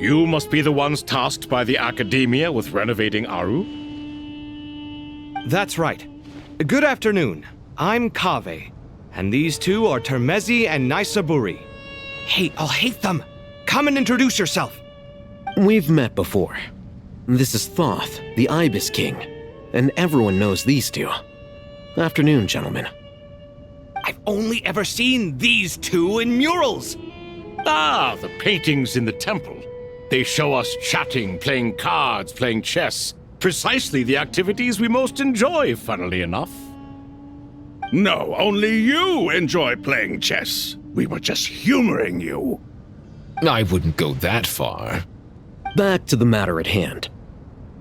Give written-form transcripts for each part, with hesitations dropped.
You must be the ones tasked by the Academia with renovating Aru? That's right. Good afternoon. I'm Kaveh, and these two are Termezi and Naisaburi. Hey, I'll hate them! Come and introduce yourself! We've met before. This is Thoth, the Ibis King, and everyone knows these two. Afternoon, gentlemen. I've only ever seen these two in murals! Ah, the paintings in the temple. They show us chatting, playing cards, playing chess. Precisely the activities we most enjoy, funnily enough. No, only you enjoy playing chess. We were just humoring you. I wouldn't go that far. Back to the matter at hand.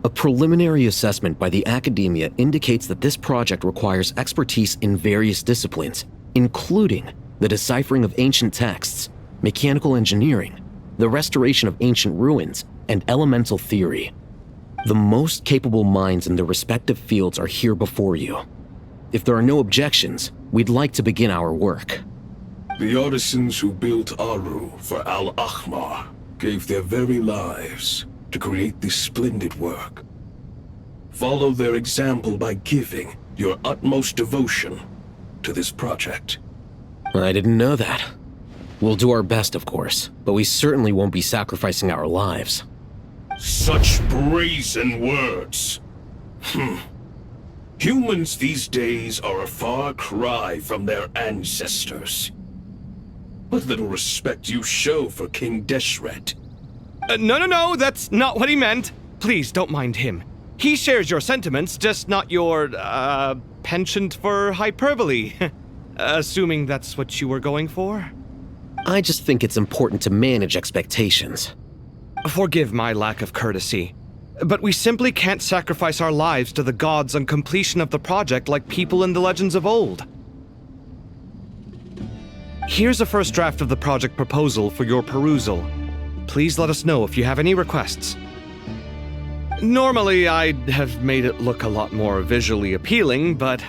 A preliminary assessment by the Academia indicates that this project requires expertise in various disciplines, including the deciphering of ancient texts, mechanical engineering, the restoration of ancient ruins, and elemental theory. The most capable minds in their respective fields are here before you. If there are no objections, we'd like to begin our work. The artisans who built Aru for Al-Ahmar gave their very lives to create this splendid work. Follow their example by giving your utmost devotion to this project. I didn't know that. We'll do our best, of course, but we certainly won't be sacrificing our lives. Such brazen words. Humans these days are a far cry from their ancestors. What little respect you show for King Deshret. No, that's not what he meant. Please, don't mind him. He shares your sentiments, just not your, penchant for hyperbole. Assuming that's what you were going for? I just think it's important to manage expectations. Forgive my lack of courtesy, but we simply can't sacrifice our lives to the gods on completion of the project like people in the legends of old. Here's a first draft of the project proposal for your perusal. Please let us know if you have any requests. Normally, I'd have made it look a lot more visually appealing, but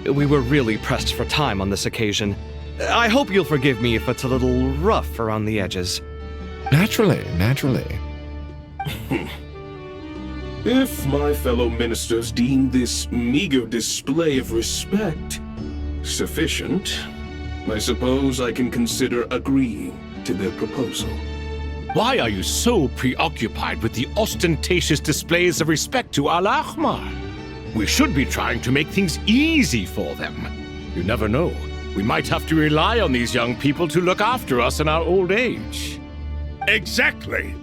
we were really pressed for time on this occasion. I hope you'll forgive me if it's a little rough around the edges. Naturally. If my fellow ministers deem this meager display of respect sufficient, I suppose I can consider agreeing to their proposal. Why are you so preoccupied with the ostentatious displays of respect to Al-Ahmar? We should be trying to make things easy for them. You never know. We might have to rely on these young people to look after us in our old age. Exactly.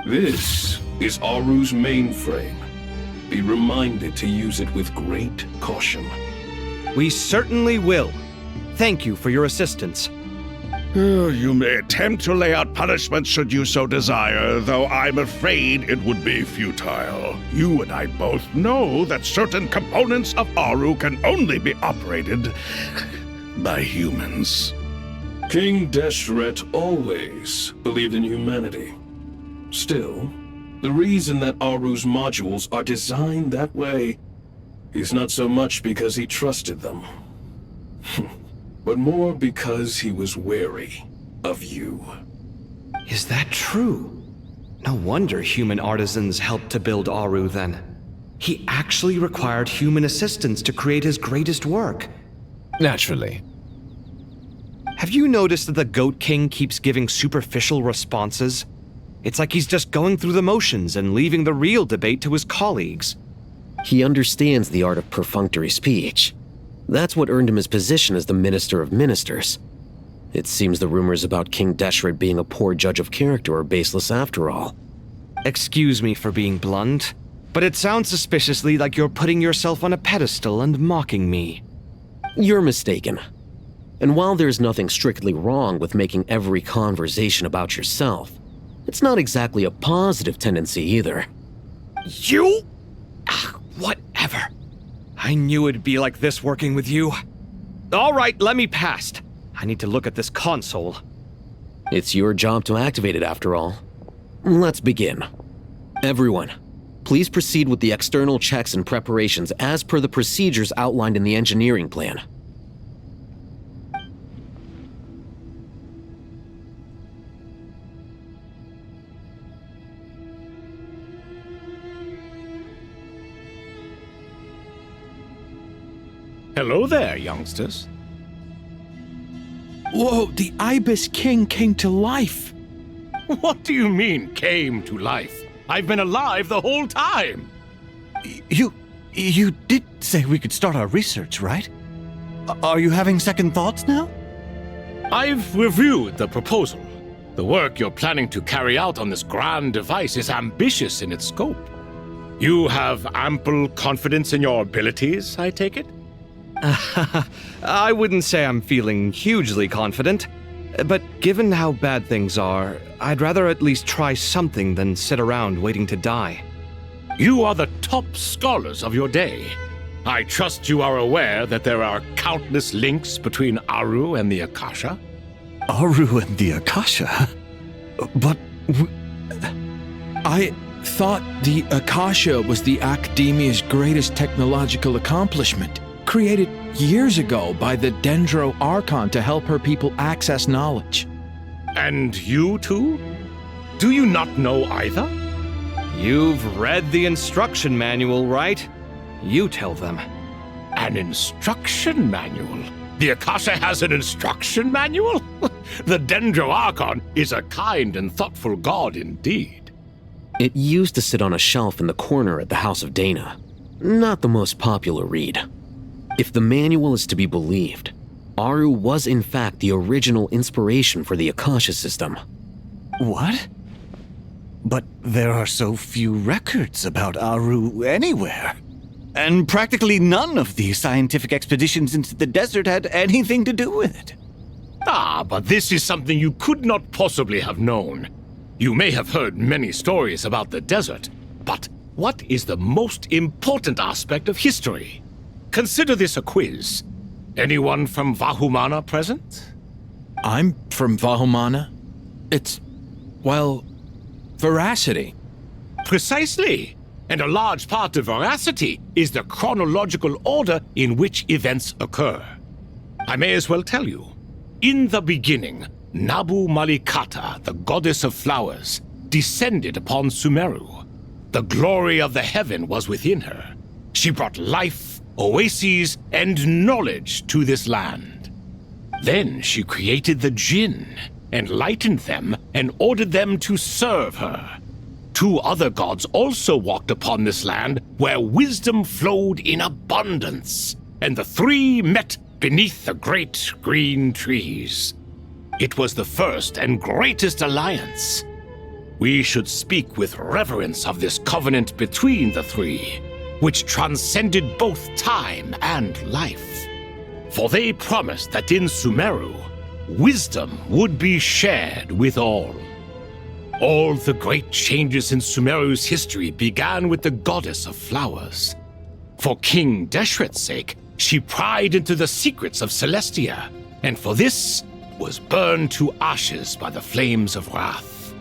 This is Aru's mainframe. Be reminded to use it with great caution. We certainly will. Thank you for your assistance. You may attempt to lay out punishment should you so desire, though I'm afraid it would be futile. You and I both know that certain components of Aru can only be operated by humans. King Deshret always believed in humanity. Still, the reason that Aru's modules are designed that way is not so much because he trusted them, but more because he was wary of you. Is that true? No wonder human artisans helped to build Aru then. He actually required human assistance to create his greatest work. Naturally. Have you noticed that the Goat King keeps giving superficial responses? It's like he's just going through the motions and leaving the real debate to his colleagues. He understands the art of perfunctory speech. That's what earned him his position as the Minister of Ministers. It seems the rumors about King Deshret being a poor judge of character are baseless after all. Excuse me for being blunt, but it sounds suspiciously like you're putting yourself on a pedestal and mocking me. You're mistaken. And while there's nothing strictly wrong with making every conversation about yourself, it's not exactly a positive tendency either. You? Whatever. I knew it'd be like this working with you. All right, let me past. I need to look at this console. It's your job to activate it after all. Let's begin. Everyone, please proceed with the external checks and preparations as per the procedures outlined in the engineering plan. Hello there, youngsters. Whoa, the Ibis King came to life. What do you mean, came to life? I've been alive the whole time. You did say we could start our research, right? Are you having second thoughts now? I've reviewed the proposal. The work you're planning to carry out on this grand device is ambitious in its scope. You have ample confidence in your abilities, I take it? I wouldn't say I'm feeling hugely confident, but given how bad things are, I'd rather at least try something than sit around waiting to die. You are the top scholars of your day. I trust you are aware that there are countless links between Aru and the Akasha. Aru and the Akasha? But... I thought the Akasha was the Academia's greatest technological accomplishment, created years ago by the Dendro Archon to help her people access knowledge. And you too? Do you not know either? You've read the instruction manual, right? You tell them. An instruction manual? The Akasha has an instruction manual? The Dendro Archon is a kind and thoughtful god indeed. It used to sit on a shelf in the corner at the House of Dana. Not the most popular read. If the manual is to be believed, Aru was in fact the original inspiration for the Akasha system. what? But there are so few records about Aru anywhere. And practically none of the scientific expeditions into the desert had anything to do with it. Ah, but this is something you could not possibly have known. You may have heard many stories about the desert, but what is the most important aspect of history? Consider this a quiz. Anyone from Vahumana present? I'm from Vahumana. It's, well, veracity. Precisely. And a large part of veracity is the chronological order in which events occur. I may as well tell you. In the beginning, Nabu Malikata, the goddess of flowers, descended upon Sumeru. The glory of the heaven was within her. She brought life, oases, and knowledge to this land. Then she created the Jinn, enlightened them, and ordered them to serve her. Two other gods also walked upon this land where wisdom flowed in abundance, and the three met beneath the great green trees. It was the first and greatest alliance. We should speak with reverence of this covenant between the three, which transcended both time and life. For they promised that in Sumeru, wisdom would be shared with all. All the great changes in Sumeru's history began with the goddess of flowers. For King Deshret's sake, she pried into the secrets of Celestia, and for this was burned to ashes by the flames of wrath.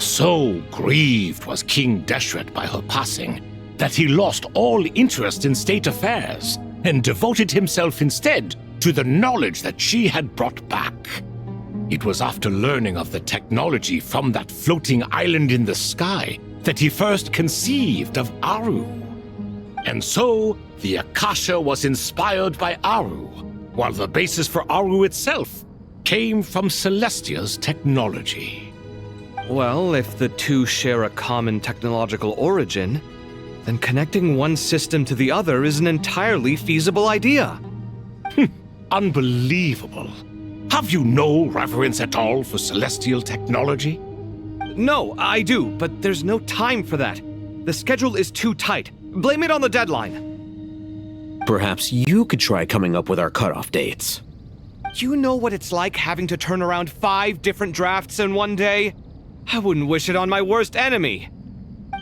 So grieved was King Deshret by her passing that he lost all interest in state affairs and devoted himself instead to the knowledge that she had brought back. It was after learning of the technology from that floating island in the sky that he first conceived of Aru. And so, the Akasha was inspired by Aru, while the basis for Aru itself came from Celestia's technology. Well, if the two share a common technological origin, then connecting one system to the other is an entirely feasible idea. Unbelievable. Have you no reverence at all for celestial technology? No, I do, but there's no time for that. The schedule is too tight. Blame it on the deadline. Perhaps you could try coming up with our cutoff dates. You know what it's like having to turn around 5 different drafts in one day? I wouldn't wish it on my worst enemy.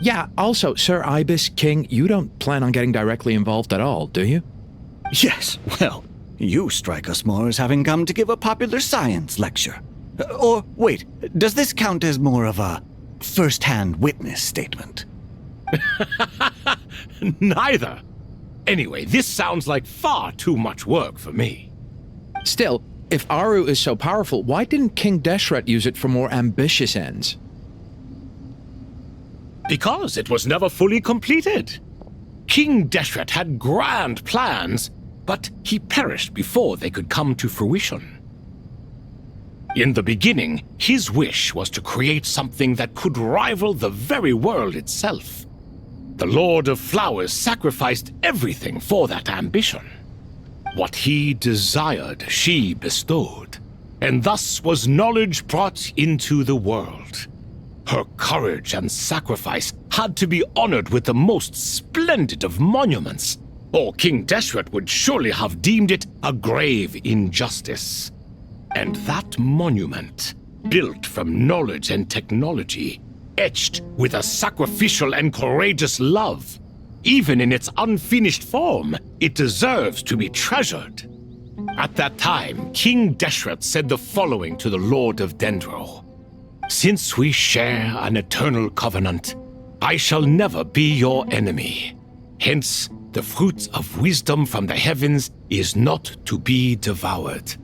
Yeah, also, Sir Ibis King, you don't plan on getting directly involved at all, do you? Yes, well, you strike us more as having come to give a popular science lecture. Or, wait, does this count as more of a first-hand witness statement? Neither. Anyway, this sounds like far too much work for me. Still, if Aru is so powerful, why didn't King Deshret use it for more ambitious ends? Because it was never fully completed. King Deshret had grand plans, but he perished before they could come to fruition. In the beginning, his wish was to create something that could rival the very world itself. The Lord of Flowers sacrificed everything for that ambition. What he desired, she bestowed, and thus was knowledge brought into the world. Her courage and sacrifice had to be honored with the most splendid of monuments, or King Deshret would surely have deemed it a grave injustice. And that monument, built from knowledge and technology, etched with a sacrificial and courageous love, even in its unfinished form, it deserves to be treasured. At that time, King Deshret said the following to the Lord of Dendro. Since we share an eternal covenant, I shall never be your enemy. Hence, the fruit of wisdom from the heavens is not to be devoured.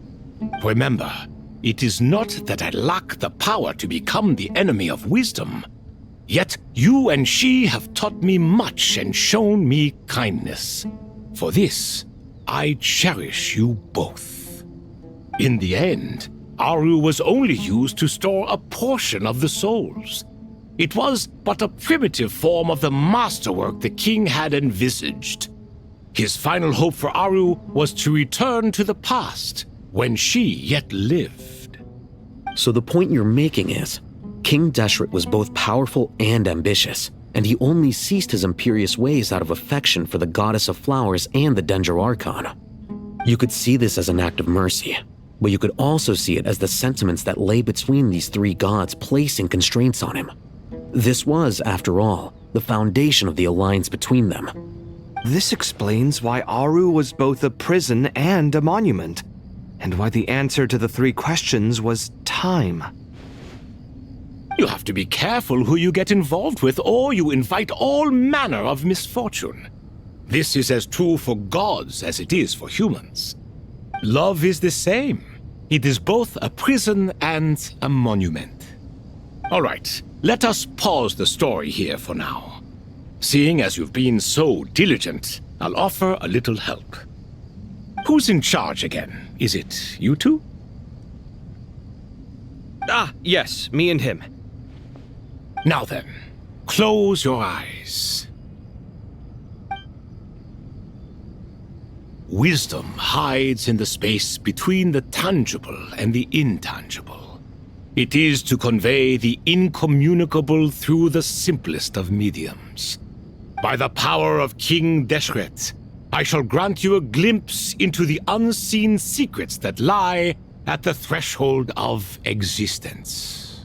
Remember, it is not that I lack the power to become the enemy of wisdom. Yet you and she have taught me much and shown me kindness. For this, I cherish you both. In the end, Aru was only used to store a portion of the souls. It was but a primitive form of the masterwork the king had envisaged. His final hope for Aru was to return to the past, when she yet lived. So the point you're making is, King Deshret was both powerful and ambitious, and he only ceased his imperious ways out of affection for the goddess of flowers and the Dendro Archon. You could see this as an act of mercy, but you could also see it as the sentiments that lay between these three gods placing constraints on him. This was, after all, the foundation of the alliance between them. This explains why Aru was both a prison and a monument, and why the answer to the three questions was time. You have to be careful who you get involved with, or you invite all manner of misfortune. This is as true for gods as it is for humans. Love is the same. It is both a prison and a monument. All right, let us pause the story here for now. Seeing as you've been so diligent, I'll offer a little help. Who's in charge again? Is it you two? Ah, yes, me and him. Now then, close your eyes. Wisdom hides in the space between the tangible and the intangible. It is to convey the incommunicable through the simplest of mediums. By the power of King Deshret, I shall grant you a glimpse into the unseen secrets that lie at the threshold of existence.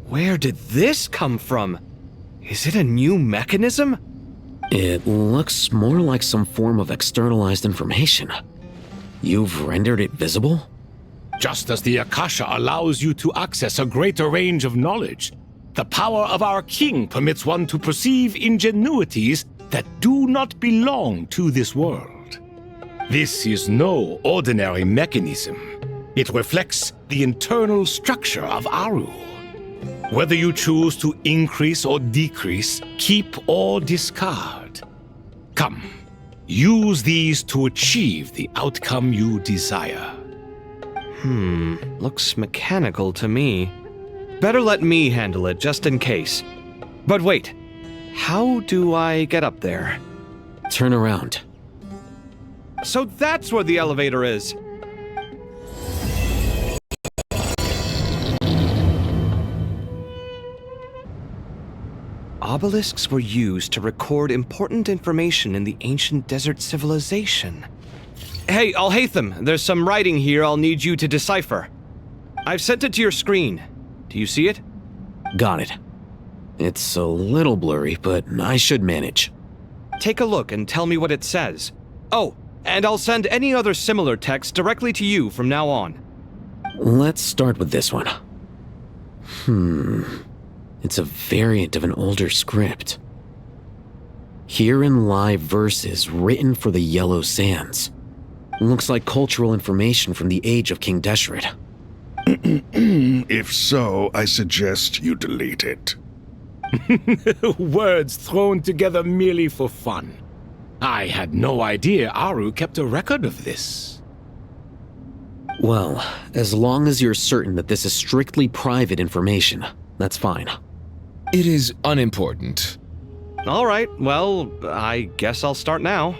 Where did this come from? Is it a new mechanism? It looks more like some form of externalized information. You've rendered it visible? Just as the Akasha allows you to access a greater range of knowledge, the power of our king permits one to perceive ingenuities that do not belong to this world. This is no ordinary mechanism. It reflects the internal structure of Aru. Whether you choose to increase or decrease, keep or discard. Come, use these to achieve the outcome you desire. Looks mechanical to me. Better let me handle it, just in case. But wait, how do I get up there? Turn around. So that's where the elevator is! Obelisks were used to record important information in the ancient desert civilization. Hey, Alhaitham, there's some writing here I'll need you to decipher. I've sent it to your screen. Do you see it? Got it. It's a little blurry, but I should manage. Take a look and tell me what it says. Oh, and I'll send any other similar text directly to you from now on. Let's start with this one. It's a variant of an older script. Herein lie verses written for the Yellow Sands. Looks like cultural information from the age of King Deshret. If so, I suggest you delete it. Words thrown together merely for fun. I had no idea Aru kept a record of this. Well, as long as you're certain that this is strictly private information, that's fine. It is unimportant. All right, well, I guess I'll start now.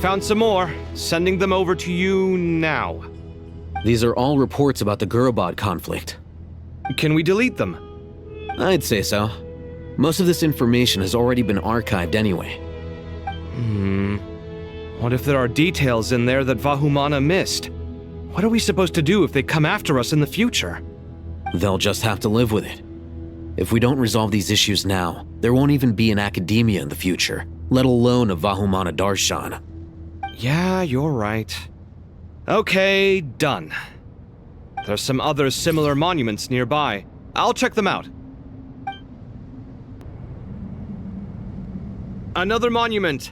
Found some more. Sending them over to you now. These are all reports about the Gurubot conflict. Can we delete them? I'd say so. Most of this information has already been archived anyway. What if there are details in there that Vahumana missed? What are we supposed to do if they come after us in the future? They'll just have to live with it. If we don't resolve these issues now, there won't even be an academia in the future, let alone a Vahumana Darshan. Yeah, you're right. Okay, done. There's some other similar monuments nearby. I'll check them out. Another monument.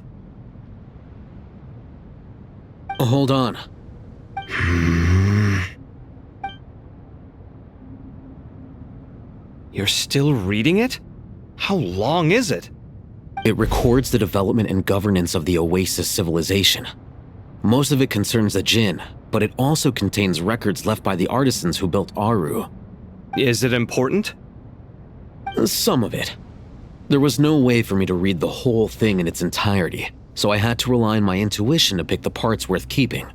Hold on. You're still reading it? How long is it? It records the development and governance of the Oasis civilization. Most of it concerns the Jinn, but it also contains records left by the artisans who built Aru. Is it important? Some of it. There was no way for me to read the whole thing in its entirety, so I had to rely on my intuition to pick the parts worth keeping.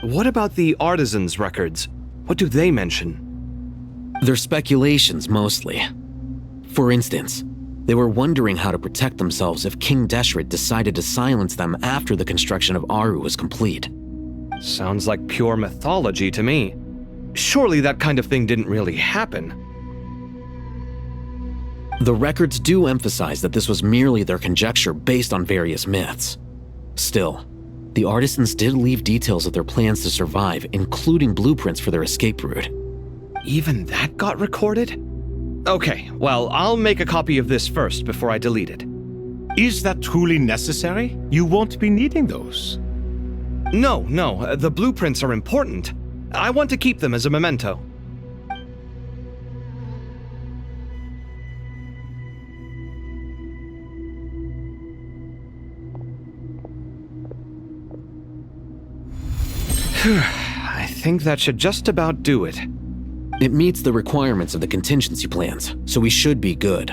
What about the artisans' records? What do they mention? They're speculations, mostly. For instance, they were wondering how to protect themselves if King Deshret decided to silence them after the construction of Aru was complete. Sounds like pure mythology to me. Surely that kind of thing didn't really happen. The records do emphasize that this was merely their conjecture based on various myths. Still, the artisans did leave details of their plans to survive, including blueprints for their escape route. Even that got recorded? Okay, well, I'll make a copy of this first before I delete it. Is that truly necessary? You won't be needing those. No, the blueprints are important. I want to keep them as a memento. I think that should just about do it. It meets the requirements of the contingency plans, so we should be good.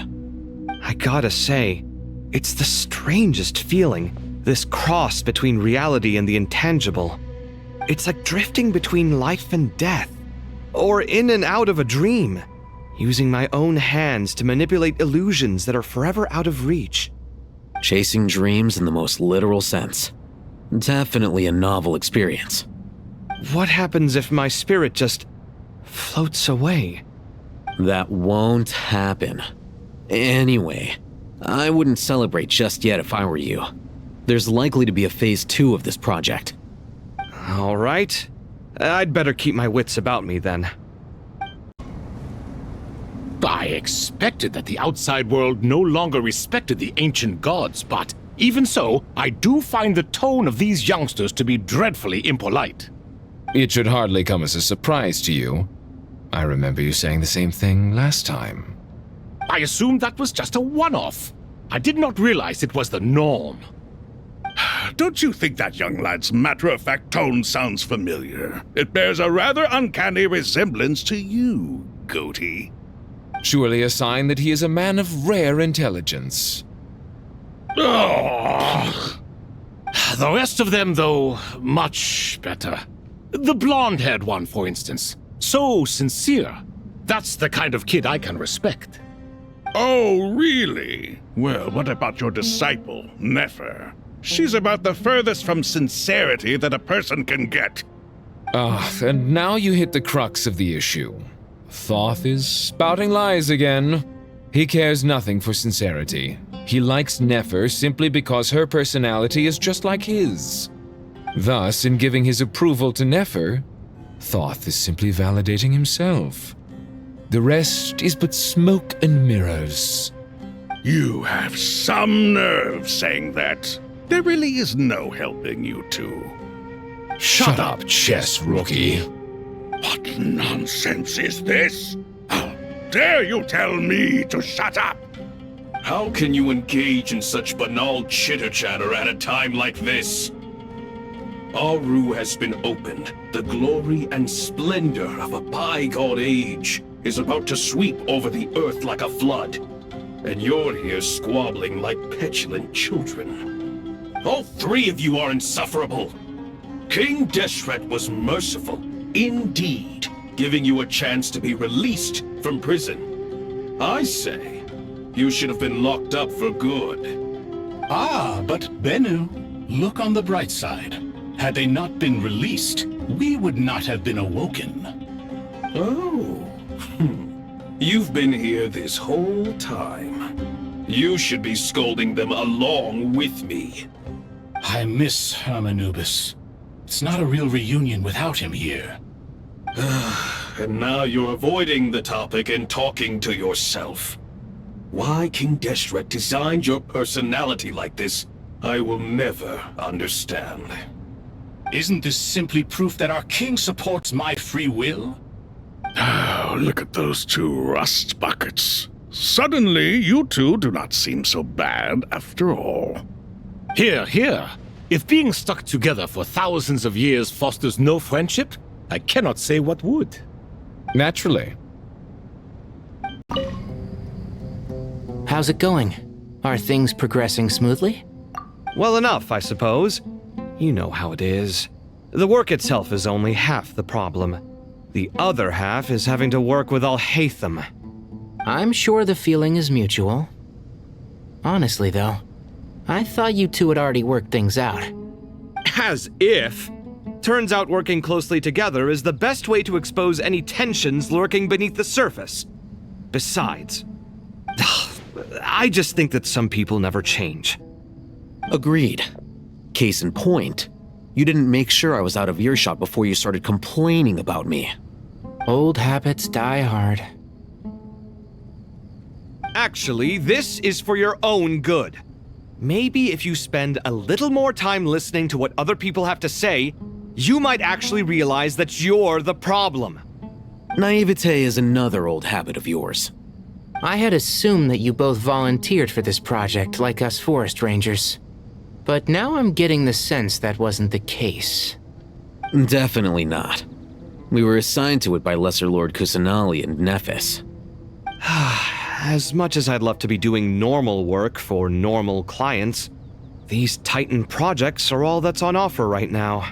I gotta say, it's the strangest feeling, this cross between reality and the intangible. It's like drifting between life and death, or in and out of a dream, using my own hands to manipulate illusions that are forever out of reach. Chasing dreams in the most literal sense. Definitely a novel experience. What happens if my spirit just floats away? That won't happen. Anyway, I wouldn't celebrate just yet if I were you. There's likely to be a phase 2 of this project. All right. I'd better keep my wits about me then. I expected that the outside world no longer respected the ancient gods, but even so, I do find the tone of these youngsters to be dreadfully impolite. It should hardly come as a surprise to you. I remember you saying the same thing last time. I assumed that was just a one-off. I did not realize it was the norm. Don't you think that young lad's matter-of-fact tone sounds familiar? It bears a rather uncanny resemblance to you, Goatee. Surely a sign that he is a man of rare intelligence. Ugh. The rest of them, though, much better. The blonde-haired one, for instance. So sincere. That's the kind of kid I can respect. Oh, really? Well, what about your disciple, Nefer? She's about the furthest from sincerity that a person can get. And now you hit the crux of the issue. Thoth is spouting lies again. He cares nothing for sincerity. He likes Nefer simply because her personality is just like his. Thus, in giving his approval to Nefer, Thoth is simply validating himself. The rest is but smoke and mirrors. You have some nerve saying that. There really is no helping you two. Shut up, chess rookie. What nonsense is this? How dare you tell me to shut up? How can you engage in such banal chitter-chatter at a time like this? Aru has been opened. The glory and splendor of a bygone age is about to sweep over the earth like a flood. And you're here squabbling like petulant children. All three of you are insufferable. King Deshret was merciful, indeed, giving you a chance to be released from prison. I say, you should have been locked up for good. Ah, but Bennu, look on the bright side. Had they not been released, we would not have been awoken. Oh. You've been here this whole time. You should be scolding them along with me. I miss Hermanubis. It's not a real reunion without him here. And now you're avoiding the topic and talking to yourself. Why King Deshret designed your personality like this, I will never understand. Isn't this simply proof that our king supports my free will? Oh, look at those two rust buckets. Suddenly, you two do not seem so bad after all. Here, here. If being stuck together for thousands of years fosters no friendship, I cannot say what would. Naturally. How's it going? Are things progressing smoothly? Well enough, I suppose. You know how it is. The work itself is only half the problem. The other half is having to work with Al-Haytham. I'm sure the feeling is mutual. Honestly, though, I thought you two had already worked things out. As if. Turns out working closely together is the best way to expose any tensions lurking beneath the surface. Besides, I just think that some people never change. Agreed. Case in point, you didn't make sure I was out of earshot before you started complaining about me. Old habits die hard. Actually, this is for your own good. Maybe if you spend a little more time listening to what other people have to say, you might actually realize that you're the problem. Naivete is another old habit of yours. I had assumed that you both volunteered for this project like us forest rangers. But now I'm getting the sense that wasn't the case. Definitely not. We were assigned to it by Lesser Lord Kusanali and Nephis. As much as I'd love to be doing normal work for normal clients, these Titan projects are all that's on offer right now.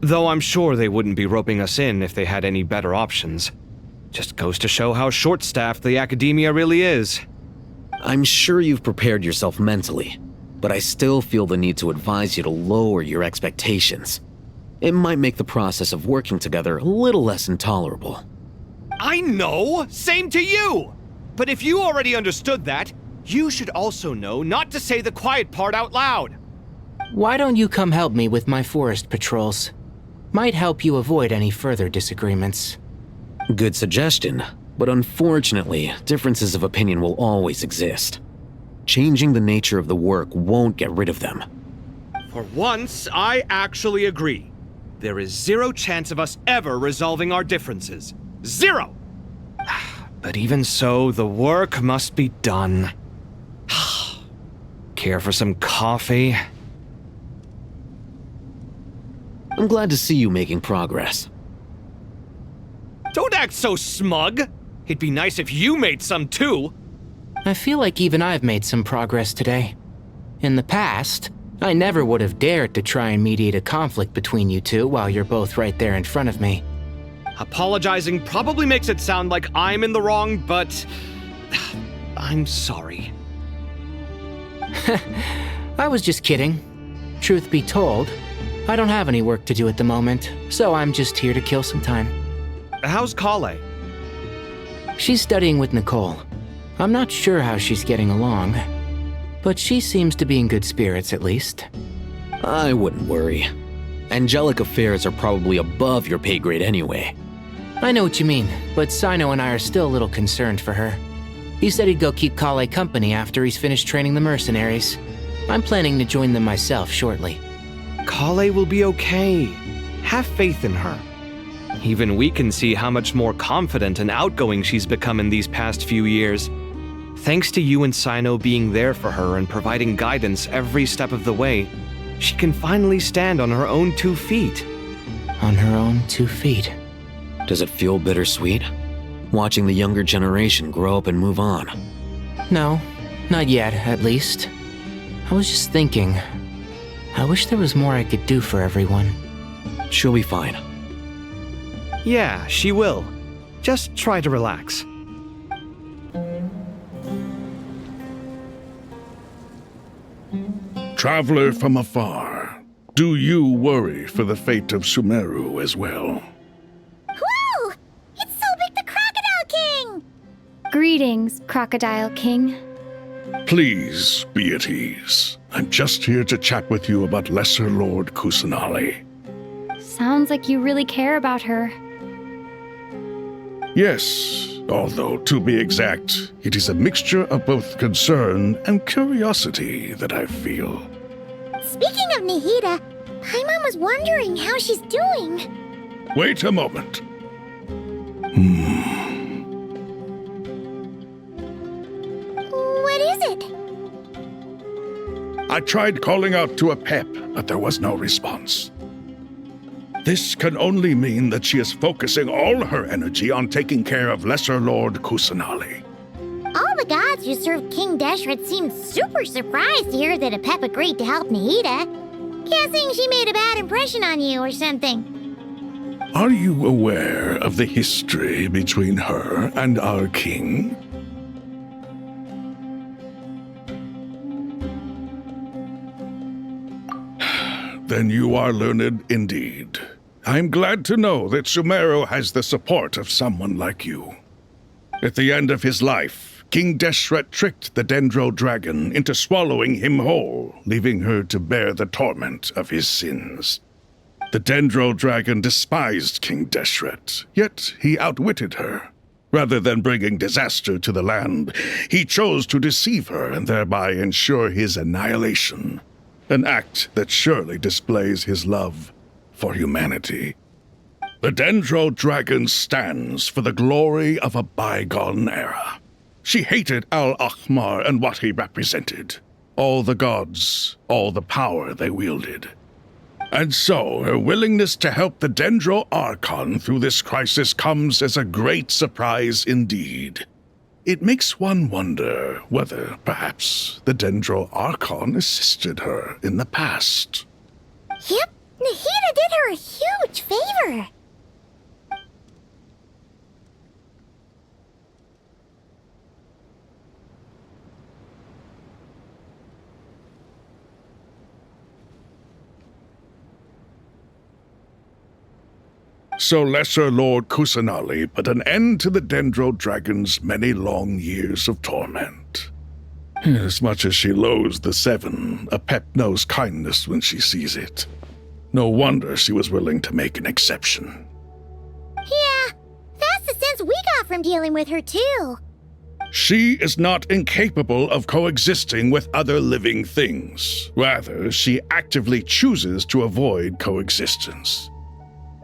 Though I'm sure they wouldn't be roping us in if they had any better options. Just goes to show how short-staffed the academia really is. I'm sure you've prepared yourself mentally, but I still feel the need to advise you to lower your expectations. It might make the process of working together a little less intolerable. I know! Same to you! But if you already understood that, you should also know not to say the quiet part out loud. Why don't you come help me with my forest patrols? Might help you avoid any further disagreements. Good suggestion, but unfortunately, differences of opinion will always exist. Changing the nature of the work won't get rid of them. For once, I actually agree. There is zero chance of us ever resolving our differences. Zero! But even so, the work must be done. Care for some coffee? I'm glad to see you making progress. Don't act so smug! It'd be nice if you made some too! I feel like even I've made some progress today. In the past, I never would have dared to try and mediate a conflict between you two while you're both right there in front of me. Apologizing probably makes it sound like I'm in the wrong, but I'm sorry. I was just kidding. Truth be told, I don't have any work to do at the moment, so I'm just here to kill some time. How's Kale? She's studying with Nicole. I'm not sure how she's getting along, but she seems to be in good spirits at least. I wouldn't worry. Angelic affairs are probably above your pay grade anyway. I know what you mean, but Sino and I are still a little concerned for her. He said he'd go keep Kale company after he's finished training the mercenaries. I'm planning to join them myself shortly. Kale will be okay. Have faith in her. Even we can see how much more confident and outgoing she's become in these past few years. Thanks to you and Sino being there for her and providing guidance every step of the way, she can finally stand on her own 2 feet. On her own 2 feet. Does it feel bittersweet? Watching the younger generation grow up and move on. No, not yet, at least. I was just thinking, I wish there was more I could do for everyone. She'll be fine. Yeah, she will. Just try to relax. Traveler from afar, do you worry for the fate of Sumeru as well? Whoa! It's Sobek the Crocodile King! Greetings, Crocodile King. Please be at ease. I'm just here to chat with you about Lesser Lord Kusanali. Sounds like you really care about her. Yes, although to be exact, it is a mixture of both concern and curiosity that I feel. Speaking of Nihida, Paimon was wondering how she's doing. Wait a moment. What is it? I tried calling out to a pep, but there was no response. This can only mean that she is focusing all her energy on taking care of Lesser Lord Kusanali. All the gods who serve King Deshret seemed super surprised to hear that Apep agreed to help Nihida. Guessing she made a bad impression on you or something. Are you aware of the history between her and our king? Then you are learned indeed. I'm glad to know that Sumeru has the support of someone like you. At the end of his life, King Deshret tricked the Dendro Dragon into swallowing him whole, leaving her to bear the torment of his sins. The Dendro Dragon despised King Deshret, yet he outwitted her. Rather than bringing disaster to the land, he chose to deceive her and thereby ensure his annihilation. An act that surely displays his love for humanity. The Dendro Dragon stands for the glory of a bygone era. She hated Al-Ahmar and what he represented. All the gods, all the power they wielded. And so, her willingness to help the Dendro Archon through this crisis comes as a great surprise indeed. It makes one wonder whether, perhaps, the Dendro Archon assisted her in the past. Yep, Nihida did her a huge favor. So Lesser Lord Kusanali put an end to the Dendro Dragon's many long years of torment. As much as she loathes the Seven, Apep knows kindness when she sees it. No wonder she was willing to make an exception. Yeah, that's the sense we got from dealing with her too. She is not incapable of coexisting with other living things. Rather, she actively chooses to avoid coexistence.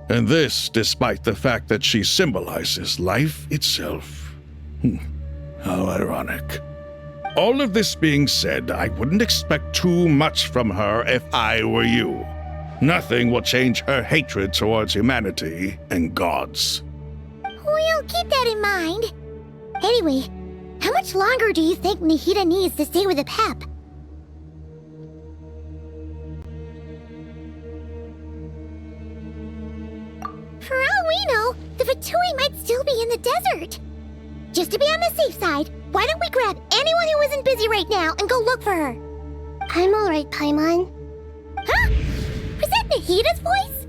And this despite the fact that she symbolizes life itself. How ironic. All of this being said, I wouldn't expect too much from her if I were you. Nothing will change her hatred towards humanity and gods. We'll keep that in mind. Anyway, how much longer do you think Nihida needs to stay with Apep? For all we know, the Fatui might still be in the desert. Just to be on the safe side, why don't we grab anyone who isn't busy right now and go look for her? I'm alright, Paimon. Huh? Was that Nahida's voice?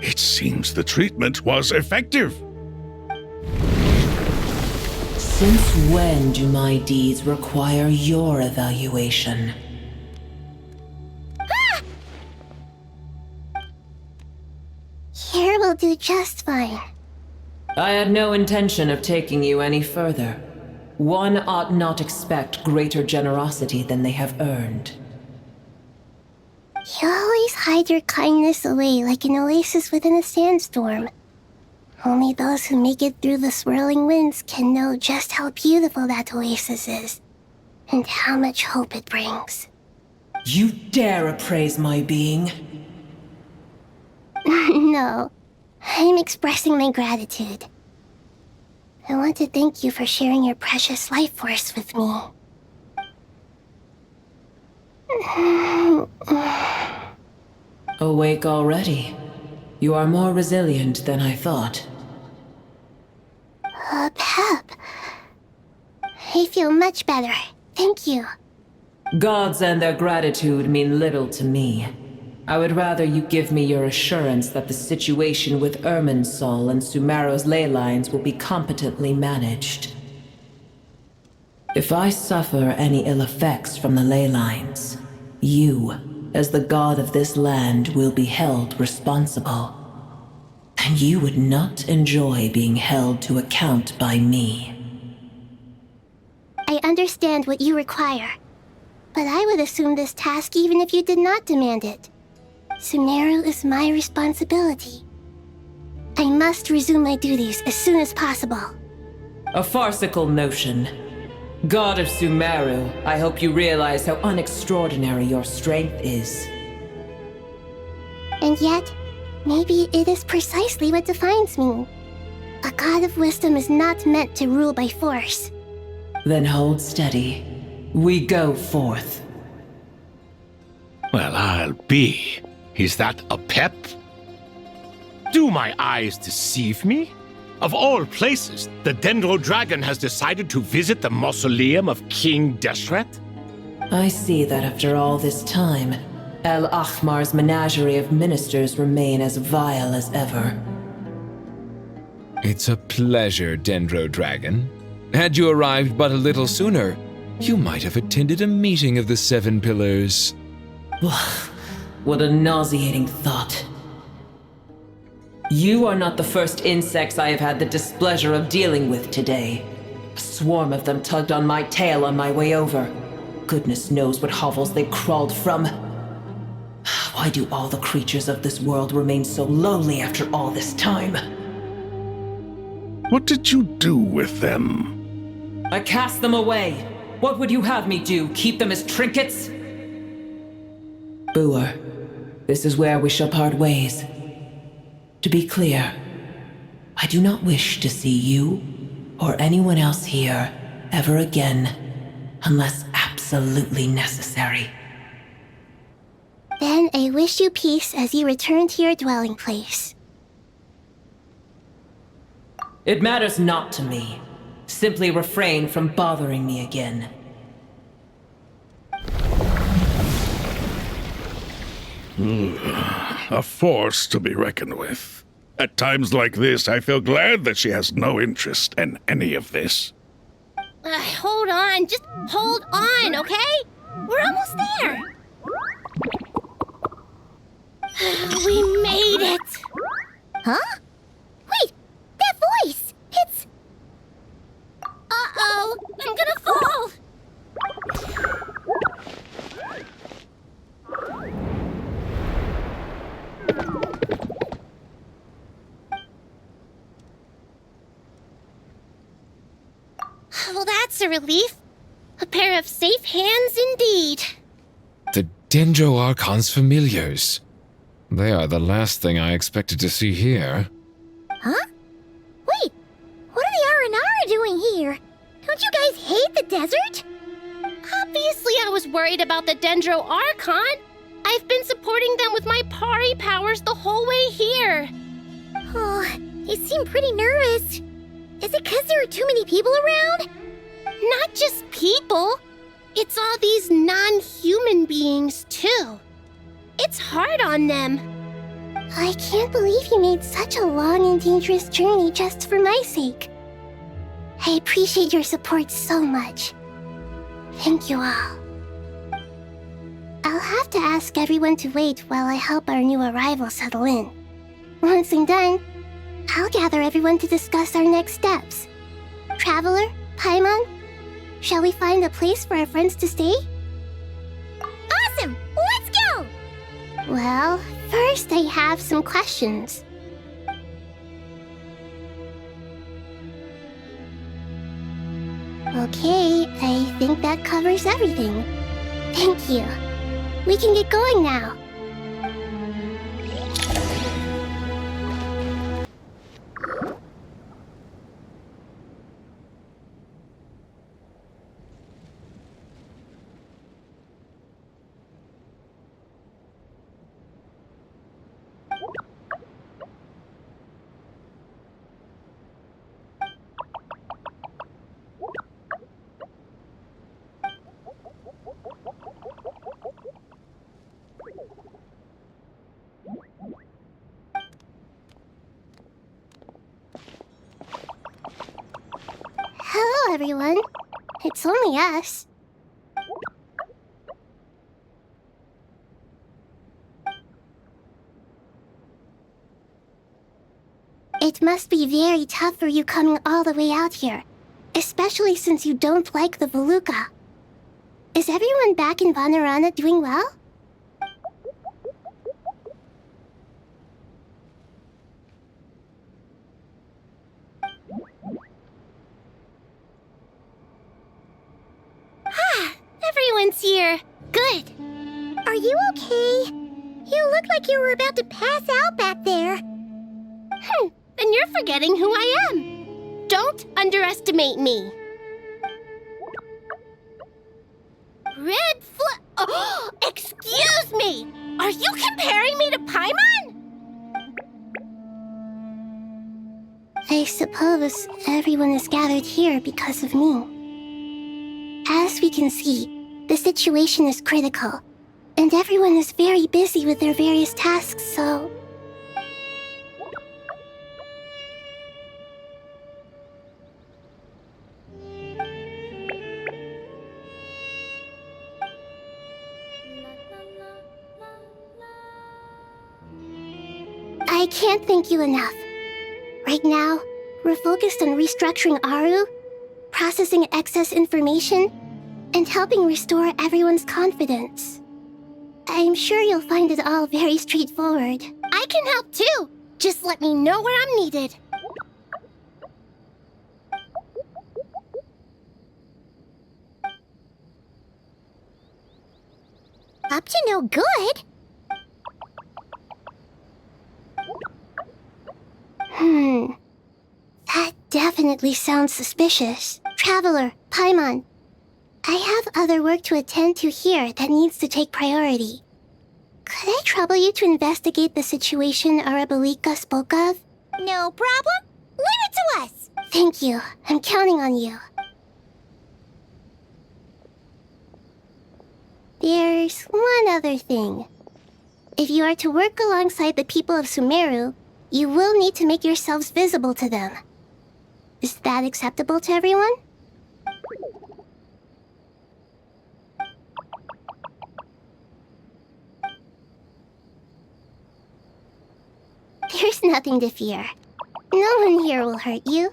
It seems the treatment was effective. Since when do my deeds require your evaluation? Here will do just fine. I had no intention of taking you any further. One ought not expect greater generosity than they have earned. You always hide your kindness away like an oasis within a sandstorm. Only those who make it through the swirling winds can know just how beautiful that oasis is, and how much hope it brings. You dare appraise my being? No, I'm expressing my gratitude. I want to thank you for sharing your precious life force with me. Awake already? You are more resilient than I thought. Pep. I feel much better. Thank you. Gods and their gratitude mean little to me. I would rather you give me your assurance that the situation with Irminsul and Sumeru's ley lines will be competently managed. If I suffer any ill effects from the ley lines, you, as the god of this land, will be held responsible. And you would not enjoy being held to account by me. I understand what you require, but I would assume this task even if you did not demand it. Sumeru is my responsibility. I must resume my duties as soon as possible. A farcical notion. God of Sumeru, I hope you realize how unextraordinary your strength is. And yet, maybe it is precisely what defines me. A god of wisdom is not meant to rule by force. Then hold steady. We go forth. Well, I'll be. Is that a pep? Do my eyes deceive me? Of all places, the Dendro Dragon has decided to visit the mausoleum of King Deshret? I see that after all this time, El Ahmar's menagerie of ministers remain as vile as ever. It's a pleasure, Dendro Dragon. Had you arrived but a little sooner, you might have attended a meeting of the Seven Pillars. What a nauseating thought. You are not the first insects I have had the displeasure of dealing with today. A swarm of them tugged on my tail on my way over. Goodness knows what hovels they crawled from. Why do all the creatures of this world remain so lowly after all this time? What did you do with them? I cast them away. What would you have me do? Keep them as trinkets? Boer, this is where we shall part ways. To be clear, I do not wish to see you or anyone else here ever again, unless absolutely necessary. Then I wish you peace as you return to your dwelling place. It matters not to me. Simply refrain from bothering me again. A force to be reckoned with. At times like this, I feel glad that she has no interest in any of this. Hold on, just hold on, okay? We're almost there. We made it! Huh? Wait, that voice! It's... Uh-oh, I'm gonna fall! Well, that's a relief. A pair of safe hands indeed. The Dendro Archon's familiars. They are the last thing I expected to see here. Huh? Wait, what are the Aranara doing here? Don't you guys hate the desert? Obviously I was worried about the Dendro Archon. I've been supporting them with my Pari powers the whole way here. Oh, they seem pretty nervous. Is it because there are too many people around? Not just people. It's all these non-human beings, too. It's hard on them. I can't believe you made such a long and dangerous journey just for my sake. I appreciate your support so much. Thank you all. I'll have to ask everyone to wait while I help our new arrival settle in. Once I'm done, I'll gather everyone to discuss our next steps. Traveler, Paimon, shall we find a place for our friends to stay? Awesome! Let's go! Well, first I have some questions. Okay, I think that covers everything. Thank you. We can get going now. Hello, everyone. It's only us. It must be very tough for you coming all the way out here, especially since you don't like the Voluka. Is everyone back in Vanarana doing well? Everyone's here. Good. Are you okay? You look like you were about to pass out back there. Then you're forgetting who I am. Don't underestimate me. Red flag. Oh, excuse me. Are you comparing me to Paimon? I suppose everyone is gathered here because of me. As we can see, the situation is critical, and everyone is very busy with their various tasks, so... I can't thank you enough. Right now, we're focused on restructuring Aru, processing excess information, and helping restore everyone's confidence. I'm sure you'll find it all very straightforward. I can help too! Just let me know where I'm needed. Up to no good? That definitely sounds suspicious. Traveler, Paimon, I have other work to attend to here that needs to take priority. Could I trouble you to investigate the situation Arabalika spoke of? No problem. Leave it to us. Thank you. I'm counting on you. There's one other thing. If you are to work alongside the people of Sumeru, you will need to make yourselves visible to them. Is that acceptable to everyone? There's nothing to fear. No one here will hurt you.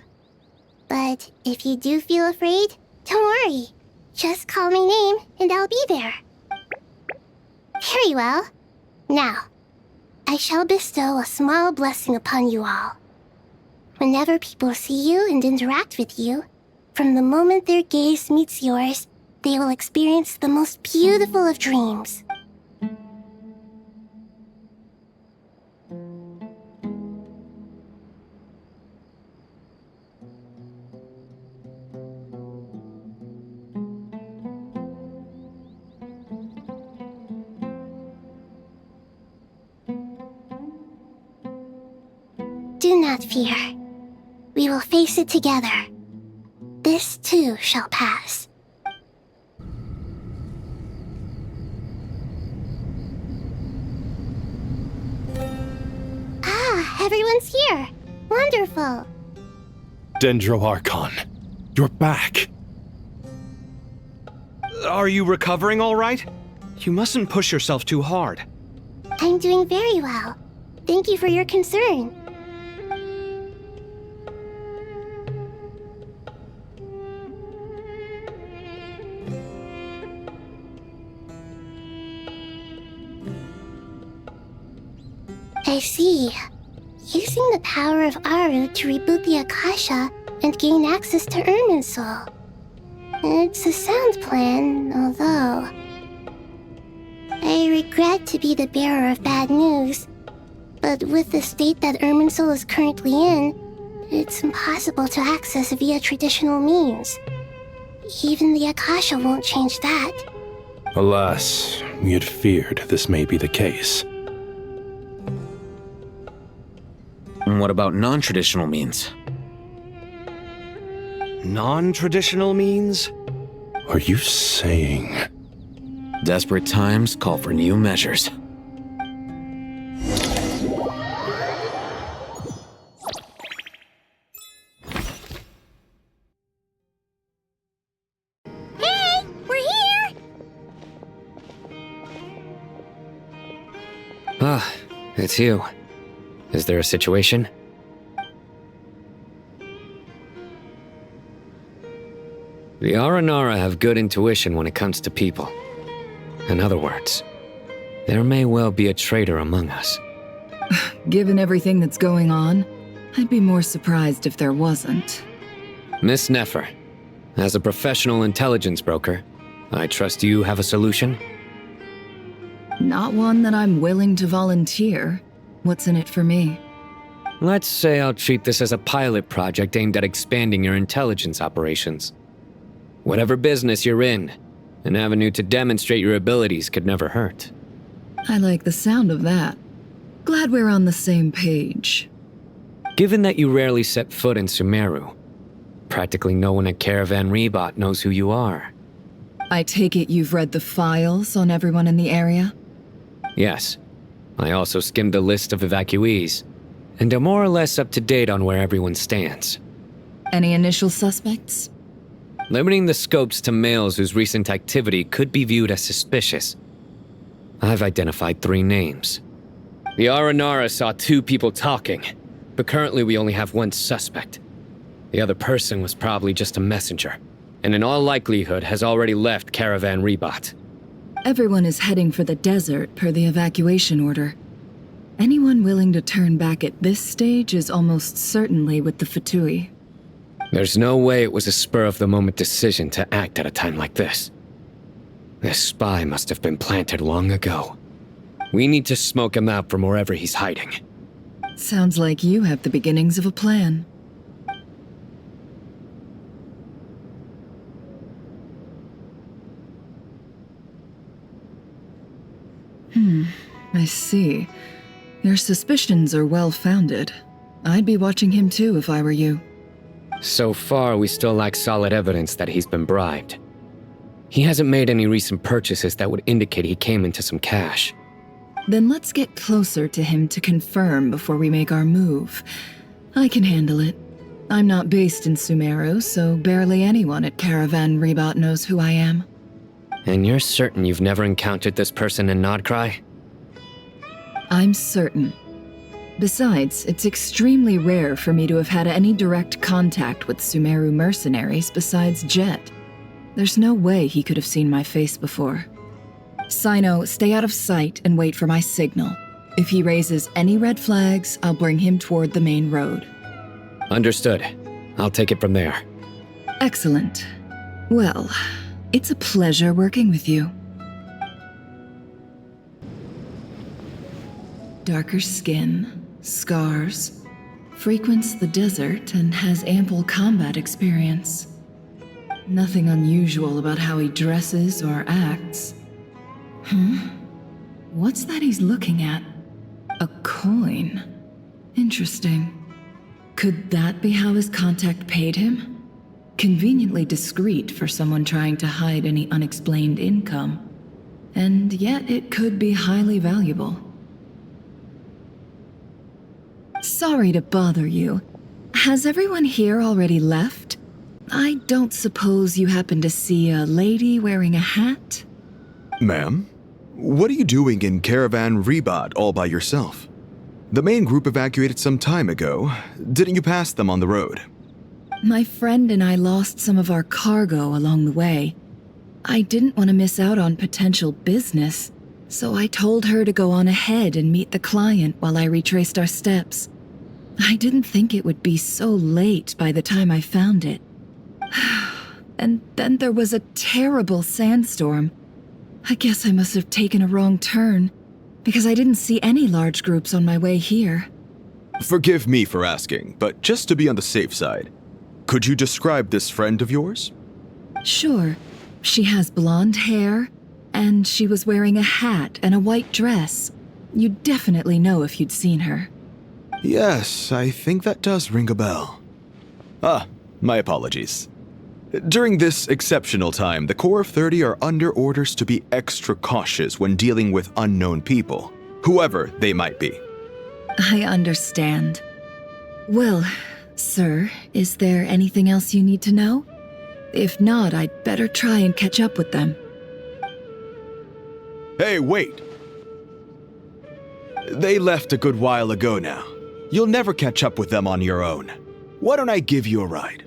But if you do feel afraid, don't worry. Just call my name and I'll be there. Very well. Now, I shall bestow a small blessing upon you all. Whenever people see you and interact with you, from the moment their gaze meets yours, they will experience the most beautiful of dreams. Do not fear. We will face it together. This too shall pass. Ah, everyone's here. Wonderful. Dendro Archon, you're back. Are you recovering all right? You mustn't push yourself too hard. I'm doing very well. Thank you for your concern. I see. Using the power of Aru to reboot the Akasha and gain access to Irmin's soul. It's a sound plan, although... I regret to be the bearer of bad news, but with the state that Irminsul is currently in, it's impossible to access via traditional means. Even the Akasha won't change that. Alas, we had feared this may be the case. And what about non-traditional means? Non-traditional means? Are you saying... Desperate times call for new measures. Hey, we're here! Ah, it's you. Is there a situation? The Aranara have good intuition when it comes to people. In other words, there may well be a traitor among us. Given everything that's going on, I'd be more surprised if there wasn't. Miss Nefer, as a professional intelligence broker, I trust you have a solution? Not one that I'm willing to volunteer. What's in it for me? Let's say I'll treat this as a pilot project aimed at expanding your intelligence operations. Whatever business you're in, an avenue to demonstrate your abilities could never hurt. I like the sound of that. Glad we're on the same page. Given that you rarely set foot in Sumeru, practically no one at Caravan Rebot knows who you are. I take it you've read the files on everyone in the area? Yes. I also skimmed the list of evacuees, and am more or less up to date on where everyone stands. Any initial suspects? Limiting the scopes to males whose recent activity could be viewed as suspicious. I've identified 3 names. The Aranara saw 2 people talking, but currently we only have 1 suspect. The other person was probably just a messenger, and in all likelihood has already left Caravan Rebot. Everyone is heading for the desert per the evacuation order. Anyone willing to turn back at this stage is almost certainly with the Fatui. There's no way it was a spur-of-the-moment decision to act at a time like this. This spy must have been planted long ago. We need to smoke him out from wherever he's hiding. Sounds like you have the beginnings of a plan. I see. Your suspicions are well-founded. I'd be watching him too if I were you. So far, we still lack solid evidence that he's been bribed. He hasn't made any recent purchases that would indicate he came into some cash. Then let's get closer to him to confirm before we make our move. I can handle it. I'm not based in Sumeru, so barely anyone at Caravan Rebot knows who I am. And you're certain you've never encountered this person in Nodcry? I'm certain. Besides, it's extremely rare for me to have had any direct contact with Sumeru mercenaries besides Jet. There's no way he could have seen my face before. Sino, stay out of sight and wait for my signal. If he raises any red flags, I'll bring him toward the main road. Understood. I'll take it from there. Excellent. Well, it's a pleasure working with you. Darker skin, scars, frequents the desert and has ample combat experience. Nothing unusual about how he dresses or acts. What's that he's looking at? A coin. Interesting. Could that be how his contact paid him? Conveniently discreet for someone trying to hide any unexplained income. And yet it could be highly valuable. Sorry to bother you. Has everyone here already left? I don't suppose you happen to see a lady wearing a hat? Ma'am? What are you doing in Caravan Rebot all by yourself? The main group evacuated some time ago. Didn't you pass them on the road? My friend and I lost some of our cargo along the way. I didn't want to miss out on potential business, so I told her to go on ahead and meet the client while I retraced our steps. I didn't think it would be so late by the time I found it. and then there was a terrible sandstorm. I guess I must have taken a wrong turn, because I didn't see any large groups on my way here. Forgive me for asking, but just to be on the safe side, could you describe this friend of yours? Sure. She has blonde hair, and she was wearing a hat and a white dress. You'd definitely know if you'd seen her. Yes, I think that does ring a bell. Ah, my apologies. During this exceptional time, the Core of 30 are under orders to be extra cautious when dealing with unknown people, whoever they might be. I understand. Well, sir, is there anything else you need to know? If not, I'd better try and catch up with them. Hey, wait! They left a good while ago now. You'll never catch up with them on your own. Why don't I give you a ride?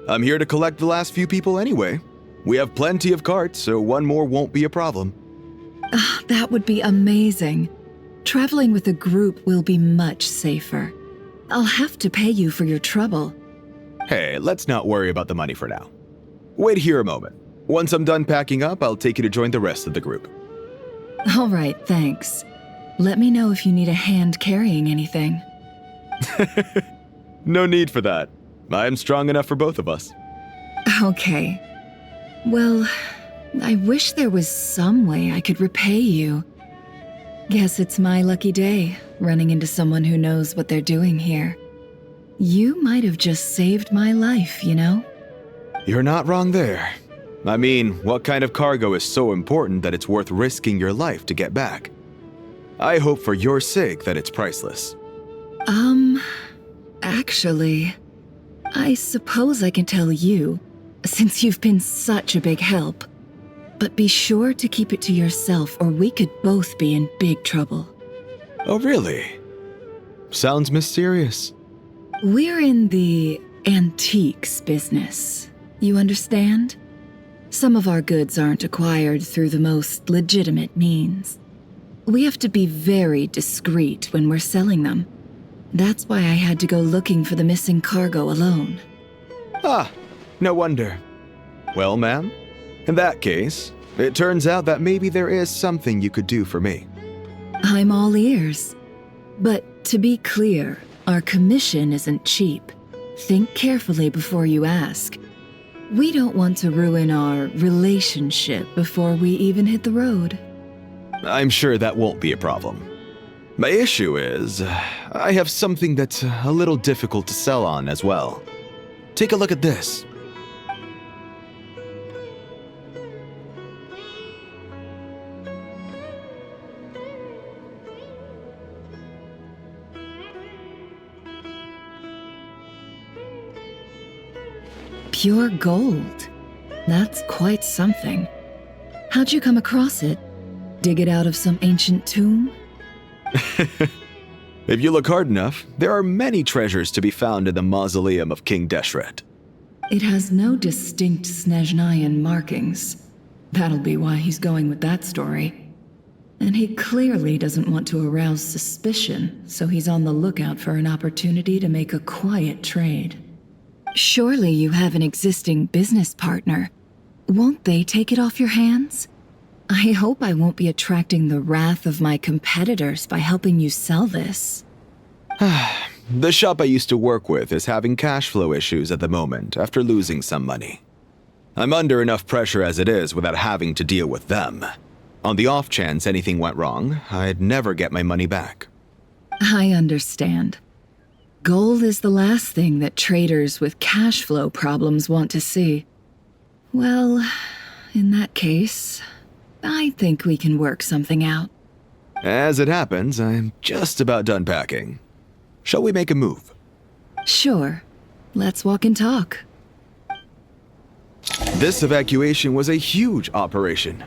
I'm here to collect the last few people anyway. We have plenty of carts, so one more won't be a problem. That would be amazing. Traveling with a group will be much safer. I'll have to pay you for your trouble. Hey, let's not worry about the money for now. Wait here a moment. Once I'm done packing up, I'll take you to join the rest of the group. All right, thanks. Let me know if you need a hand carrying anything. No need for that. I'm strong enough for both of us. Okay. Well, I wish there was some way I could repay you. Guess it's my lucky day, running into someone who knows what they're doing here. You might have just saved my life, you know? You're not wrong there. I mean, what kind of cargo is so important that it's worth risking your life to get back? I hope for your sake that it's priceless. Actually, I suppose I can tell you, since you've been such a big help. But be sure to keep it to yourself, or we could both be in big trouble. Oh, really? Sounds mysterious. We're in the antiques business. You understand? Some of our goods aren't acquired through the most legitimate means. We have to be very discreet when we're selling them. That's why I had to go looking for the missing cargo alone. Ah, no wonder. Well, ma'am, in that case, it turns out that maybe there is something you could do for me. I'm all ears. But to be clear, our commission isn't cheap. Think carefully before you ask. We don't want to ruin our relationship before we even hit the road. I'm sure that won't be a problem. My issue is, I have something that's a little difficult to sell on as well. Take a look at this. Pure gold. That's quite something. How'd you come across it? Dig it out of some ancient tomb? If you look hard enough, there are many treasures to be found in the mausoleum of King Deshret. It has no distinct Snezhnayan markings. That'll be why he's going with that story. And he clearly doesn't want to arouse suspicion, so he's on the lookout for an opportunity to make a quiet trade. Surely you have an existing business partner. Won't they take it off your hands? I hope I won't be attracting the wrath of my competitors by helping you sell this. The shop I used to work with is having cash flow issues at the moment after losing some money. I'm under enough pressure as it is without having to deal with them. On the off chance anything went wrong, I'd never get my money back. I understand. Gold is the last thing that traders with cash flow problems want to see. Well, in that case, I think we can work something out. As it happens, I'm just about done packing. Shall we make a move? Sure. Let's walk and talk. This evacuation was a huge operation.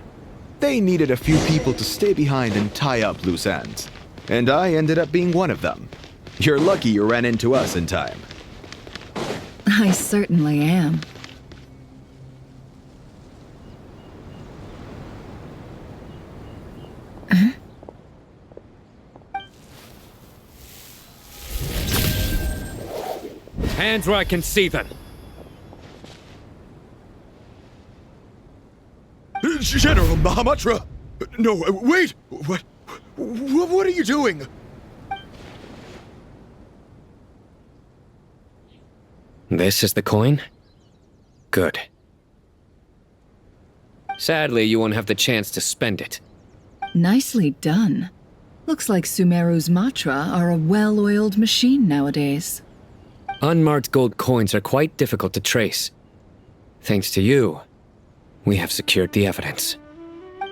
They needed a few people to stay behind and tie up loose ends. And I ended up being one of them. You're lucky you ran into us in time. I certainly am. Hands where I can see them. General Mahamatra! No, wait! What are you doing? This is the coin? Good. Sadly, you won't have the chance to spend it. Nicely done. Looks like Sumeru's Matra are a well-oiled machine nowadays. Unmarked gold coins are quite difficult to trace. Thanks to you, we have secured the evidence.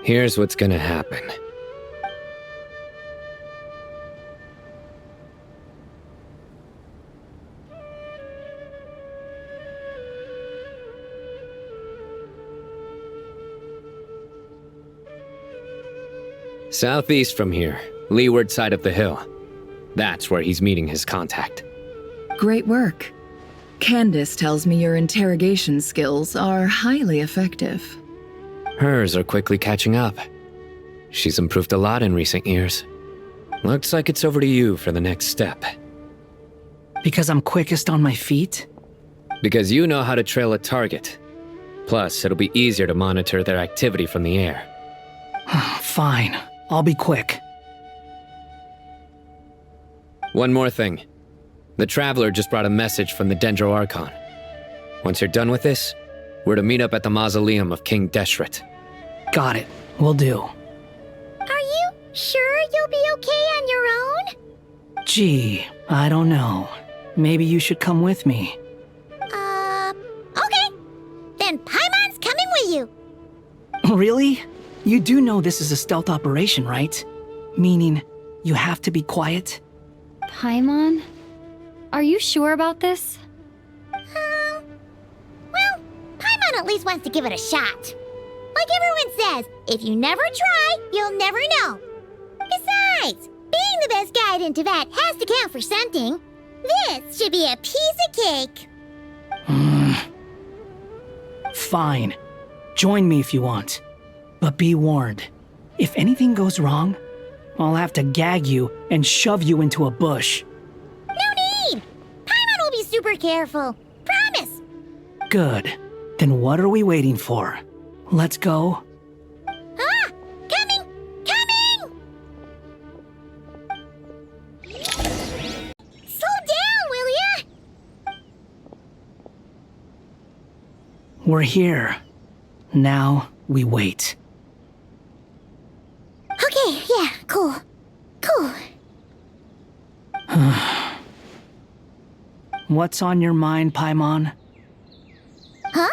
Here's what's gonna happen. Southeast from here, leeward side of the hill. That's where he's meeting his contact. Great work. Candace tells me your interrogation skills are highly effective. Hers are quickly catching up. She's improved a lot in recent years. Looks like it's over to you for the next step. Because I'm quickest on my feet? Because you know how to trail a target. Plus, it'll be easier to monitor their activity from the air. Fine. I'll be quick. One more thing. The Traveler just brought a message from the Dendro Archon. Once you're done with this, we're to meet up at the mausoleum of King Deshret. Got it. Will do. Are you sure you'll be okay on your own? Gee, I don't know. Maybe you should come with me. Okay. Then Paimon's coming with you. Really? You do know this is a stealth operation, right? Meaning, you have to be quiet? Paimon? Are you sure about this? Well, Paimon at least wants to give it a shot. Like everyone says, if you never try, you'll never know. Besides, being the best guide into that has to count for something. This should be a piece of cake. Fine. Join me if you want. But be warned, if anything goes wrong, I'll have to gag you and shove you into a bush. No need! Paimon will be super careful. Promise! Good. Then what are we waiting for? Let's go. Ah! Coming! Coming! Slow down, will ya? We're here. Now we wait. Okay, yeah, cool. Cool. What's on your mind, Paimon? Huh?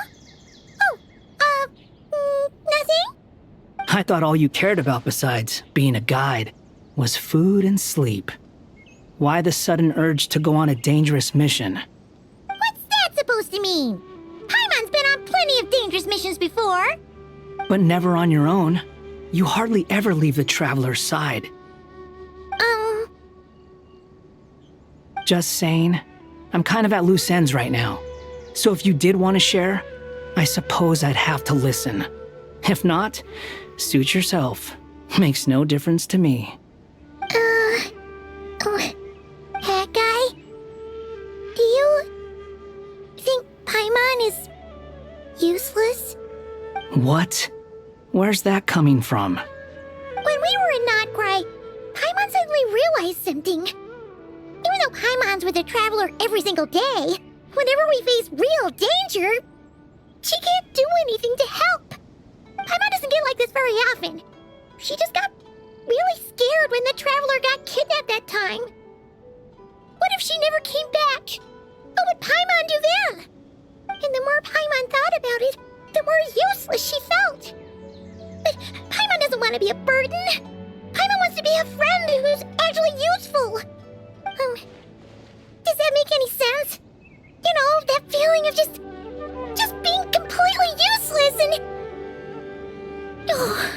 Nothing? I thought all you cared about besides being a guide was food and sleep. Why the sudden urge to go on a dangerous mission? What's that supposed to mean? Paimon's been on plenty of dangerous missions before. But never on your own. You hardly ever leave the Traveler's side. Just saying. I'm kind of at loose ends right now. So if you did want to share, I suppose I'd have to listen. If not, suit yourself. Makes no difference to me. Hat guy? Do you think Paimon is useless? What? Where's that coming from? When we were in Notcry, Paimon suddenly realized something. Even though Paimon's with the Traveler every single day, whenever we face real danger, she can't do anything to help. Paimon doesn't get like this very often. She just got really scared when the Traveler got kidnapped that time. What if she never came back? What would Paimon do then? And the more Paimon thought about it, the more useless she felt. But Paimon doesn't want to be a burden. Paimon wants to be a friend who's actually useful. Does that make any sense? You know, that feeling of just being completely useless and... Oh,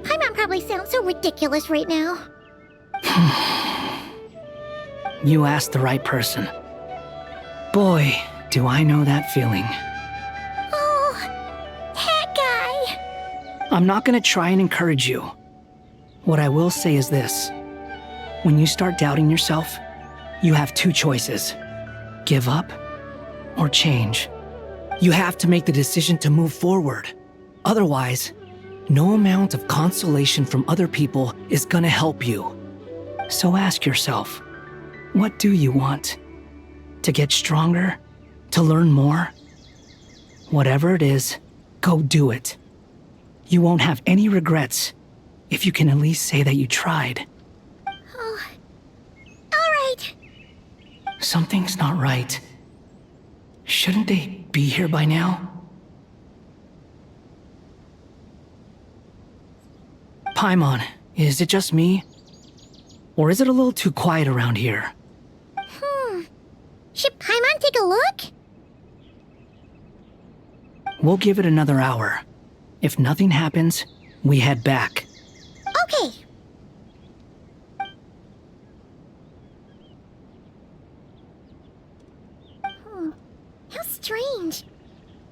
Paimon probably sounds so ridiculous right now. You asked the right person. Boy, do I know that feeling. Oh, hat guy. I'm not gonna try and encourage you. What I will say is this. When you start doubting yourself, you have two choices. Give up or change. You have to make the decision to move forward. Otherwise, no amount of consolation from other people is gonna help you. So ask yourself, what do you want? To get stronger? To learn more? Whatever it is, go do it. You won't have any regrets if you can at least say that you tried. Oh. All right. Something's not right. Shouldn't they be here by now? Paimon, is it just me? Or is it a little too quiet around here? Should Paimon take a look? We'll give it another hour. If nothing happens, we head back. Okay. How strange.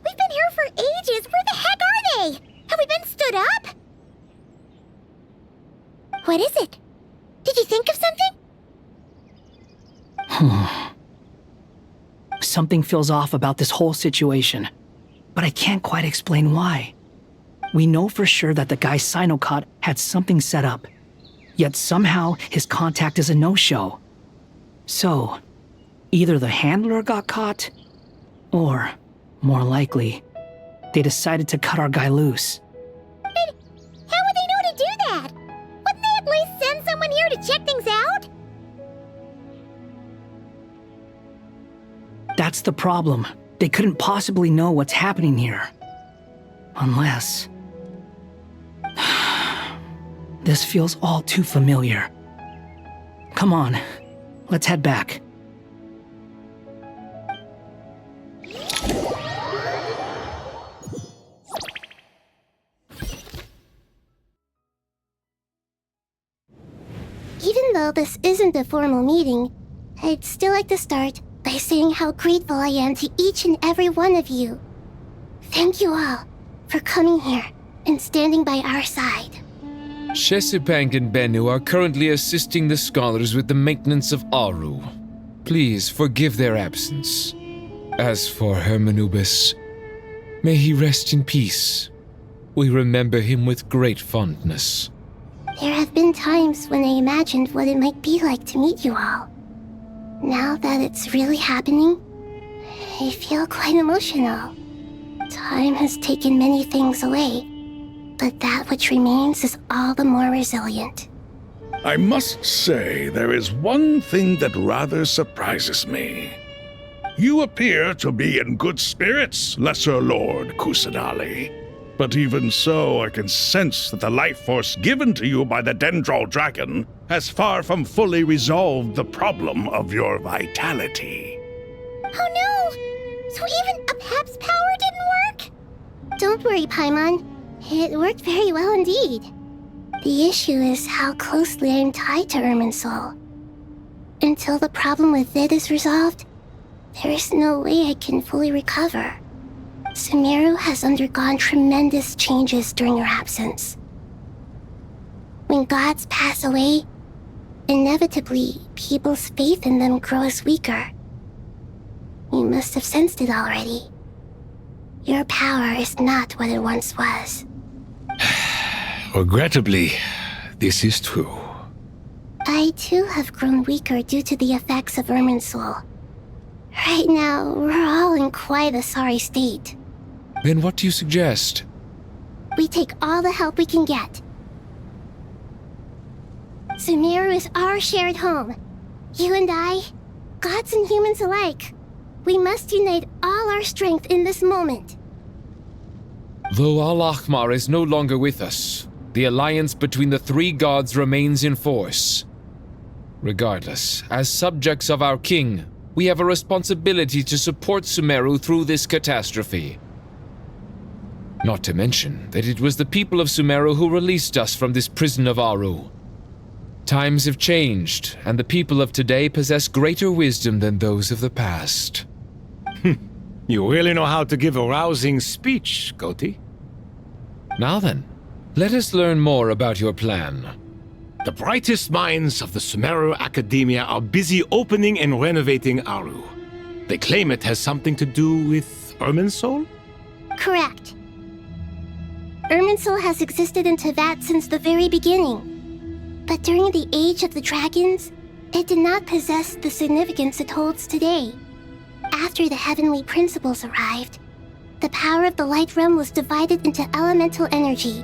We've been here for ages. Where the heck are they? Have we been stood up? What is it? Did you think of something? Something feels off about this whole situation, but I can't quite explain why. We know for sure that the guy Sinocot had something set up, yet somehow his contact is a no-show. So, either the handler got caught, or, more likely, they decided to cut our guy loose. But how would they know to do that? Wouldn't they at least send someone here to check things out? That's the problem. They couldn't possibly know what's happening here. Unless... This feels all too familiar. Come on, let's head back. Even though this isn't a formal meeting, I'd still like to start by saying how grateful I am to each and every one of you. Thank you all for coming here and standing by our side. Shesipank and Bennu are currently assisting the scholars with the maintenance of Aru. Please forgive their absence. As for Hermanubis, may he rest in peace. We remember him with great fondness. There have been times when I imagined what it might be like to meet you all. Now that it's really happening, I feel quite emotional. Time has taken many things away, but that which remains is all the more resilient. I must say, there is one thing that rather surprises me. You appear to be in good spirits, Lesser Lord Kusanali. But even so, I can sense that the life force given to you by the Dendral Dragon has far from fully resolved the problem of your vitality. Oh no! So even Apep's power didn't work? Don't worry, Paimon. It worked very well indeed. The issue is how closely I am tied to Irminsul. Until the problem with it is resolved, there is no way I can fully recover. Sumeru has undergone tremendous changes during your absence. When gods pass away, inevitably, people's faith in them grows weaker. You must have sensed it already. Your power is not what it once was. Regrettably, this is true. I too have grown weaker due to the effects of Irminsul. Right now, we're all in quite a sorry state. Then what do you suggest? We take all the help we can get. Sumeru is our shared home. You and I, gods and humans alike. We must unite all our strength in this moment. Though Al-Ahmar is no longer with us, the alliance between the three gods remains in force. Regardless, as subjects of our king, we have a responsibility to support Sumeru through this catastrophe. Not to mention that it was the people of Sumeru who released us from this prison of Aru. Times have changed, and the people of today possess greater wisdom than those of the past. You really know how to give a rousing speech, Goti. Now then, let us learn more about your plan. The brightest minds of the Sumeru Academia are busy opening and renovating Aru. They claim it has something to do with Irminsul? Correct. Irminsul has existed in Tevat since the very beginning. But during the Age of the Dragons, it did not possess the significance it holds today. After the heavenly principles arrived, the power of the Light Realm was divided into elemental energy,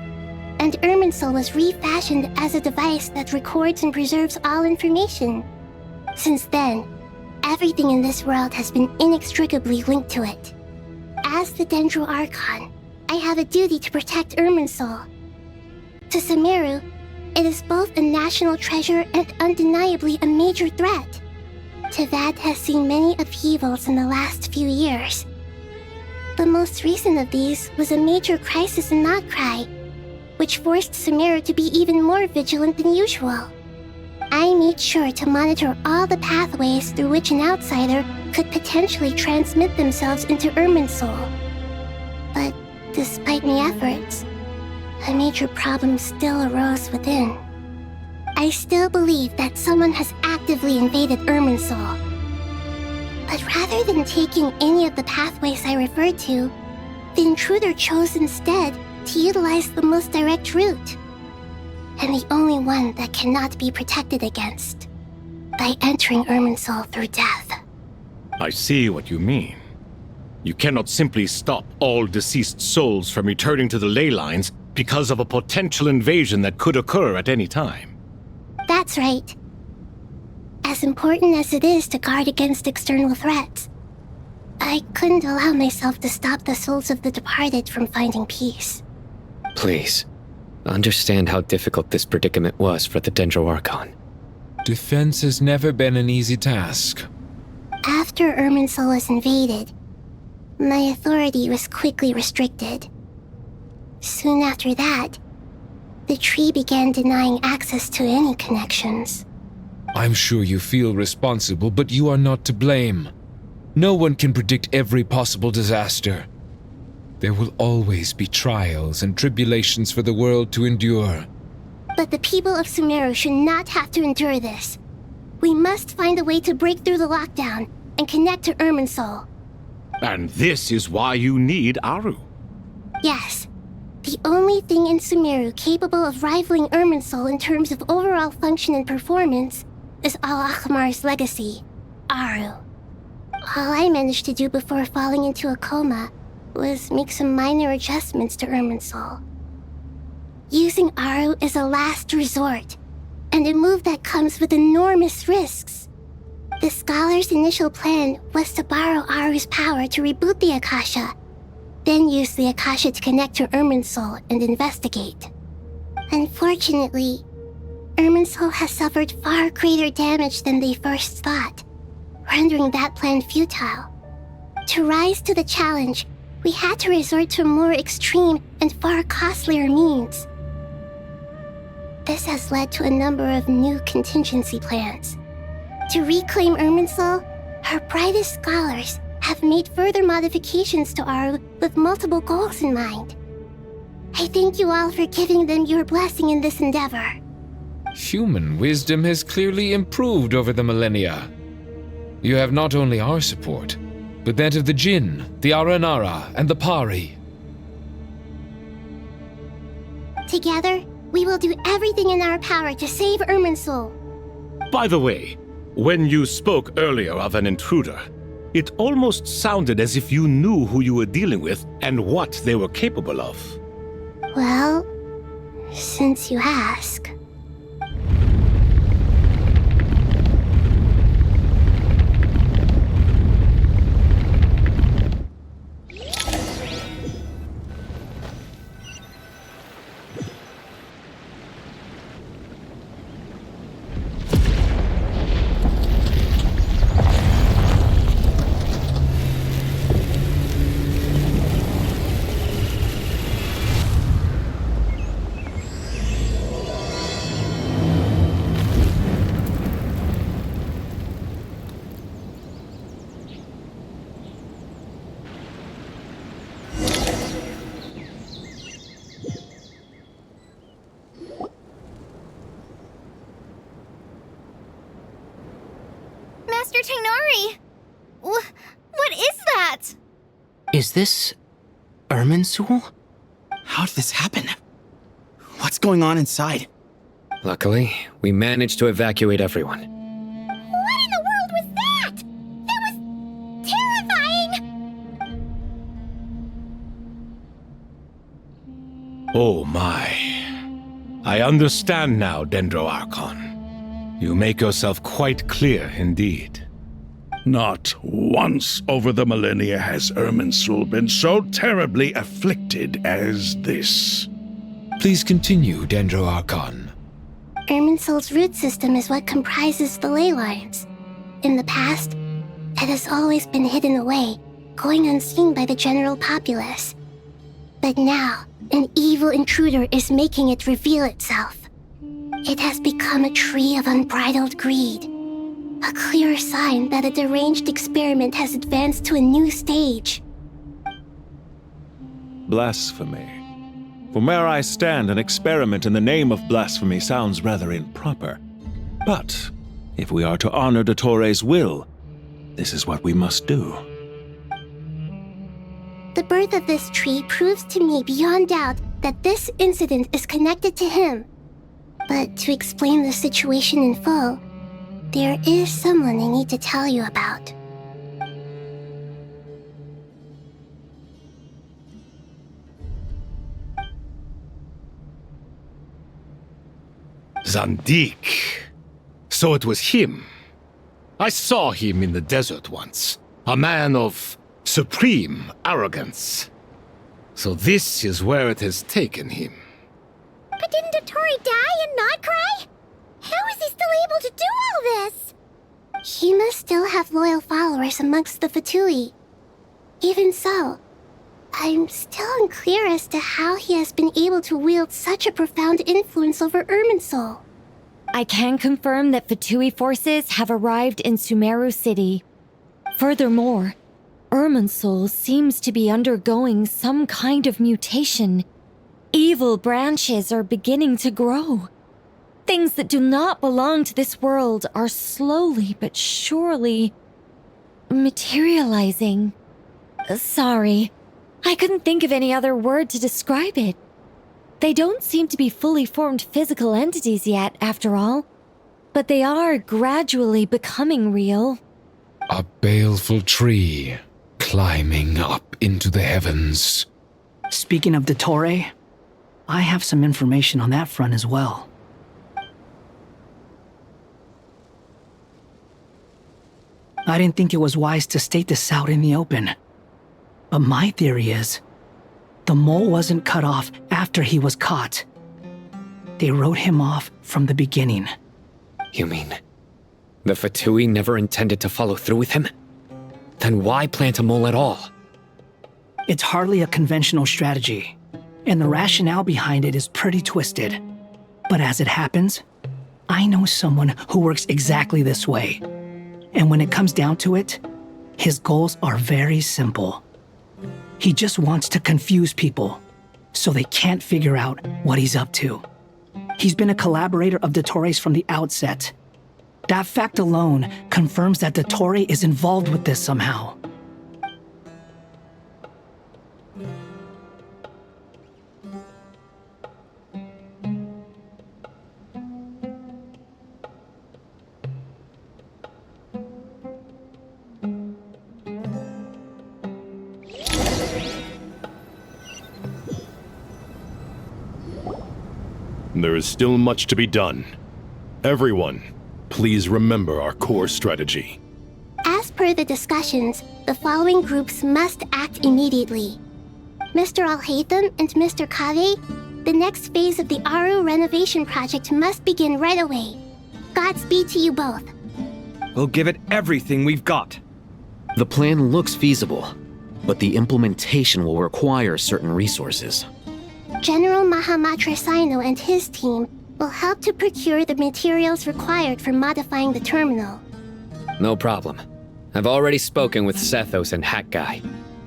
and Irminsul was refashioned as a device that records and preserves all information. Since then, everything in this world has been inextricably linked to it. As the Dendro Archon, I have a duty to protect Irminsul. To Sumeru, it is both a national treasure and undeniably a major threat. Tevat has seen many upheavals in the last few years. The most recent of these was a major crisis in Notcry, which forced Sumeru to be even more vigilant than usual. I made sure to monitor all the pathways through which an outsider could potentially transmit themselves into Irminsul. But despite my efforts, a major problem still arose within. I still believe that someone has actively invaded Irminsul. But rather than taking any of the pathways I referred to, the intruder chose instead to utilize the most direct route, and the only one that cannot be protected against, by entering Irminsul through death. I see what you mean. You cannot simply stop all deceased souls from returning to the ley lines because of a potential invasion that could occur at any time. That's right. As important as it is to guard against external threats, I couldn't allow myself to stop the souls of the departed from finding peace. Please, understand how difficult this predicament was for the Dendro Archon. Defense has never been an easy task. After Irminsul was invaded, my authority was quickly restricted. Soon after that, the tree began denying access to any connections. I'm sure you feel responsible, but you are not to blame. No one can predict every possible disaster. There will always be trials and tribulations for the world to endure. But the people of Sumeru should not have to endure this. We must find a way to break through the lockdown and connect to Irminsul. And this is why you need Aru. Yes. The only thing in Sumeru capable of rivaling Irminsul in terms of overall function and performance is Al-Akhmar's legacy, Aru. All I managed to do before falling into a coma was make some minor adjustments to Irminsul. Using Aru is a last resort, and a move that comes with enormous risks. The scholar's initial plan was to borrow Aru's power to reboot the Akasha, then use the Akasha to connect to Irminsul and investigate. Unfortunately, Irminsul has suffered far greater damage than they first thought, rendering that plan futile. To rise to the challenge, we had to resort to more extreme and far costlier means. This has led to a number of new contingency plans. To reclaim Irminsul, our brightest scholars have made further modifications to Aru with multiple goals in mind. I thank you all for giving them your blessing in this endeavor. Human wisdom has clearly improved over the millennia. You have not only our support, but that of the Jinn, the Aranara, and the Pari. Together, we will do everything in our power to save Irminsul. By the way, when you spoke earlier of an intruder, it almost sounded as if you knew who you were dealing with and what they were capable of. Well, since you ask. Master Tainari! What is that? Is this Irminsul? How did this happen? What's going on inside? Luckily, we managed to evacuate everyone. What in the world was that? That was terrifying! Oh my. I understand now, Dendro Archon. You make yourself quite clear indeed. Not once over the millennia has Irminsul been so terribly afflicted as this. Please continue, Dendro Archon. Irminsul's root system is what comprises the ley lines. In the past, it has always been hidden away, going unseen by the general populace. But now, an evil intruder is making it reveal itself. It has become a tree of unbridled greed. A clear sign that a deranged experiment has advanced to a new stage. Blasphemy. From where I stand, an experiment in the name of blasphemy sounds rather improper. But if we are to honor Dottore will, this is what we must do. The birth of this tree proves to me beyond doubt that this incident is connected to him. But to explain the situation in full, there is someone I need to tell you about. Zandik. So it was him. I saw him in the desert once. A man of supreme arrogance. So this is where it has taken him. But didn't Dottore die and not cry? How is he still able to do all this? He must still have loyal followers amongst the Fatui. Even so, I'm still unclear as to how he has been able to wield such a profound influence over Irminsul. I can confirm that Fatui forces have arrived in Sumeru City. Furthermore, Irminsul seems to be undergoing some kind of mutation. Evil branches are beginning to grow. Things that do not belong to this world are slowly but surely materializing. Sorry, I couldn't think of any other word to describe it. They don't seem to be fully formed physical entities yet, after all, but they are gradually becoming real. A baleful tree climbing up into the heavens. Speaking of Dottore, I have some information on that front as well. I didn't think it was wise to state this out in the open. But my theory is, the mole wasn't cut off after he was caught. They wrote him off from the beginning. You mean, the Fatui never intended to follow through with him? Then why plant a mole at all? It's hardly a conventional strategy, and the rationale behind it is pretty twisted. But as it happens, I know someone who works exactly this way. And when it comes down to it, his goals are very simple. He just wants to confuse people, so they can't figure out what he's up to. He's been a collaborator of Dottore's from the outset. That fact alone confirms that Dottore is involved with this somehow. There is still much to be done. Everyone, please remember our core strategy. As per the discussions, the following groups must act immediately. Mr. Al-Haytham and Mr. Kave, the next phase of the Aru renovation project must begin right away. Godspeed to you both. We'll give it everything we've got. The plan looks feasible, but the implementation will require certain resources. General Mahamatra Sino and his team will help to procure the materials required for modifying the terminal. No problem. I've already spoken with Sethos and Hat Guy,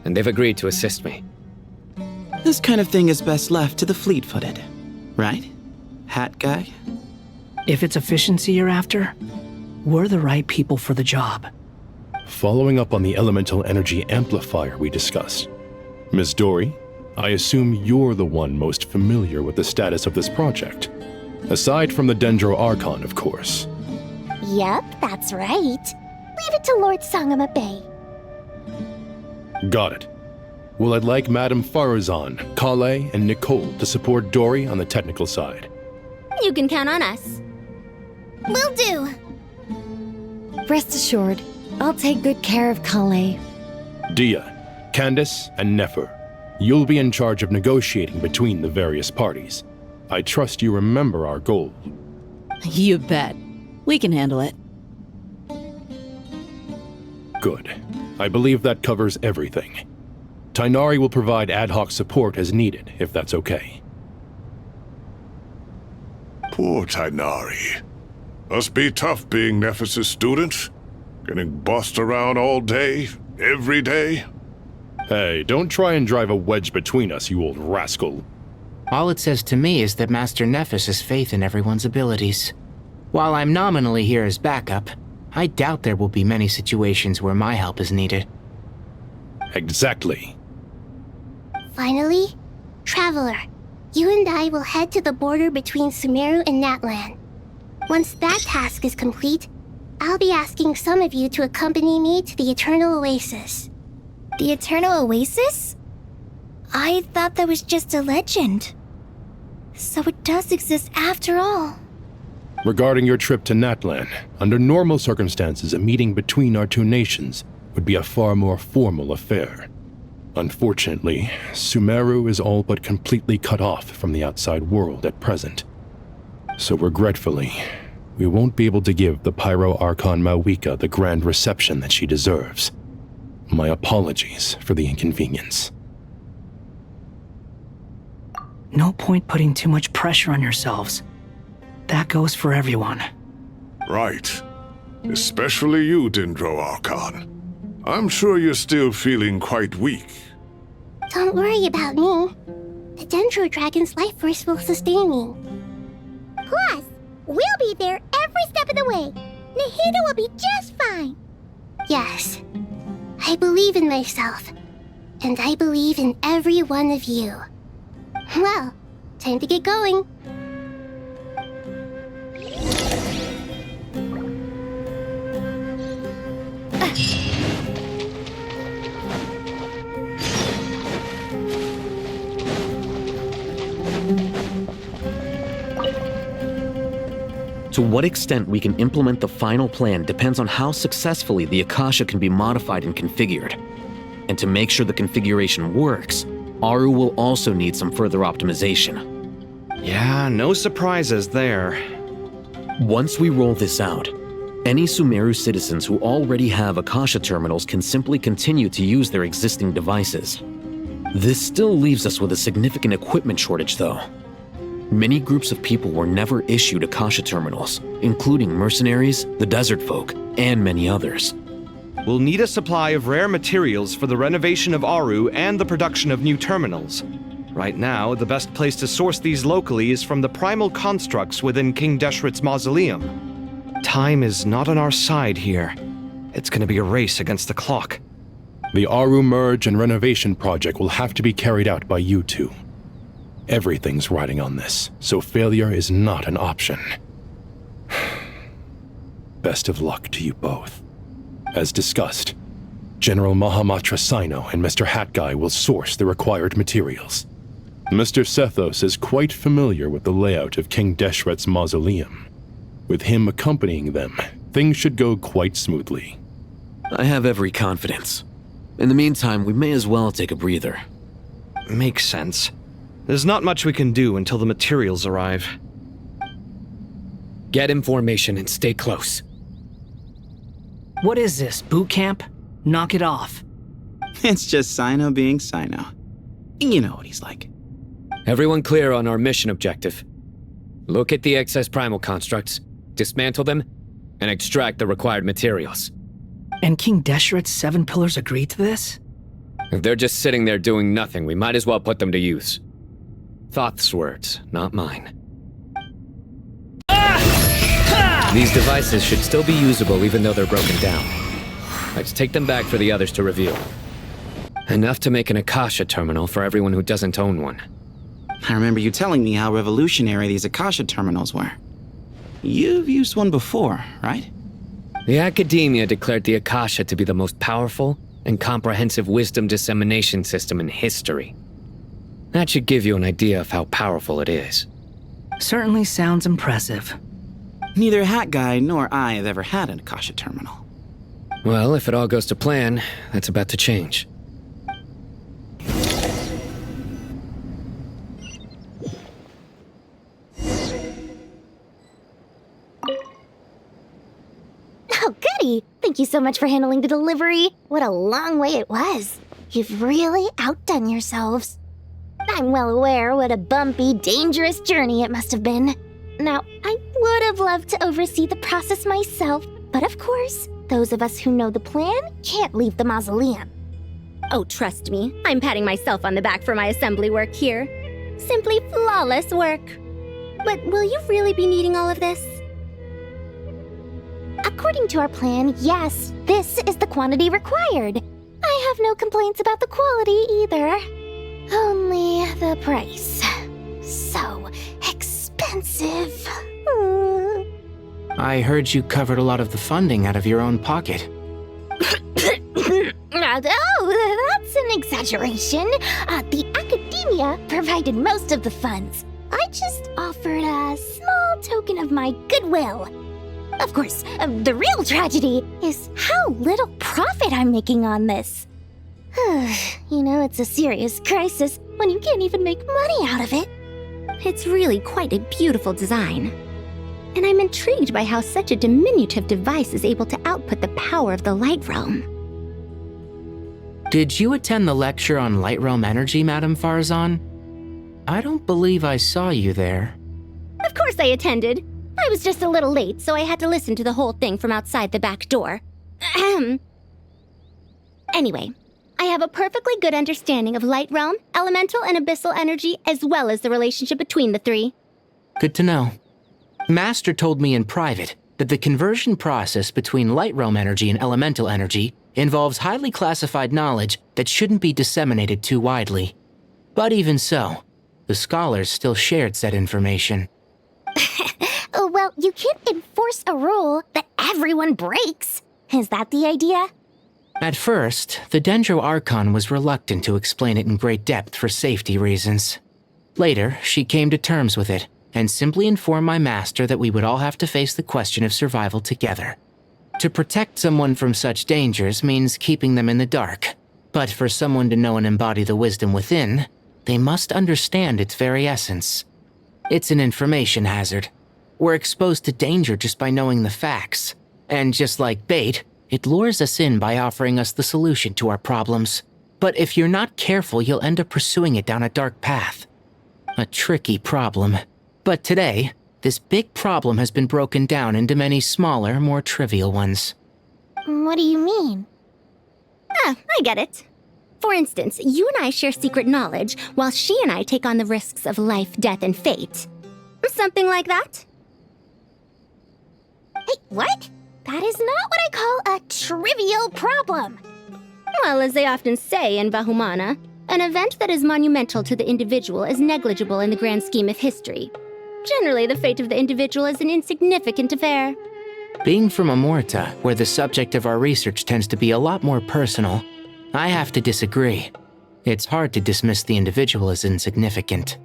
and they've agreed to assist me. This kind of thing is best left to the fleet-footed, right? Hat Guy? If it's efficiency you're after, we're the right people for the job. Following up on the elemental energy amplifier we discussed, Ms. Dory, I assume you're the one most familiar with the status of this project. Aside from the Dendro Archon, of course. Yep, that's right. Leave it to Lord Sangama Bay. Got it. Well, I'd like Madame Farazan, Kale, and Nicole to support Dory on the technical side. You can count on us. Will do. Rest assured, I'll take good care of Kale. Dia, Candace, and Nefer, you'll be in charge of negotiating between the various parties. I trust you remember our goal. You bet. We can handle it. Good. I believe that covers everything. Tainari will provide ad hoc support as needed, if that's okay. Poor Tainari. Must be tough being Nephis' student. Getting bossed around all day, every day. Hey, don't try and drive a wedge between us, you old rascal. All it says to me is that Master Nephis has faith in everyone's abilities. While I'm nominally here as backup, I doubt there will be many situations where my help is needed. Exactly. Finally, Traveler, you and I will head to the border between Sumeru and Natlan. Once that task is complete, I'll be asking some of you to accompany me to the Eternal Oasis. The Eternal Oasis? I thought that was just a legend. So it does exist after all. Regarding your trip to Natlan, under normal circumstances, a meeting between our two nations would be a far more formal affair. Unfortunately, Sumeru is all but completely cut off from the outside world at present. So regretfully, we won't be able to give the Pyro Archon Mawika the grand reception that she deserves. My apologies for the inconvenience. No point putting too much pressure on yourselves. That goes for everyone. Right. Especially you, Dendro Archon. I'm sure you're still feeling quite weak. Don't worry about me. The Dendro Dragon's life force will sustain me. Plus, we'll be there every step of the way. Nahida will be just fine. Yes, I believe in myself. And I believe in every one of you. Well, time to get going. To what extent we can implement the final plan depends on how successfully the Akasha can be modified and configured. And to make sure the configuration works, Aru will also need some further optimization. Yeah, no surprises there. Once we roll this out, any Sumeru citizens who already have Akasha terminals can simply continue to use their existing devices. This still leaves us with a significant equipment shortage, though. Many groups of people were never issued Akasha terminals, including mercenaries, the desert folk, and many others. We'll need a supply of rare materials for the renovation of Aru and the production of new terminals. Right now, the best place to source these locally is from the primal constructs within King Deshret's mausoleum. Time is not on our side here. It's gonna be a race against the clock. The Aru merge and renovation project will have to be carried out by you two. Everything's riding on this, so failure is not an option. Best of luck to you both. As discussed, General Mahamatra Sino and Mr. Hat Guy will source the required materials. Mr. Sethos is quite familiar with the layout of King Deshret's mausoleum. With him accompanying them, things should go quite smoothly. I have every confidence. In the meantime, we may as well take a breather. Makes sense. There's not much we can do until the materials arrive. Get in formation and stay close. What is this, boot camp? Knock it off. It's just Sino being Sino. You know what he's like. Everyone clear on our mission objective. Look at the excess primal constructs, dismantle them, and extract the required materials. And King Deshret's 7 pillars agreed to this? If they're just sitting there doing nothing, we might as well put them to use. Thoth's words, not mine. These devices should still be usable even though they're broken down. Let's take them back for the others to review. Enough to make an Akasha terminal for everyone who doesn't own one. I remember you telling me how revolutionary these Akasha terminals were. You've used one before, right? The Academia declared the Akasha to be the most powerful and comprehensive wisdom dissemination system in history. That should give you an idea of how powerful it is. Certainly sounds impressive. Neither Hat Guy nor I have ever had an Akasha terminal. Well, if it all goes to plan, that's about to change. Oh, goody! Thank you so much for handling the delivery. What a long way it was. You've really outdone yourselves. I'm well aware what a bumpy, dangerous journey it must have been. Now, I would have loved to oversee the process myself, but of course, those of us who know the plan can't leave the mausoleum. Oh, trust me, I'm patting myself on the back for my assembly work here. Simply flawless work. But will you really be needing all of this? According to our plan, yes, this is the quantity required. I have no complaints about the quality either. Only the price. So expensive. I heard you covered a lot of the funding out of your own pocket. Oh, that's an exaggeration. The Academia provided most of the funds. I just offered a small token of my goodwill. Of course, the real tragedy is how little profit I'm making on this. You know, it's a serious crisis when you can't even make money out of it. It's really quite a beautiful design. And I'm intrigued by how such a diminutive device is able to output the power of the Light Realm. Did you attend the lecture on Light Realm energy, Madame Farzan? I don't believe I saw you there. Of course I attended. I was just a little late, so I had to listen to the whole thing from outside the back door. Anyway, I have a perfectly good understanding of Light Realm, elemental and abyssal energy, as well as the relationship between the three. Good to know. Master told me in private that the conversion process between Light Realm energy and elemental energy involves highly classified knowledge that shouldn't be disseminated too widely. But even so, the scholars still shared said information. Well, you can't enforce a rule that everyone breaks. Is that the idea? At first, the Dendro Archon was reluctant to explain it in great depth for safety reasons. Later, she came to terms with it and simply informed my master that we would all have to face the question of survival together. To protect someone from such dangers means keeping them in the dark, but for someone to know and embody the wisdom within, they must understand its very essence. It's an information hazard. We're exposed to danger just by knowing the facts, and just like bait, it lures us in by offering us the solution to our problems. But if you're not careful, you'll end up pursuing it down a dark path. A tricky problem. But today, this big problem has been broken down into many smaller, more trivial ones. What do you mean? I get it. For instance, you and I share secret knowledge, while she and I take on the risks of life, death, and fate. Something like that? Hey, what? That is not what I call a trivial problem. Well, as they often say in Vahumana, an event that is monumental to the individual is negligible in the grand scheme of history. Generally, the fate of the individual is an insignificant affair. Being from Amorta, where the subject of our research tends to be a lot more personal, I have to disagree. It's hard to dismiss the individual as insignificant.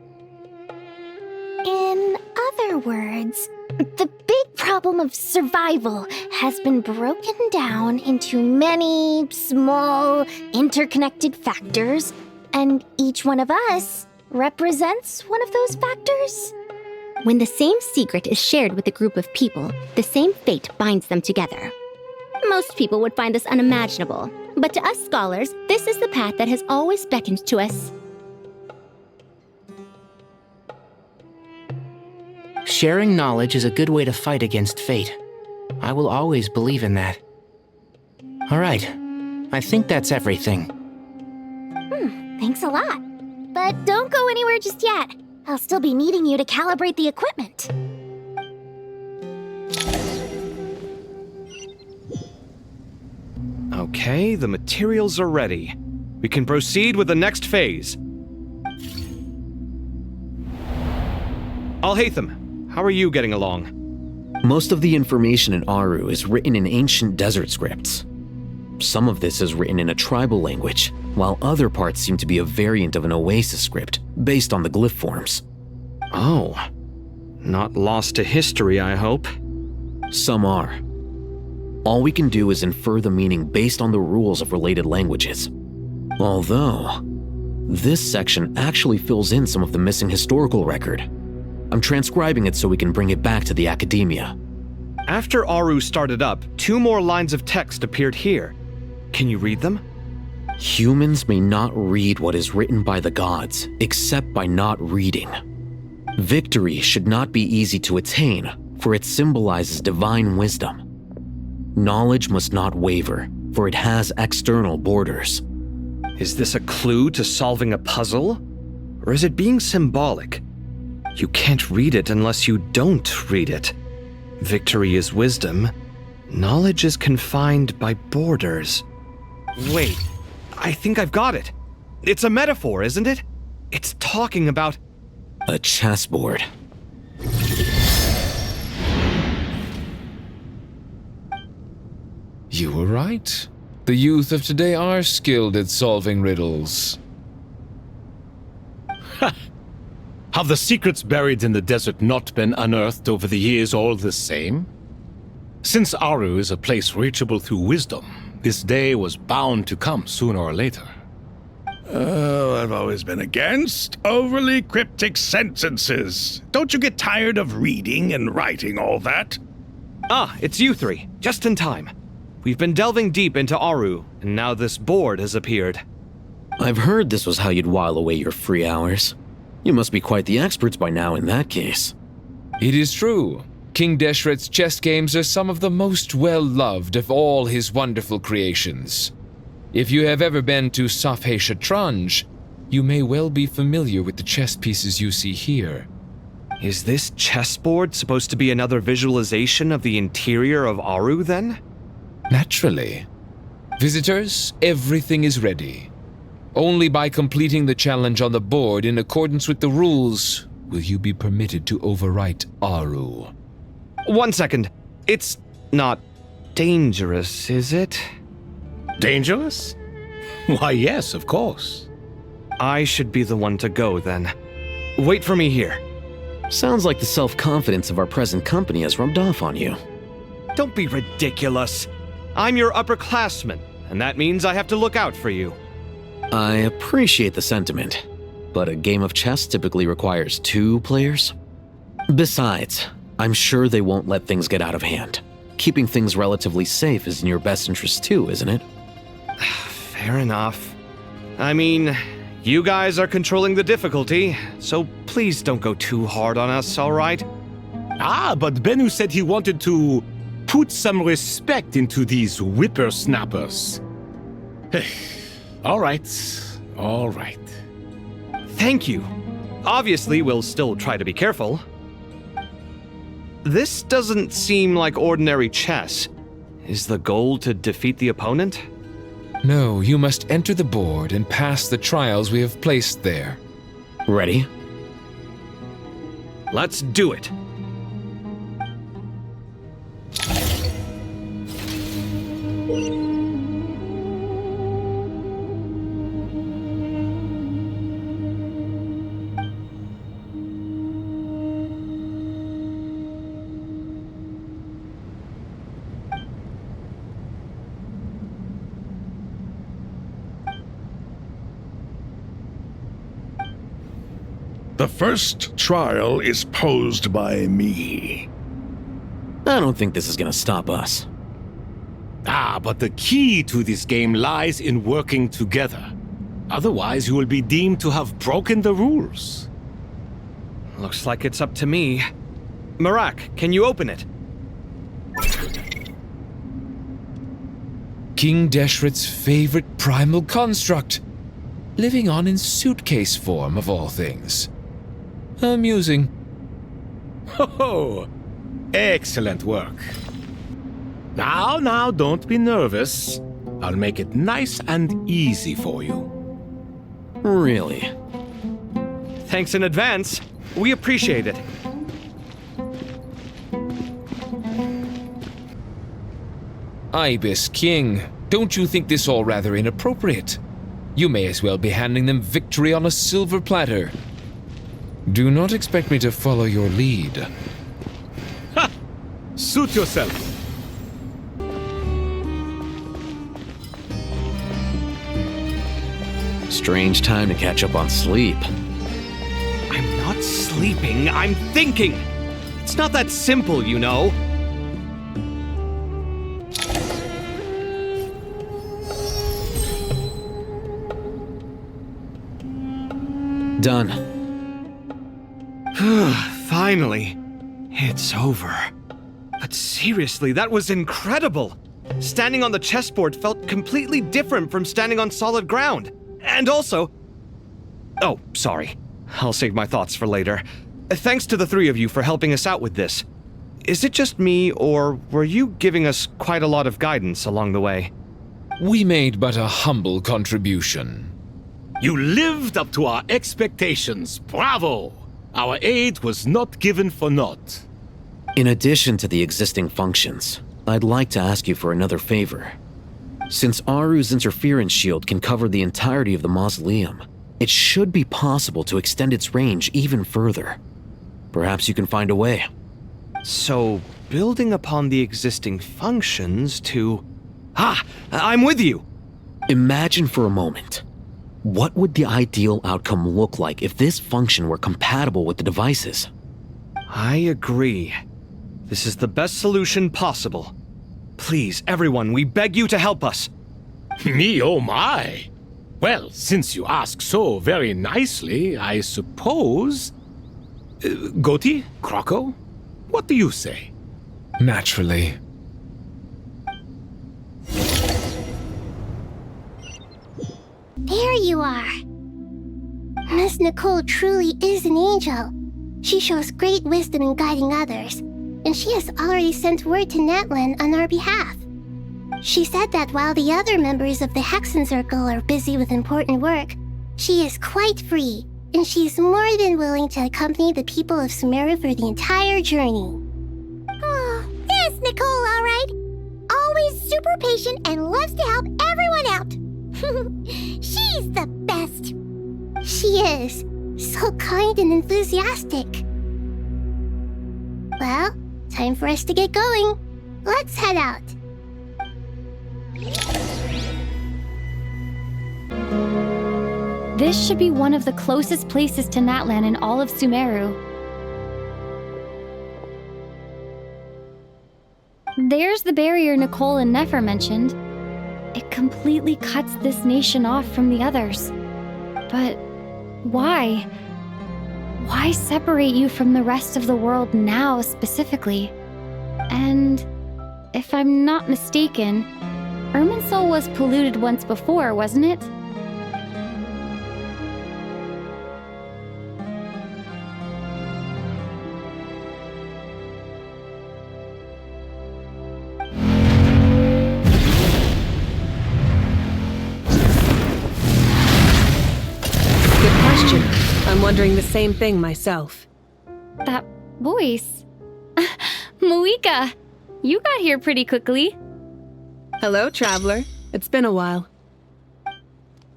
In other words, the big problem of survival has been broken down into many small, interconnected factors, and each one of us represents one of those factors. When the same secret is shared with a group of people, the same fate binds them together. Most people would find this unimaginable, but to us scholars, this is the path that has always beckoned to us. Sharing knowledge is a good way to fight against fate. I will always believe in that. All right, I think that's everything. Thanks a lot. But don't go anywhere just yet. I'll still be needing you to calibrate the equipment. Okay, the materials are ready. We can proceed with the next phase. Alhaitham, how are you getting along? Most of the information in Aru is written in ancient desert scripts. Some of this is written in a tribal language, while other parts seem to be a variant of an oasis script, based on the glyph forms. Oh. Not lost to history, I hope. Some are. All we can do is infer the meaning based on the rules of related languages. Although, this section actually fills in some of the missing historical record. I'm transcribing it so we can bring it back to the academia. After Aru started up, 2 more lines of text appeared here. Can you read them? Humans may not read what is written by the gods, except by not reading. Victory should not be easy to attain, for it symbolizes divine wisdom. Knowledge must not waver, for it has external borders. Is this a clue to solving a puzzle? Or is it being symbolic? You can't read it unless you don't read it. Victory is wisdom. Knowledge is confined by borders. Wait, I think I've got it. It's a metaphor, isn't it? It's talking about... a chessboard. You were right. The youth of today are skilled at solving riddles. Have the secrets buried in the desert not been unearthed over the years all the same? Since Aru is a place reachable through wisdom, this day was bound to come sooner or later. Oh, I've always been against overly cryptic sentences. Don't you get tired of reading and writing all that? Ah, it's you 3. Just in time. We've been delving deep into Aru, and now this board has appeared. I've heard this was how you'd while away your free hours. You must be quite the experts by now in that case. It is true. King Deshret's chess games are some of the most well-loved of all his wonderful creations. If you have ever been to Safhe Shatranj, you may well be familiar with the chess pieces you see here. Is this chessboard supposed to be another visualization of the interior of Aru, then? Naturally. Visitors, everything is ready. Only by completing the challenge on the board in accordance with the rules will you be permitted to overwrite Aru. 1 second. It's not dangerous, is it? Dangerous? Why, yes, of course. I should be the one to go, then. Wait for me here. Sounds like the self-confidence of our present company has rubbed off on you. Don't be ridiculous. I'm your upperclassman, and that means I have to look out for you. I appreciate the sentiment, but a game of chess typically requires 2 players. Besides, I'm sure they won't let things get out of hand. Keeping things relatively safe is in your best interest too, isn't it? Fair enough. I mean, you guys are controlling the difficulty, so please don't go too hard on us, all right? Ah, but Bennu said he wanted to put some respect into these whippersnappers. All right, all right. Thank you. Obviously, we'll still try to be careful. This doesn't seem like ordinary chess. Is the goal to defeat the opponent? No, you must enter the board and pass the trials we have placed there. Ready? Let's do it. The first trial is posed by me. I don't think this is gonna stop us. Ah, but the key to this game lies in working together. Otherwise, you will be deemed to have broken the rules. Looks like it's up to me. Marak, can you open it? King Deshret's favorite primal construct. Living on in suitcase form, of all things. Amusing. Ho-ho! Excellent work. Now, don't be nervous. I'll make it nice and easy for you. Really? Thanks in advance. We appreciate it. Ibis King, don't you think this all rather inappropriate? You may as well be handing them victory on a silver platter. Do not expect me to follow your lead. Ha! Suit yourself. Strange time to catch up on sleep. I'm not sleeping, I'm thinking! It's not that simple, you know. Done. Finally. It's over. But seriously, that was incredible! Standing on the chessboard felt completely different from standing on solid ground. And also... Oh, sorry. I'll save my thoughts for later. Thanks to the three of you for helping us out with this. Is it just me, or were you giving us quite a lot of guidance along the way? We made but a humble contribution. You lived up to our expectations. Bravo! Our aid was not given for naught. In addition to the existing functions, I'd like to ask you for another favor. Since Aru's interference shield can cover the entirety of the mausoleum, it should be possible to extend its range even further. Perhaps you can find a way. So, building upon the existing functions to... Ah! I'm with you! Imagine for a moment. What would the ideal outcome look like if this function were compatible with the devices? I agree. This is the best solution possible. Please, everyone, we beg you to help us. Me, oh my! Well, since you ask so very nicely, I suppose... Goti? Kroko? What do you say? Naturally. There you are. Miss Nicole truly is an angel. She shows great wisdom in guiding others, and she has already sent word to Natlan on our behalf. She said that while the other members of the Hexen Circle are busy with important work, she is quite free, and she is more than willing to accompany the people of Sumeru for the entire journey. Oh, there's Nicole, all right. Always super patient and loves to help everyone out. She's the best. She is. So kind and enthusiastic. Well, time for us to get going. Let's head out. This should be one of the closest places to Natlan in all of Sumeru. There's the barrier Nicole and Nefer mentioned. It completely cuts this nation off from the others. But why? Why separate you from the rest of the world now specifically? And if I'm not mistaken, Irminsul was polluted once before, wasn't it? I'm wondering the same thing myself. That voice. Moika, you got here pretty quickly. Hello, traveler. It's been a while.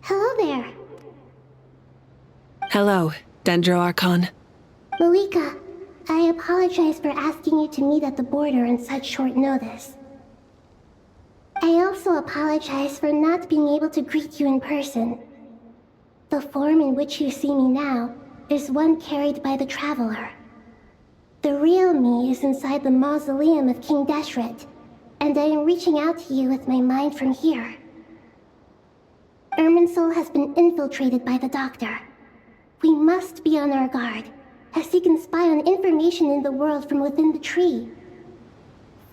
Hello there. Hello, Dendro Archon. Moika, I apologize for asking you to meet at the border on such short notice. I also apologize for not being able to greet you in person. The form in which you see me now is one carried by the Traveler. The real me is inside the mausoleum of King Deshret, and I am reaching out to you with my mind from here. Irminsul has been infiltrated by the Doctor. We must be on our guard, as he can spy on information in the world from within the tree.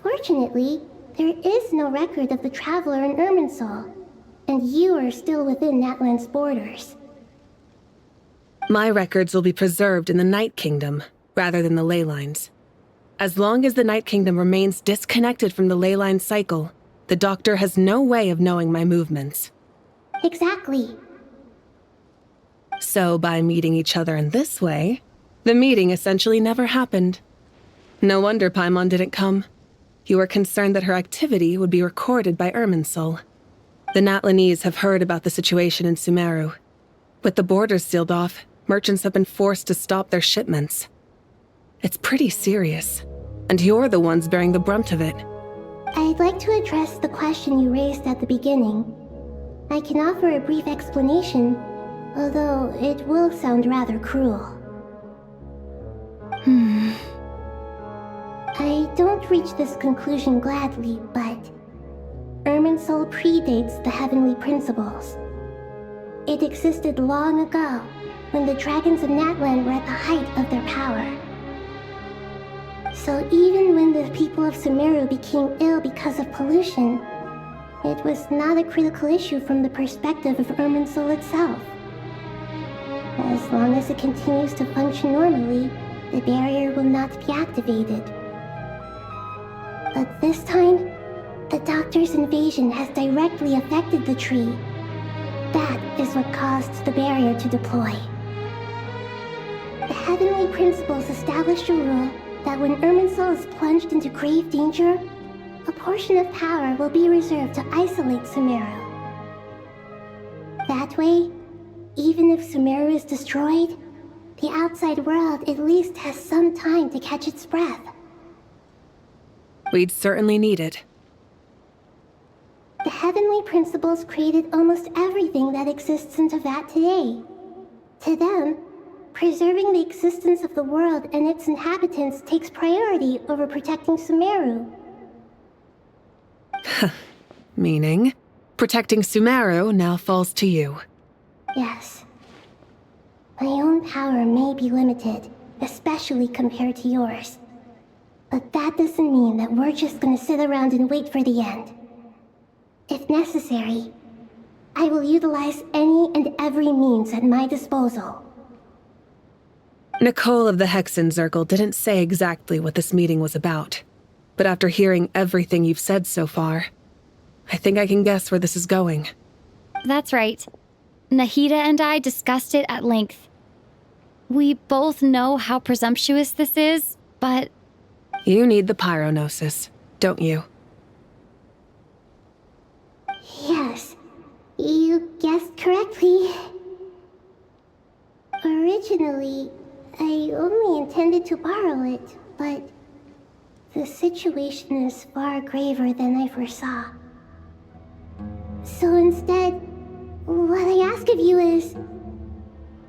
Fortunately, there is no record of the Traveler in Irminsul, and you are still within Natlan's borders. My records will be preserved in the Night Kingdom, rather than the ley lines. As long as the Night Kingdom remains disconnected from the ley line cycle, the Doctor has no way of knowing my movements. Exactly. So by meeting each other in this way, the meeting essentially never happened. No wonder Paimon didn't come. You were concerned that her activity would be recorded by Irminsul. The Natlanese have heard about the situation in Sumeru. With the borders sealed off, merchants have been forced to stop their shipments. It's pretty serious, and you're the ones bearing the brunt of it. I'd like to address the question you raised at the beginning. I can offer a brief explanation, although it will sound rather cruel. I don't reach this conclusion gladly, but Irminsul predates the Heavenly Principles. It existed long ago, when the dragons of Natlan were at the height of their power. So even when the people of Sumeru became ill because of pollution, it was not a critical issue from the perspective of Irminsul itself. As long as it continues to function normally, the barrier will not be activated. But this time, the Doctor's invasion has directly affected the tree. That is what caused the barrier to deploy. The Heavenly Principles established a rule that when Irminsul is plunged into grave danger, a portion of power will be reserved to isolate Sumeru. That way, even if Sumeru is destroyed, the outside world at least has some time to catch its breath. We'd certainly need it. The Heavenly Principles created almost everything that exists in Teyvat today. To them, preserving the existence of the world and its inhabitants takes priority over protecting Sumeru. Meaning, protecting Sumeru now falls to you. Yes. My own power may be limited, especially compared to yours. But that doesn't mean that we're just gonna sit around and wait for the end. If necessary, I will utilize any and every means at my disposal. Nicole of the Hexen Circle didn't say exactly what this meeting was about. But after hearing everything you've said so far, I think I can guess where this is going. That's right. Nahida and I discussed it at length. We both know how presumptuous this is, but... You need the Pyronosis, don't you? Yes, you guessed correctly. Originally, I only intended to borrow it, but the situation is far graver than I foresaw. So instead, what I ask of you is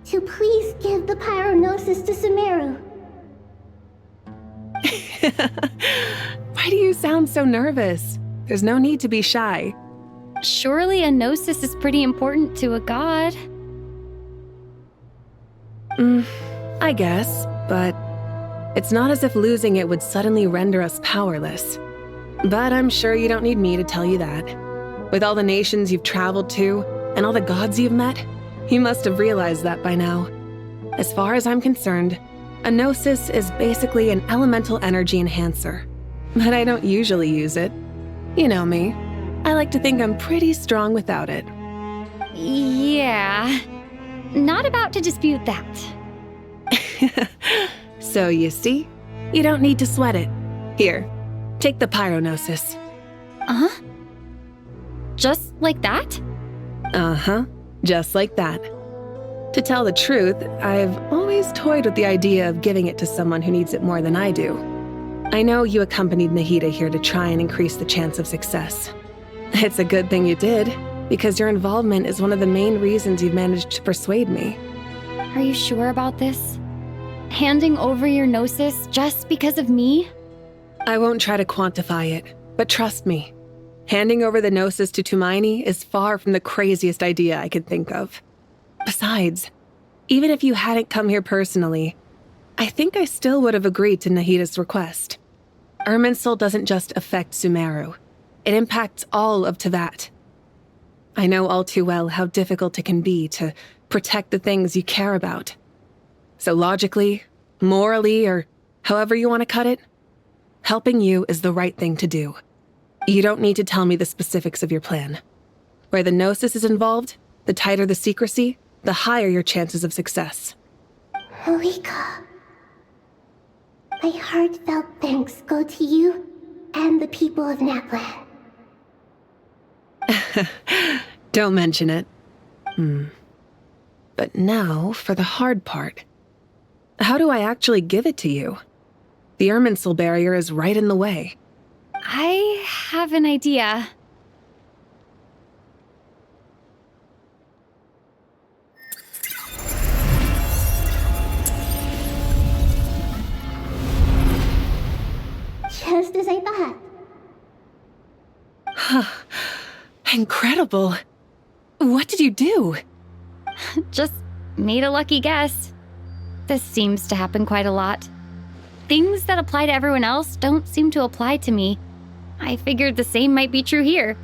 to please give the Pyronosis to Sumeru. Why do you sound so nervous? There's no need to be shy. Surely a gnosis is pretty important to a god. I guess, but it's not as if losing it would suddenly render us powerless. But I'm sure you don't need me to tell you that. With all the nations you've traveled to, and all the gods you've met, you must have realized that by now. As far as I'm concerned, a gnosis is basically an elemental energy enhancer. But I don't usually use it. You know me. I like to think I'm pretty strong without it. Yeah. Not about to dispute that. So you see, you don't need to sweat it. Here, take the Pyronosis. Just like that? Just like that. To tell the truth, I've always toyed with the idea of giving it to someone who needs it more than I do. I know you accompanied Nahida here to try and increase the chance of success. It's a good thing you did, because your involvement is one of the main reasons you've managed to persuade me. Are you sure about this? Handing over your gnosis just because of me? I won't try to quantify it, but trust me. Handing over the gnosis to Tumaini is far from the craziest idea I could think of. Besides, even if you hadn't come here personally, I think I still would have agreed to Nahida's request. Irminsul doesn't just affect Sumeru. It impacts all of Teyvat. I know all too well how difficult it can be to protect the things you care about. So logically, morally, or however you want to cut it, helping you is the right thing to do. You don't need to tell me the specifics of your plan. Where the gnosis is involved, the tighter the secrecy, the higher your chances of success. Malika, my heartfelt thanks go to you and the people of Naplan. Don't mention it. But now for the hard part. How do I actually give it to you? The Irminsul barrier is right in the way. I have an idea. Just as I thought. Incredible. What did you do? Just made a lucky guess. This seems to happen quite a lot. Things that apply to everyone else don't seem to apply to me. I figured the same might be true here.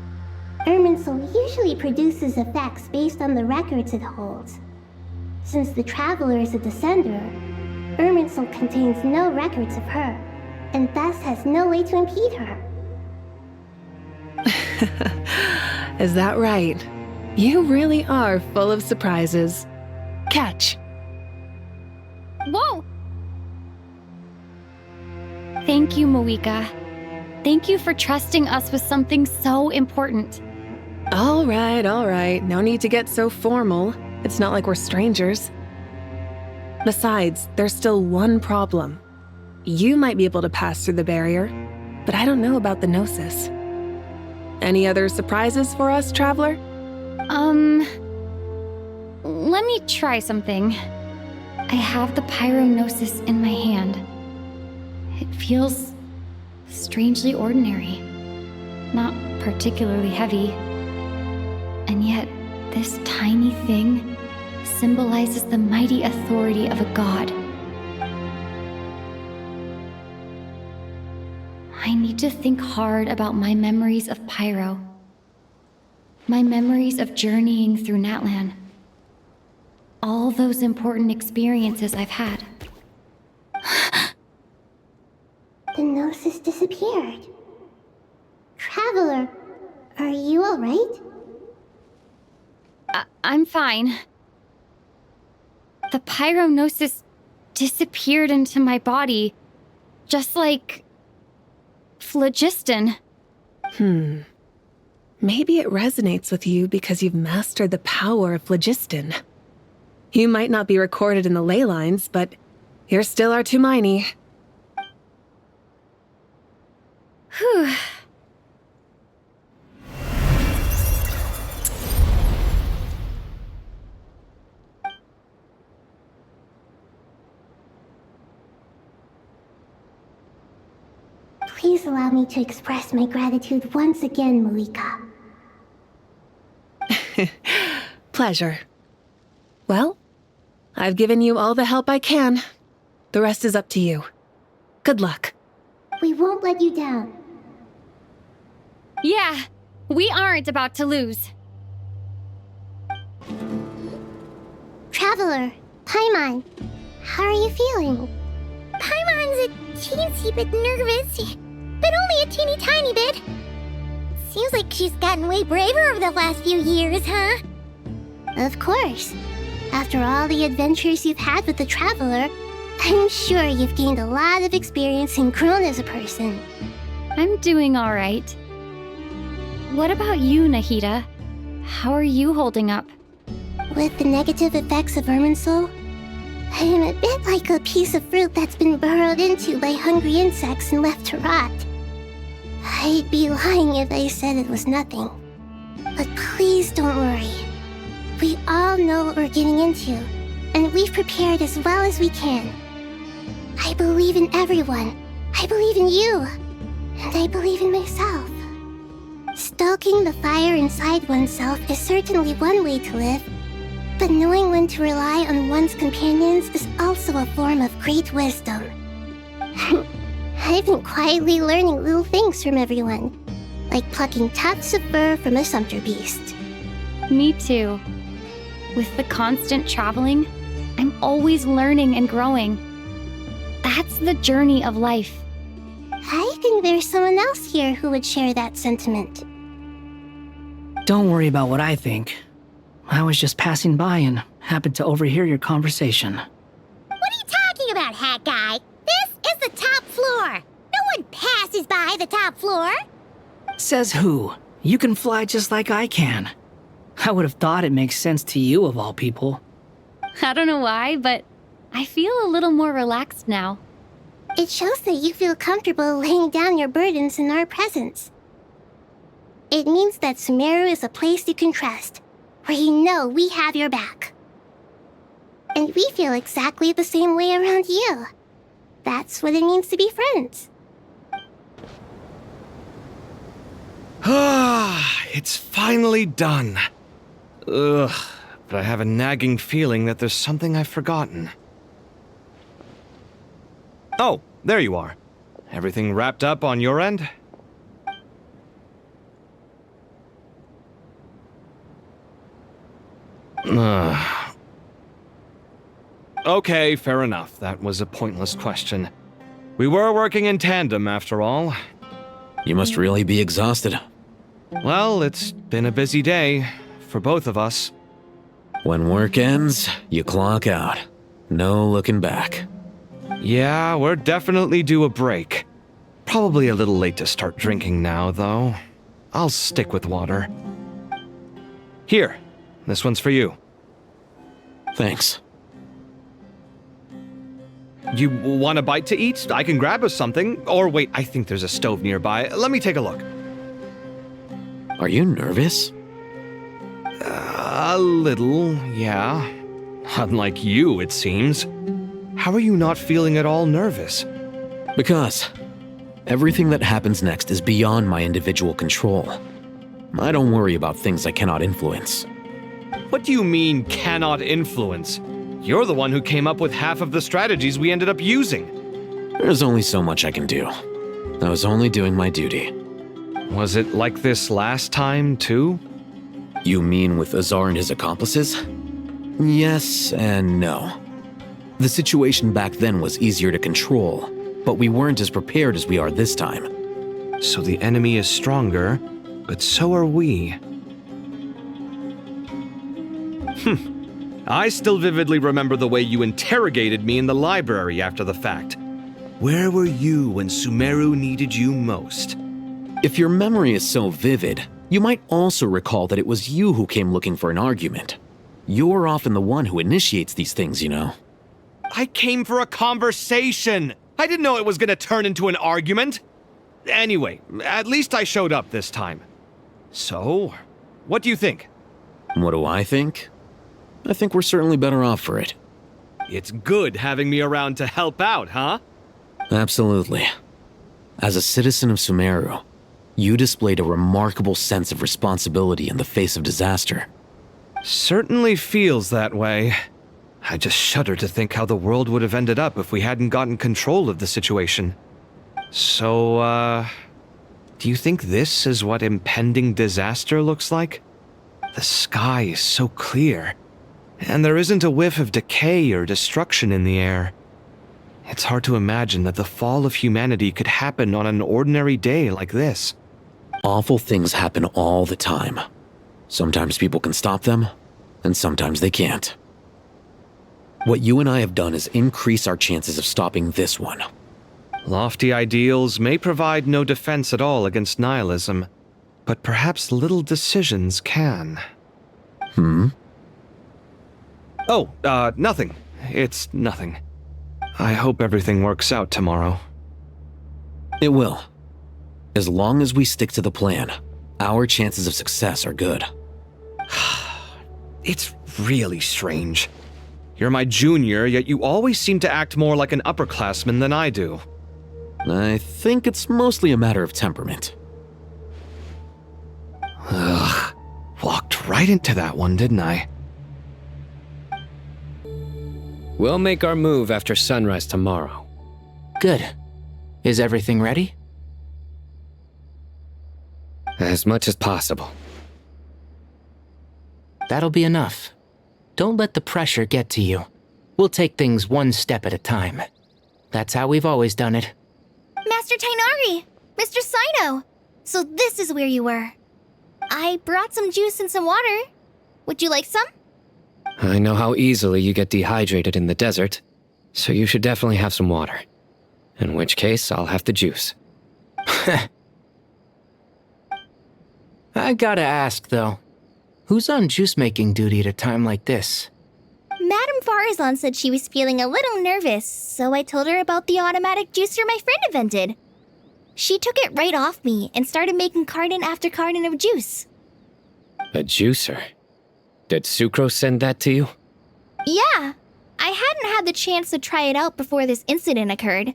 Irminsul usually produces effects based on the records it holds. Since the Traveler is a Descender, Irminsul contains no records of her, and thus has no way to impede her. Is that right? You really are full of surprises. Catch. Whoa! Thank you, Moika. Thank you for trusting us with something so important. All right. No need to get so formal. It's not like we're strangers. Besides, there's still one problem. You might be able to pass through the barrier, but I don't know about the Gnosis. Any other surprises for us, Traveler? Let me try something. I have the Pyrognosis in my hand. It feels strangely ordinary, not particularly heavy. And yet, this tiny thing symbolizes the mighty authority of a god. I need to think hard about my memories of Pyro. My memories of journeying through Natlan. All those important experiences I've had. The Gnosis disappeared. Traveler, are you alright? I'm fine. The Pyrognosis disappeared into my body, just like phlogiston. Maybe it resonates with you because you've mastered the power of phlogiston. You might not be recorded in the ley lines, but you're still our Tumini. Whew. Please allow me to express my gratitude once again, Malika. Pleasure. Well, I've given you all the help I can. The rest is up to you. Good luck. We won't let you down. Yeah, we aren't about to lose. Traveler, Paimon, how are you feeling? Paimon's a teensy bit nervous, but only a teeny tiny bit. Seems like she's gotten way braver over the last few years, huh? Of course. After all the adventures you've had with the Traveler, I'm sure you've gained a lot of experience and grown as a person. I'm doing all right. What about you, Nahida? How are you holding up? With the negative effects of Irminsul, I am a bit like a piece of fruit that's been burrowed into by hungry insects and left to rot. I'd be lying if I said it was nothing. But please don't worry. We all know what we're getting into, and we've prepared as well as we can. I believe in everyone. I believe in you. And I believe in myself. Stoking the fire inside oneself is certainly one way to live, but knowing when to rely on one's companions is also a form of great wisdom. I've been quietly learning little things from everyone, like plucking tufts of fur from a sumpter beast. Me too. With the constant traveling, I'm always learning and growing. That's the journey of life. I think there's someone else here who would share that sentiment. Don't worry about what I think. I was just passing by and Happened to overhear your conversation. What are you talking about, hat guy? This is the top floor. No one passes by the top floor. Says who? You can fly just like I can. I would have thought it makes sense to you of all people. I don't know why, but I feel a little more relaxed now. It shows that you feel comfortable laying down your burdens in our presence. It means that Sumeru is a place you can trust, where you know we have your back. And we feel exactly the same way around you. That's what it means to be friends. Ah, it's finally done. Ugh, but I have a nagging feeling that there's something I've forgotten. Oh, there you are. Everything wrapped up on your end? Okay, fair enough. That was a pointless question. We were working in tandem, after all. You must really be exhausted. Well, it's been a busy day for both of us. When work ends, you clock out. No looking back. Yeah, we're definitely due a break. Probably a little late to start drinking now, though. I'll stick with water. Here, this one's for you. Thanks. You want a bite to eat? I can grab us something. Or wait, I think there's a stove nearby. Let me take a look. Are you nervous? A little, yeah. Unlike you, it seems. How are you not feeling at all nervous? Because everything that happens next is beyond my individual control. I don't worry about things I cannot influence. What do you mean, cannot influence? You're the one who came up with half of the strategies we ended up using. There's only so much I can do. I was only doing my duty. Was it like this last time, too? You mean with Azar and his accomplices? Yes and no. The situation back then was easier to control, but we weren't as prepared as we are this time. So the enemy is stronger, but so are we. I still vividly remember the way you interrogated me in the library after the fact. Where were you when Sumeru needed you most? If your memory is so vivid, you might also recall that it was you who came looking for an argument. You're often the one who initiates these things, you know. I came for a conversation! I didn't know it was gonna turn into an argument! Anyway, at least I showed up this time. So, what do you think? What do I think? I think we're certainly better off for it. It's good having me around to help out, huh? Absolutely. As a citizen of Sumeru, you displayed a remarkable sense of responsibility in the face of disaster. Certainly feels that way. I just shudder to think how the world would have ended up if we hadn't gotten control of the situation. So, do you think this is what impending disaster looks like? The sky is so clear, and there isn't a whiff of decay or destruction in the air. It's hard to imagine that the fall of humanity could happen on an ordinary day like this. Awful things happen all the time. Sometimes people can stop them, and sometimes they can't. What you and I have done is increase our chances of stopping this one. Lofty ideals may provide no defense at all against nihilism, but perhaps little decisions can. Oh, nothing. It's nothing. I hope everything works out tomorrow. It will. As long as we stick to the plan, our chances of success are good. It's really strange. You're my junior, yet you always seem to act more like an upperclassman than I do. I think it's mostly a matter of temperament. Ugh. Walked right into that one, didn't I? We'll make our move after sunrise tomorrow. Good. Is everything ready? As much as possible. That'll be enough. Don't let the pressure get to you. We'll take things one step at a time. That's how we've always done it. Master Tainari! Mr. Sino! So this is where you were. I brought some juice and some water. Would you like some? I know how easily you get dehydrated in the desert, so you should definitely have some water. In which case, I'll have the juice. I gotta ask, though. Who's on juice-making duty at a time like this? Madame Farazan said she was feeling a little nervous, so I told her about the automatic juicer my friend invented. She took it right off me and started making carton after carton of juice. A juicer? Did Sucrose send that to you? Yeah, I hadn't had the chance to try it out before this incident occurred,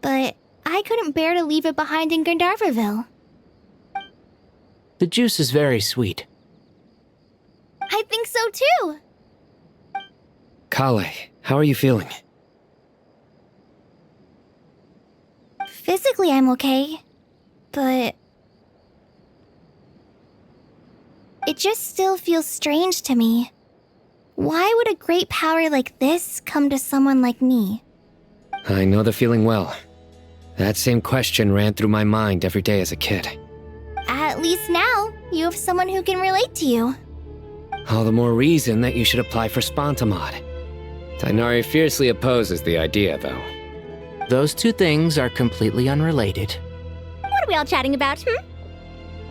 but I couldn't bear to leave it behind in Gandharvaville. The juice is very sweet. I think so too. Kale, how are you feeling? Physically, I'm okay, but it just still feels strange to me. Why would a great power like this come to someone like me? I know the feeling well. That same question ran through my mind every day as a kid. At least now, you have someone who can relate to you. All the more reason that you should apply for Spontamod. Tighnari fiercely opposes the idea, though. Those two things are completely unrelated. What are we all chatting about,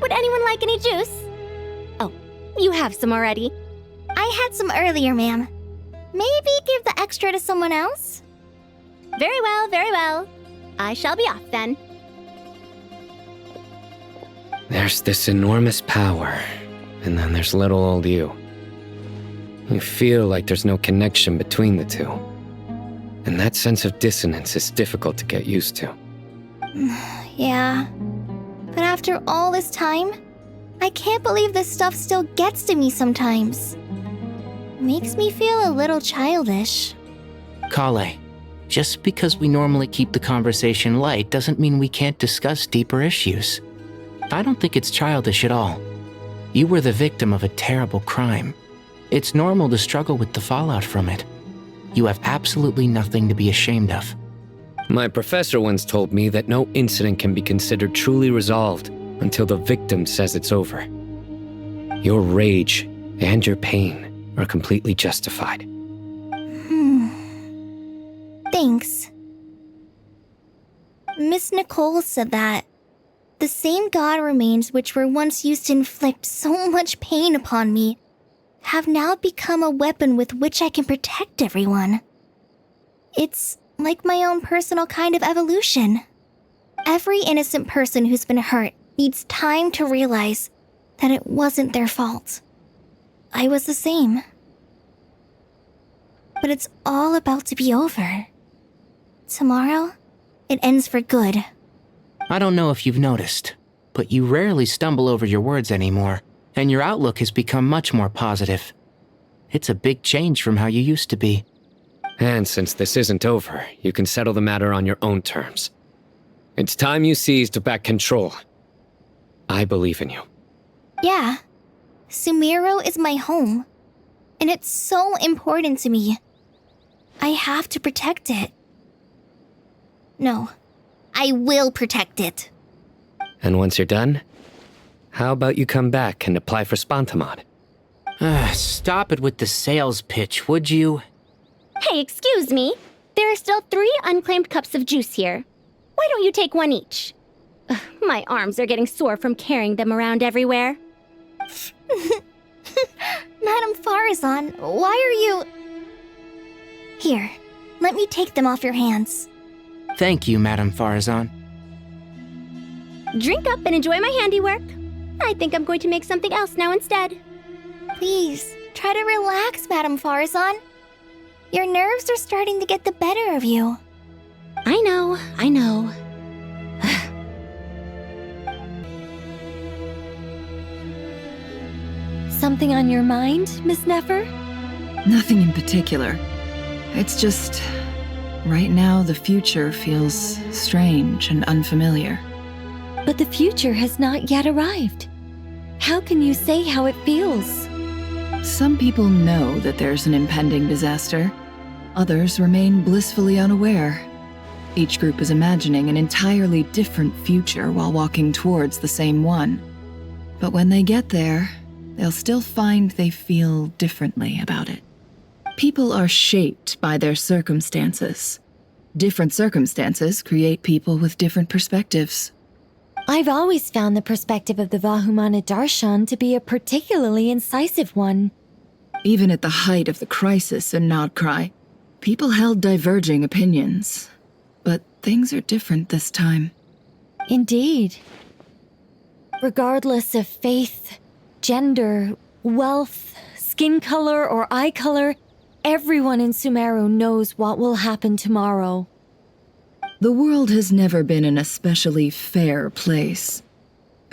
Would anyone like any juice? Oh, you have some already. I had some earlier, ma'am. Maybe give the extra to someone else? Very well, very well. I shall be off then. There's this enormous power, and then there's little old you. You feel like there's no connection between the two. And that sense of dissonance is difficult to get used to. Yeah. But after all this time, I can't believe this stuff still gets to me sometimes. Makes me feel a little childish. Kale, just because we normally keep the conversation light doesn't mean we can't discuss deeper issues. I don't think it's childish at all. You were the victim of a terrible crime. It's normal to struggle with the fallout from it. You have absolutely nothing to be ashamed of. My professor once told me that no incident can be considered truly resolved until the victim says it's over. Your rage and your pain are completely justified. Thanks. Miss Nicole said that the same god remains which were once used to inflict so much pain upon me have now become a weapon with which I can protect everyone. It's like my own personal kind of evolution. Every innocent person who's been hurt needs time to realize that it wasn't their fault. I was the same. But it's all about to be over. Tomorrow, it ends for good. I don't know if you've noticed, but you rarely stumble over your words anymore, and your outlook has become much more positive. It's a big change from how you used to be. And since this isn't over, you can settle the matter on your own terms. It's time you seized back control. I believe in you. Yeah. Sumeru is my home. And it's so important to me. I have to protect it. No. I will protect it. And once you're done, how about you come back and apply for Spontamod? Stop it with the sales pitch, would you? Hey, excuse me. There are still 3 unclaimed cups of juice here. Why don't you take one each? Ugh, my arms are getting sore from carrying them around everywhere. Madame Farazan, why are you... Here, let me take them off your hands. Thank you, Madame Farazan. Drink up and enjoy my handiwork. I think I'm going to make something else now instead. Please, try to relax, Madame Farazan. Your nerves are starting to get the better of you. I know. Something on your mind, Miss Nefer? Nothing in particular. It's just... right now, the future feels strange and unfamiliar. But the future has not yet arrived. How can you say how it feels? Some people know that there's an impending disaster. Others remain blissfully unaware. Each group is imagining an entirely different future while walking towards the same one. But when they get there, they'll still find they feel differently about it. People are shaped by their circumstances. Different circumstances create people with different perspectives. I've always found the perspective of the Vahumana Darshan to be a particularly incisive one. Even at the height of the crisis in Nodcry, people held diverging opinions. But things are different this time. Indeed. Regardless of faith, gender, wealth, skin color, or eye color, everyone in Sumeru knows what will happen tomorrow. The world has never been an especially fair place.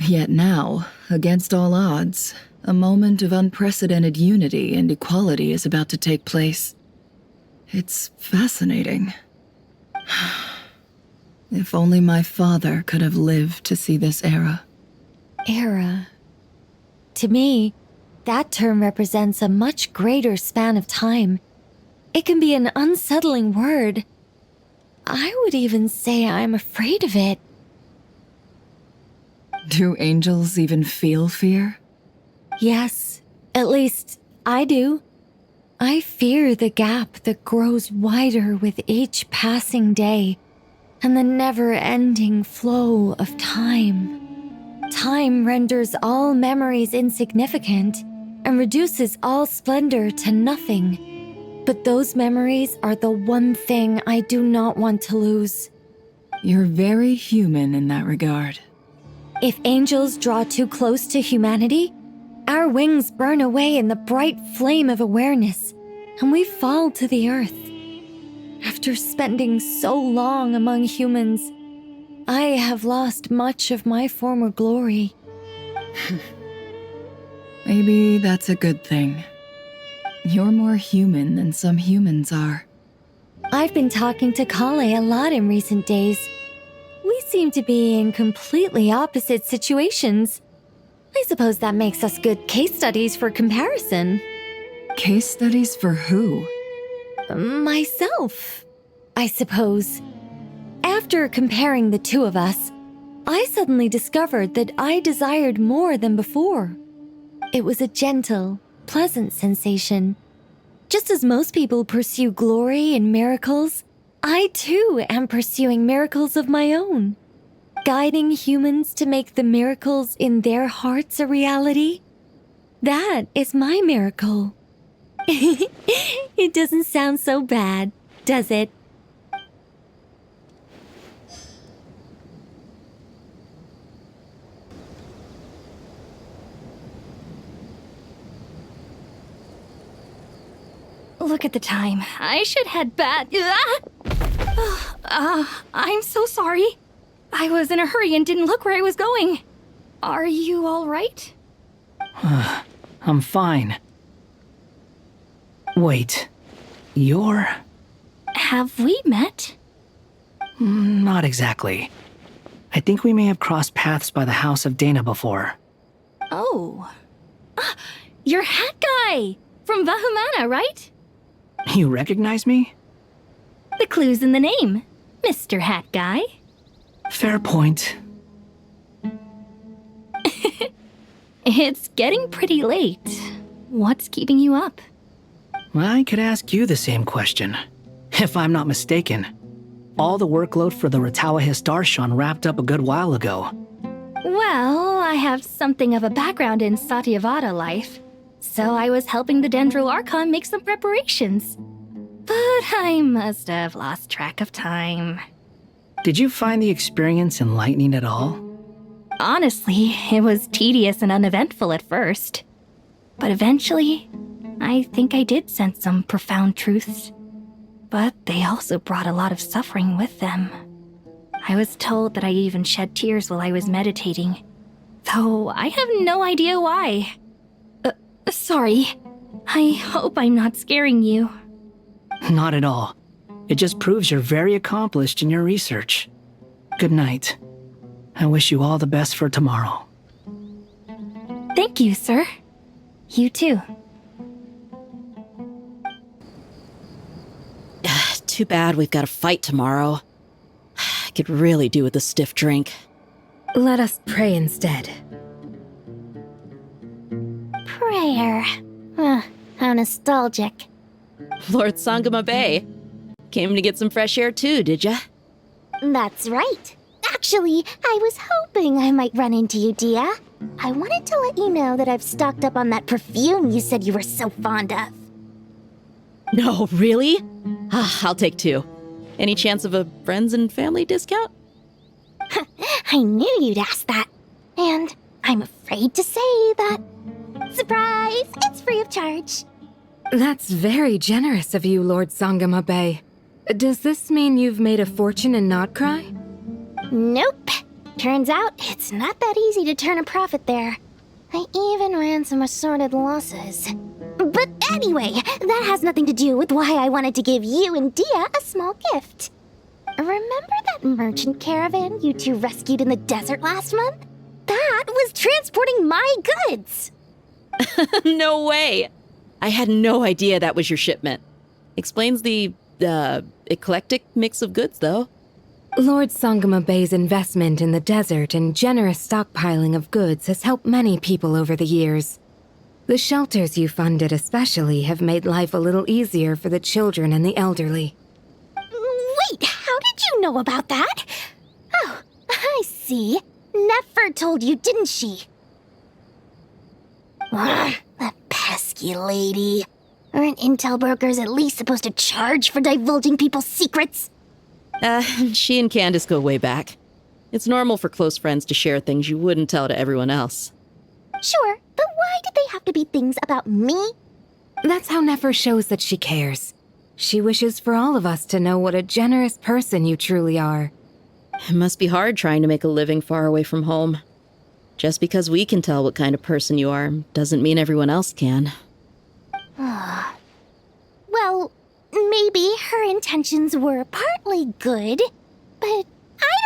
Yet now, against all odds, a moment of unprecedented unity and equality is about to take place. It's fascinating. If only my father could have lived to see this era. Era. To me, that term represents a much greater span of time. It can be an unsettling word. I would even say I'm afraid of it. Do angels even feel fear? Yes, at least I do. I fear the gap that grows wider with each passing day and the never-ending flow of time. Time renders all memories insignificant and reduces all splendor to nothing. But those memories are the one thing I do not want to lose. You're very human in that regard. If angels draw too close to humanity, our wings burn away in the bright flame of awareness, and we fall to the earth. After spending so long among humans, I have lost much of my former glory. Maybe that's a good thing. You're more human than some humans are. I've been talking to Kale a lot in recent days. We seem to be in completely opposite situations. I suppose that makes us good case studies for comparison. Case studies for who? Myself, I suppose. After comparing the two of us, I suddenly discovered that I desired more than before. It was a gentle, pleasant sensation. Just as most people pursue glory and miracles, I too am pursuing miracles of my own. Guiding humans to make the miracles in their hearts a reality. That is my miracle. It doesn't sound so bad, does it? Look at the time. I should head back. I'm so sorry. I was in a hurry and didn't look where I was going. Are you all right? I'm fine. Wait, you're... Have we met? Not exactly. I think we may have crossed paths by the house of Dana before. Oh. You're Hat Guy! From Vahumana, right? You recognize me? The clue's in the name. Mr. Hat Guy. Fair point. It's getting pretty late. What's keeping you up? I could ask you the same question. If I'm not mistaken, all the workload for the Ratawa Darshan wrapped up a good while ago. Well, I have something of a background in Satyavada life, so I was helping the Dendro Archon make some preparations. But I must have lost track of time. Did you find the experience enlightening at all? Honestly, it was tedious and uneventful at first. But eventually, I think I did sense some profound truths. But they also brought a lot of suffering with them. I was told that I even shed tears while I was meditating, though I have no idea why. Sorry. I hope I'm not scaring you. Not at all. It just proves you're very accomplished in your research. Good night. I wish you all the best for tomorrow. Thank you, sir. You too. Too bad we've got a fight tomorrow. I could really do with a stiff drink. Let us pray instead. Prayer. How nostalgic. Lord Sangama Bay. Came to get some fresh air too, did ya? That's right. Actually, I was hoping I might run into you, Dia. I wanted to let you know that I've stocked up on that perfume you said you were so fond of. No, really? I'll take 2. Any chance of a friends and family discount? I knew you'd ask that. And I'm afraid to say that... Surprise! It's free of charge. That's very generous of you, Lord Sangama Bay. Does this mean you've made a fortune in Not Cry? Nope. Turns out it's not that easy to turn a profit there. I even ran some assorted losses. But anyway, that has nothing to do with why I wanted to give you and Dia a small gift. Remember that merchant caravan you two rescued in the desert last month? That was transporting my goods! No way! I had no idea that was your shipment. Explains the, eclectic mix of goods, though. Lord Sangama Bay's investment in the desert and generous stockpiling of goods has helped many people over the years. The shelters you funded especially have made life a little easier for the children and the elderly. Wait, how did you know about that? Oh, I see. Nefer told you, didn't she? That pesky lady. Aren't intel brokers at least supposed to charge for divulging people's secrets? She and Candace go way back. It's normal for close friends to share things you wouldn't tell to everyone else. Sure, but why did they have to be things about me? That's how Nefer shows that she cares. She wishes for all of us to know what a generous person you truly are. It must be hard trying to make a living far away from home. Just because we can tell what kind of person you are doesn't mean everyone else can. Well, maybe her intentions were partly good, but I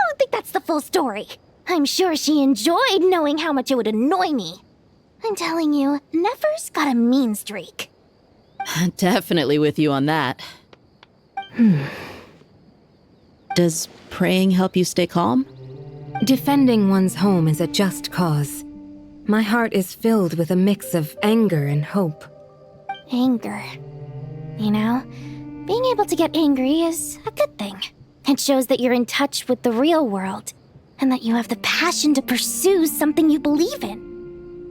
don't think that's the full story. I'm sure she enjoyed knowing how much it would annoy me. I'm telling you, Nefer's got a mean streak. Definitely with you on that. Does praying help you stay calm? Defending one's home is a just cause. My heart is filled with a mix of anger and hope. Anger. You know, being able to get angry is a good thing. It shows that you're in touch with the real world, and that you have the passion to pursue something you believe in.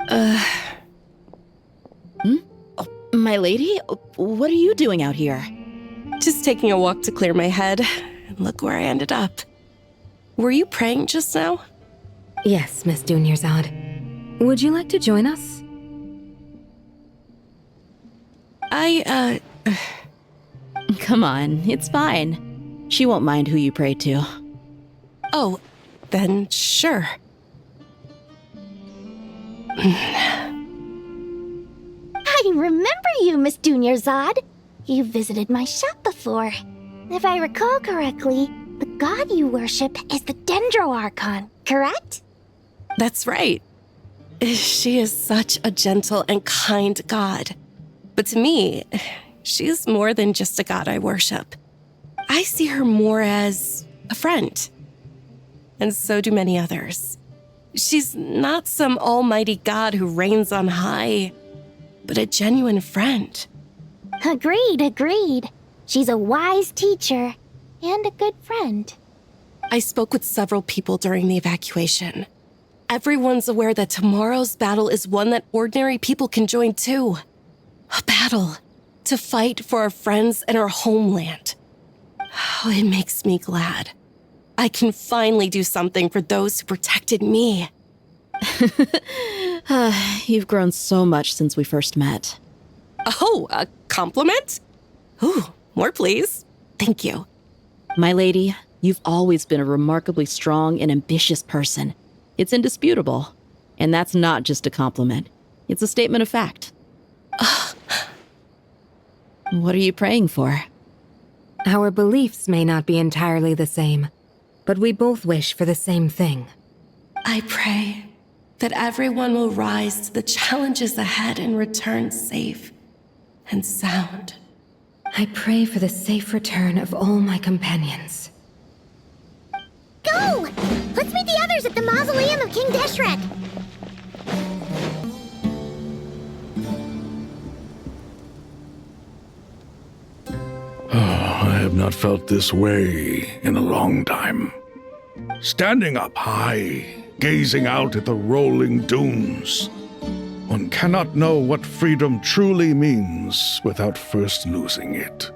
My lady? What are you doing out here? Just taking a walk to clear my head. And look where I ended up. Were you praying just now? Yes, Miss Dunyarzad. Would you like to join us? Come on, it's fine. She won't mind who you pray to. Oh, then sure. I remember you, Miss Dunyarzad. You visited my shop before. If I recall correctly, the god you worship is the Dendro Archon, correct? That's right. She is such a gentle and kind god. But to me, she's more than just a god I worship. I see her more as a friend. And so do many others. She's not some almighty god who reigns on high, but a genuine friend. Agreed. She's a wise teacher and a good friend. I spoke with several people during the evacuation. Everyone's aware that tomorrow's battle is one that ordinary people can join too. A battle to fight for our friends and our homeland. Oh, it makes me glad. I can finally do something for those who protected me. You've grown so much since we first met. Oh, a compliment? Ooh, more please. Thank you. My lady, you've always been a remarkably strong and ambitious person. It's indisputable. And that's not just a compliment. It's a statement of fact. What are you praying for? Our beliefs may not be entirely the same, but we both wish for the same thing. I pray that everyone will rise to the challenges ahead and return safe and sound. I pray for the safe return of all my companions. Go! Let's meet the others at the mausoleum of King Deshret. not felt this way in a long time. Standing up high, gazing out at the rolling dunes. One cannot know what freedom truly means without first losing it.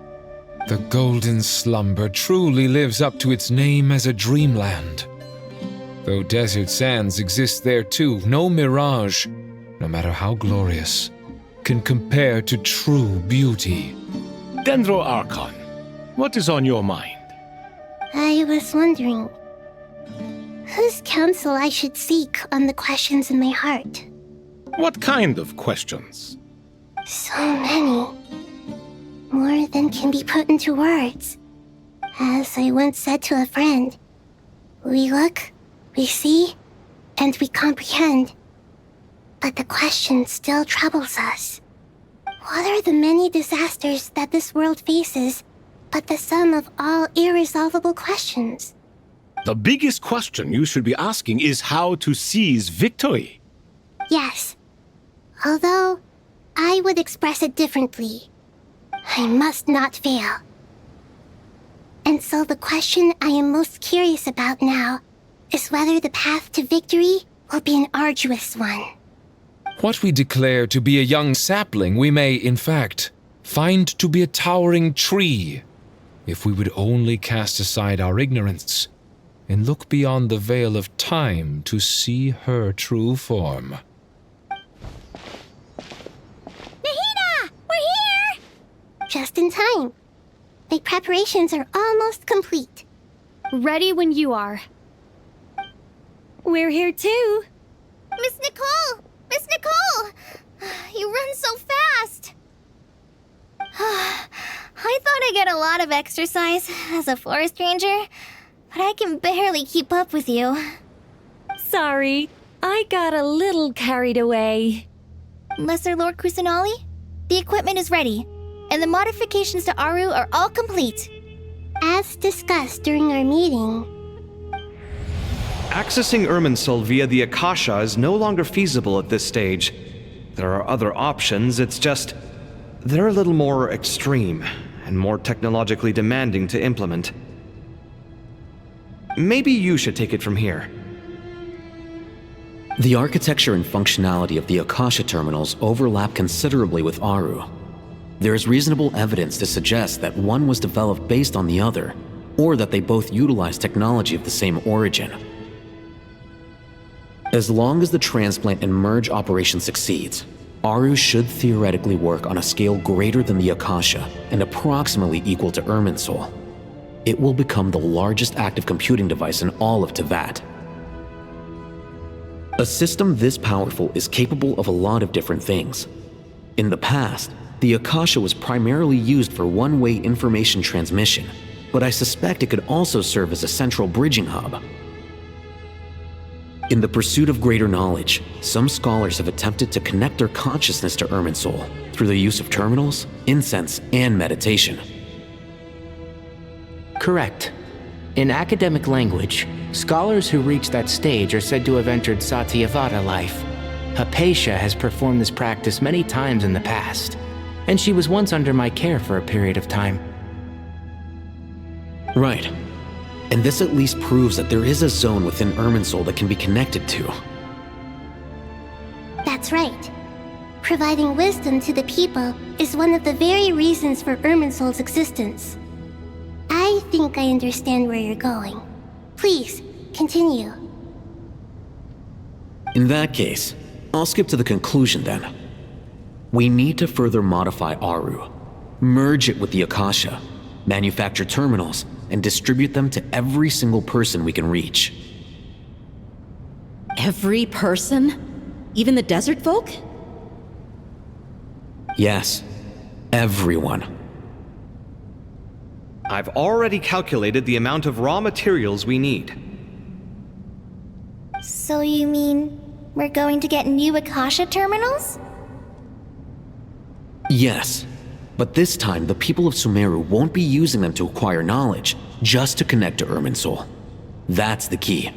The golden slumber truly lives up to its name as a dreamland. Though desert sands exist there too, no mirage, no matter how glorious, can compare to true beauty. Dendro Archon, what is on your mind? I was wondering whose counsel I should seek on the questions in my heart. What kind of questions? So many. More than can be put into words. As I once said to a friend, we look, we see, and we comprehend. But the question still troubles us. What are the many disasters that this world faces, but the sum of all irresolvable questions? The biggest question you should be asking is how to seize victory. Yes. Although, I would express it differently. I must not fail. And so the question I am most curious about now is whether the path to victory will be an arduous one. What we declare to be a young sapling, we may, in fact, find to be a towering tree, if we would only cast aside our ignorance and look beyond the veil of time to see her true form. Nahida! We're here! Just in time. My preparations are almost complete. Ready when you are. We're here too. Miss Nicole! Miss Nicole! You run so fast! I thought I'd get a lot of exercise as a forest ranger, but I can barely keep up with you. Sorry, I got a little carried away. Lesser Lord Kusanali, the equipment is ready, and the modifications to Aru are all complete. As discussed during our meeting, Accessing Irminsul via the Akasha is no longer feasible at this stage. There are other options, it's just they're a little more extreme and more technologically demanding to implement. Maybe you should take it from here. The architecture and functionality of the Akasha terminals overlap considerably with Aru. There is reasonable evidence to suggest that one was developed based on the other, or that they both utilize technology of the same origin. As long as the transplant and merge operation succeeds, Aru should theoretically work on a scale greater than the Akasha and approximately equal to Irminsul. It will become the largest active computing device in all of Teyvat. A system this powerful is capable of a lot of different things. In the past, the Akasha was primarily used for one-way information transmission, but I suspect it could also serve as a central bridging hub. In the pursuit of greater knowledge, some scholars have attempted to connect their consciousness to Irminsul through the use of terminals, incense, and meditation. Correct. In academic language, scholars who reach that stage are said to have entered Satyavada life. Hypatia has performed this practice many times in the past, and she was once under my care for a period of time. Right. And this at least proves that there is a zone within Irminsul that can be connected to. that's right. Providing wisdom to the people is one of the very reasons for Irminsul's existence. I think I understand where you're going. Please, continue. In that case, I'll skip to the conclusion then. We need to further modify Aru, merge it with the Akasha, manufacture terminals, and distribute them to every single person we can reach. Every person? Even the desert folk? Yes, everyone. I've already calculated the amount of raw materials we need. So you mean we're going to get new Akasha terminals? Yes, but this time the people of Sumeru won't be using them to acquire knowledge, just to connect to Irminsul. That's the key.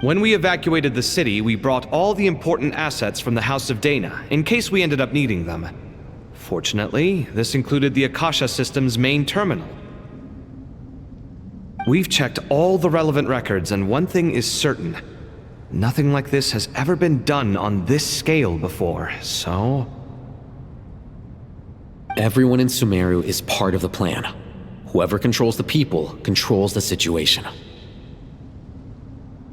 When we evacuated the city, we brought all the important assets from the House of Dana, in case we ended up needing them. Unfortunately, this included the Akasha system's main terminal. We've checked all the relevant records, and one thing is certain. Nothing like this has ever been done on this scale before, so... Everyone in Sumeru is part of the plan. Whoever controls the people controls the situation.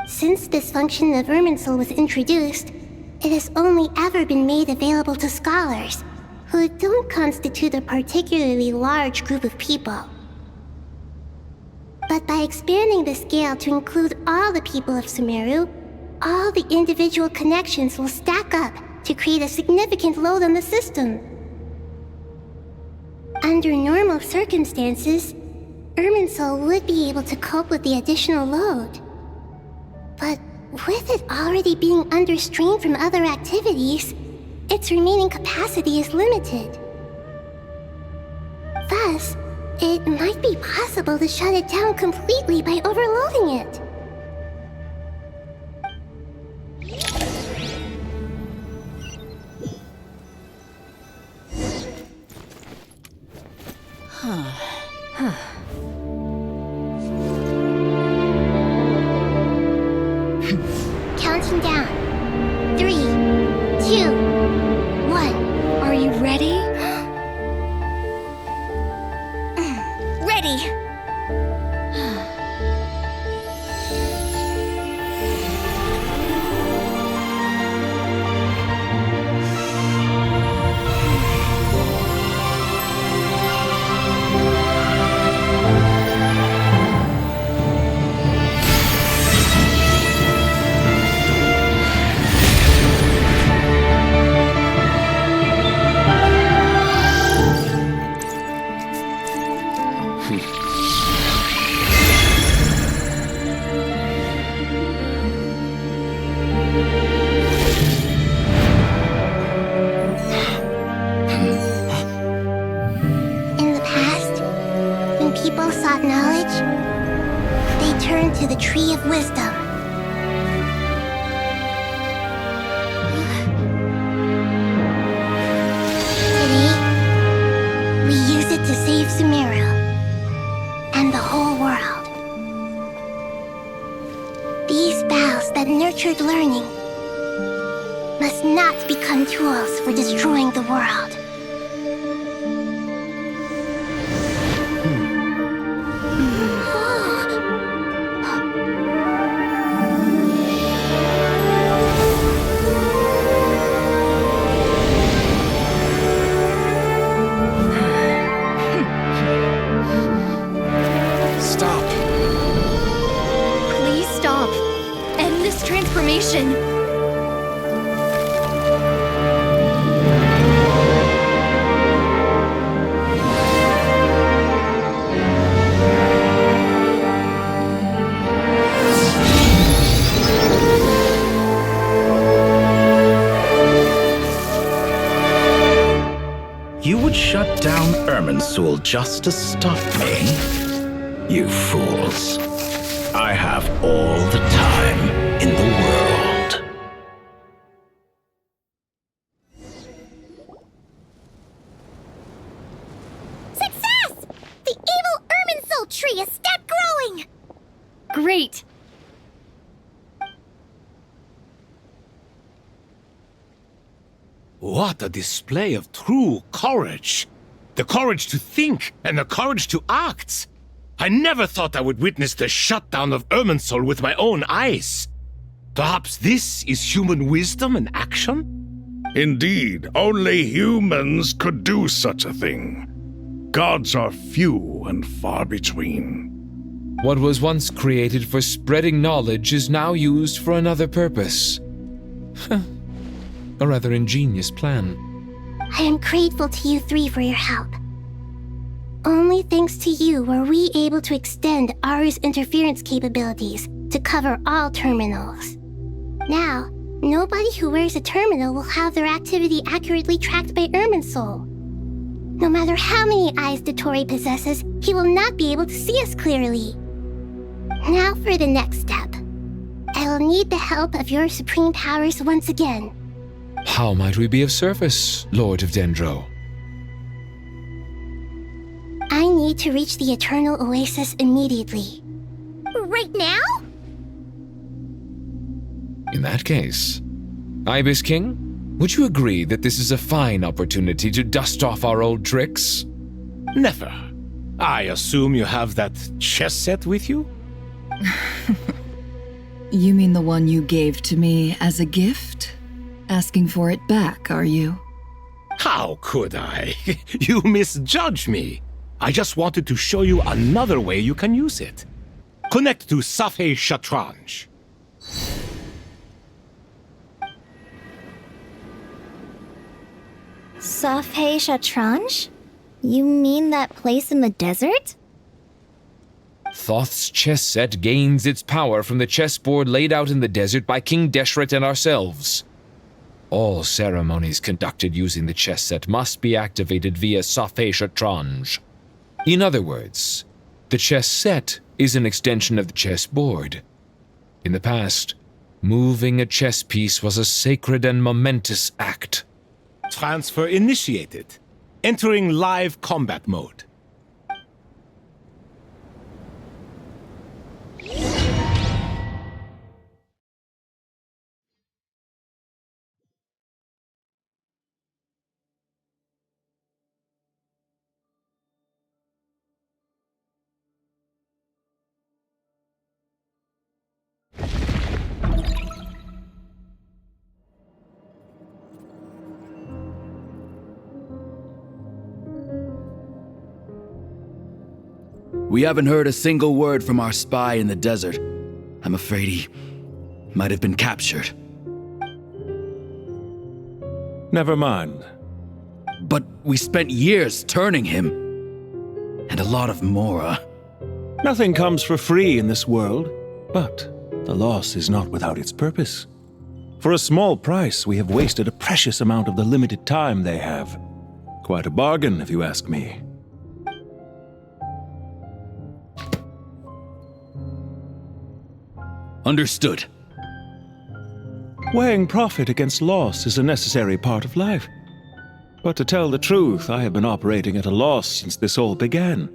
Since this function of Irminsul was introduced, it has only ever been made available to scholars, who don't constitute a particularly large group of people. But by expanding the scale to include all the people of Sumeru, all the individual connections will stack up to create a significant load on the system. Under normal circumstances, Irminsul would be able to cope with the additional load. But with it already being under strain from other activities, its remaining capacity is limited. Thus, it might be possible to shut it down completely by overloading it. Counting down. 3, 2, 1. Are you ready? Ready. In the past, when people sought knowledge, they turned to the Tree of Wisdom. Today, we use it to save Sumeru and the whole world. These boughs that nurtured learning must not become tools for destroying the world. Stop. Please stop. End this transformation. You would shut down Irminsul just to stop me? You fools. I have all the time in the world. Success! The evil Irminsul tree has stopped growing! Great. What a display of true courage! The courage to think and the courage to act! I never thought I would witness the shutdown of Irminsul with my own eyes. Perhaps this is human wisdom in action? Indeed, only humans could do such a thing. Gods are few and far between. What was once created for spreading knowledge is now used for another purpose. A rather ingenious plan. I am grateful to you three for your help. Only thanks to you were we able to extend Aru's interference capabilities to cover all terminals. Now, nobody who wears a terminal will have their activity accurately tracked by Irminsul. No matter how many eyes Dottore possesses, he will not be able to see us clearly. Now for the next step. I will need the help of your supreme powers once again. How might we be of service, Lord of Dendro? to reach the Eternal Oasis immediately. Right now? In that case, Ibis King, would you agree that this is a fine opportunity to dust off our old tricks? Never. I assume you have that chess set with you? You mean the one you gave to me as a gift? Asking for it back, are you? How could I? You misjudge me. I just wanted to show you another way you can use it. Connect to Safhe Shatranj. Safhe Shatranj? You mean that place in the desert? Thoth's chess set gains its power from the chessboard laid out in the desert by King Deshret and ourselves. All ceremonies conducted using the chess set must be activated via Safhe Shatranj. In other words, the chess set is an extension of the chessboard. In the past, moving a chess piece was a sacred and momentous act. Transfer initiated. Entering live combat mode. We haven't heard a single word from our spy in the desert. I'm afraid he might have been captured. Never mind. But we spent years turning him. And a lot of Mora. Nothing comes for free in this world, but the loss is not without its purpose. For a small price, we have wasted a precious amount of the limited time they have. Quite a bargain, if you ask me. Understood. Weighing profit against loss is a necessary part of life. But to tell the truth, I have been operating at a loss since this all began.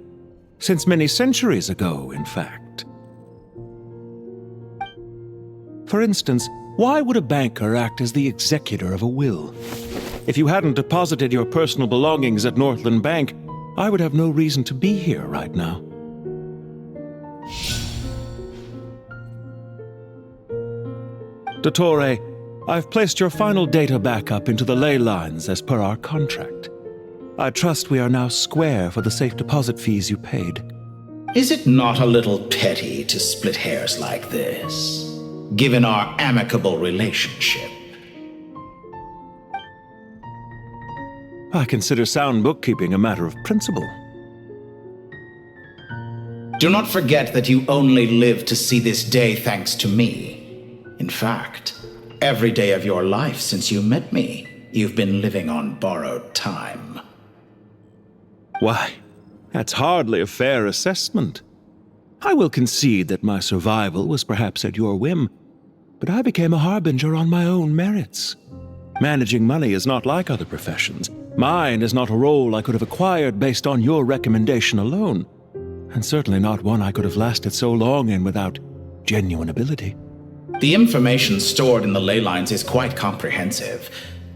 Since many centuries ago, in fact. For instance, why would a banker act as the executor of a will? If you hadn't deposited your personal belongings at Northland Bank, I would have no reason to be here right now. Dottore, I've placed your final data backup into the ley lines as per our contract. I trust we are now square for the safe deposit fees you paid. Is it not a little petty to split hairs like this, given our amicable relationship? I consider sound bookkeeping a matter of principle. Do not forget that you only live to see this day thanks to me. In fact, every day of your life since you met me, you've been living on borrowed time. Why, that's hardly a fair assessment. I will concede that my survival was perhaps at your whim, but I became a harbinger on my own merits. Managing money is not like other professions. Mine is not a role I could have acquired based on your recommendation alone, and certainly not one I could have lasted so long in without genuine ability. The information stored in the ley lines is quite comprehensive.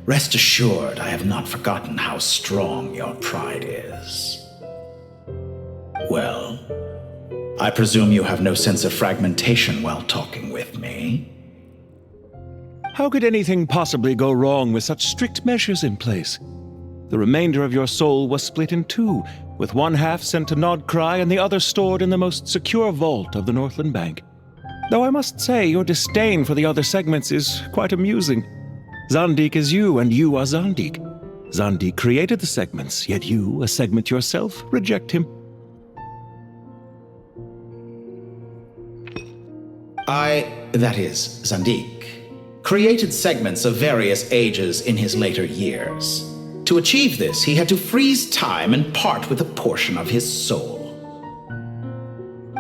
Rest assured, I have not forgotten how strong your pride is. Well, I presume you have no sense of fragmentation while talking with me. How could anything possibly go wrong with such strict measures in place? The remainder of your soul was split in two, with one half sent to Nodcry and the other stored in the most secure vault of the Northland Bank. Though I must say, your disdain for the other segments is quite amusing. Zandik is you, and you are Zandik. Zandik created the segments, yet you, a segment yourself, reject him. That is, Zandik, created segments of various ages in his later years. To achieve this, he had to freeze time and part with a portion of his soul.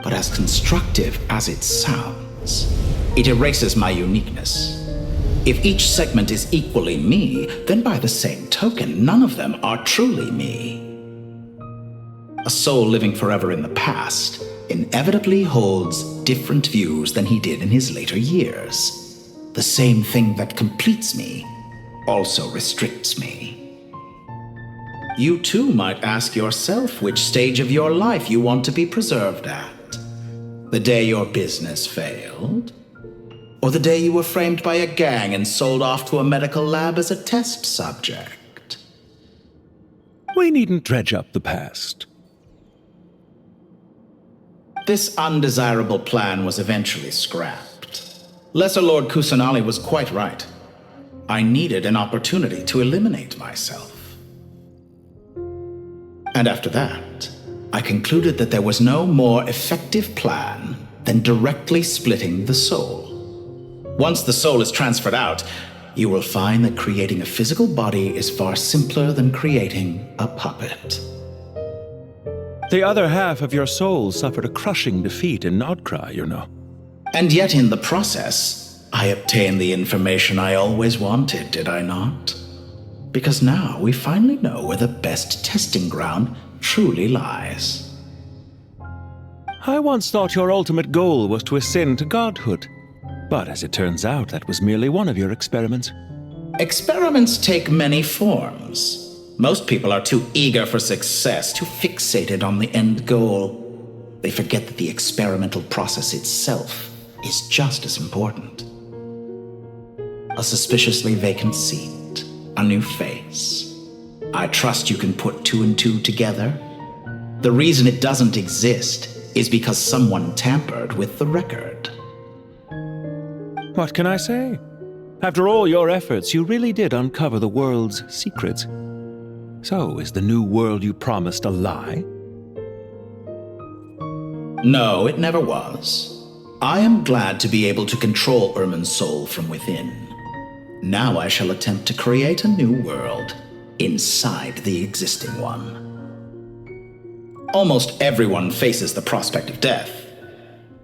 But as constructive as it sounds, it erases my uniqueness. If each segment is equally me, then by the same token, none of them are truly me. A soul living forever in the past inevitably holds different views than he did in his later years. The same thing that completes me also restricts me. You too might ask yourself which stage of your life you want to be preserved at. The day your business failed? Or the day you were framed by a gang and sold off to a medical lab as a test subject? We needn't dredge up the past. This undesirable plan was eventually scrapped. Lesser Lord Kusanali was quite right. I needed an opportunity to eliminate myself. And after that, I concluded that there was no more effective plan than directly splitting the soul. Once the soul is transferred out, you will find that creating a physical body is far simpler than creating a puppet. The other half of your soul suffered a crushing defeat in Nodcry, you know. And yet in the process, I obtained the information I always wanted, did I not? Because now we finally know where the best testing ground truly lies. I once thought your ultimate goal was to ascend to godhood. But as it turns out, that was merely one of your experiments. Experiments take many forms. Most people are too eager for success, too fixated on the end goal. They forget that the experimental process itself is just as important. A suspiciously vacant seat, a new face. I trust you can put two and two together. The reason it doesn't exist is because someone tampered with the record. What can I say? After all your efforts, you really did uncover the world's secrets. So, is the new world you promised a lie? No, it never was. I am glad to be able to control Irmin's soul from within. Now I shall attempt to create a new world inside the existing one. Almost everyone faces the prospect of death,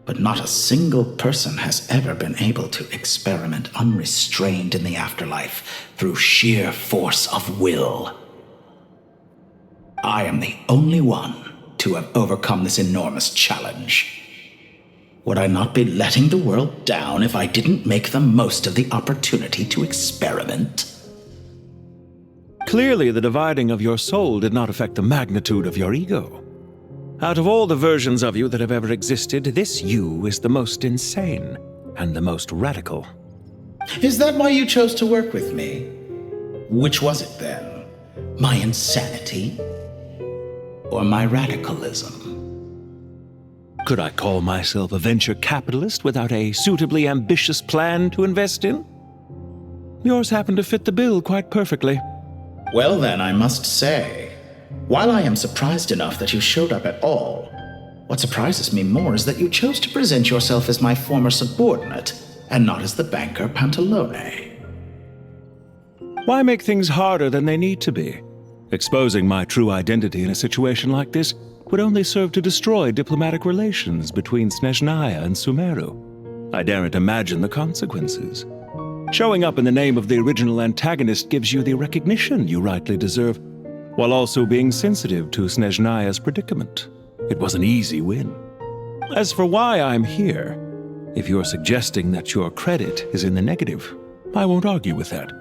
but not a single person has ever been able to experiment unrestrained in the afterlife through sheer force of will. I am the only one to have overcome this enormous challenge. Would I not be letting the world down if I didn't make the most of the opportunity to experiment? Clearly, the dividing of your soul did not affect the magnitude of your ego. Out of all the versions of you that have ever existed, this you is the most insane and the most radical. Is that why you chose to work with me? Which was it then? My insanity? Or my radicalism? Could I call myself a venture capitalist without a suitably ambitious plan to invest in? Yours happened to fit the bill quite perfectly. Well then, I must say, while I am surprised enough that you showed up at all, what surprises me more is that you chose to present yourself as my former subordinate, and not as the banker Pantalone. Why make things harder than they need to be? Exposing my true identity in a situation like this would only serve to destroy diplomatic relations between Snezhnaya and Sumeru. I daren't imagine the consequences. Showing up in the name of the original antagonist gives you the recognition you rightly deserve, while also being sensitive to Snezhnaya's predicament. It was an easy win. As for why I'm here, if you're suggesting that your credit is in the negative, I won't argue with that.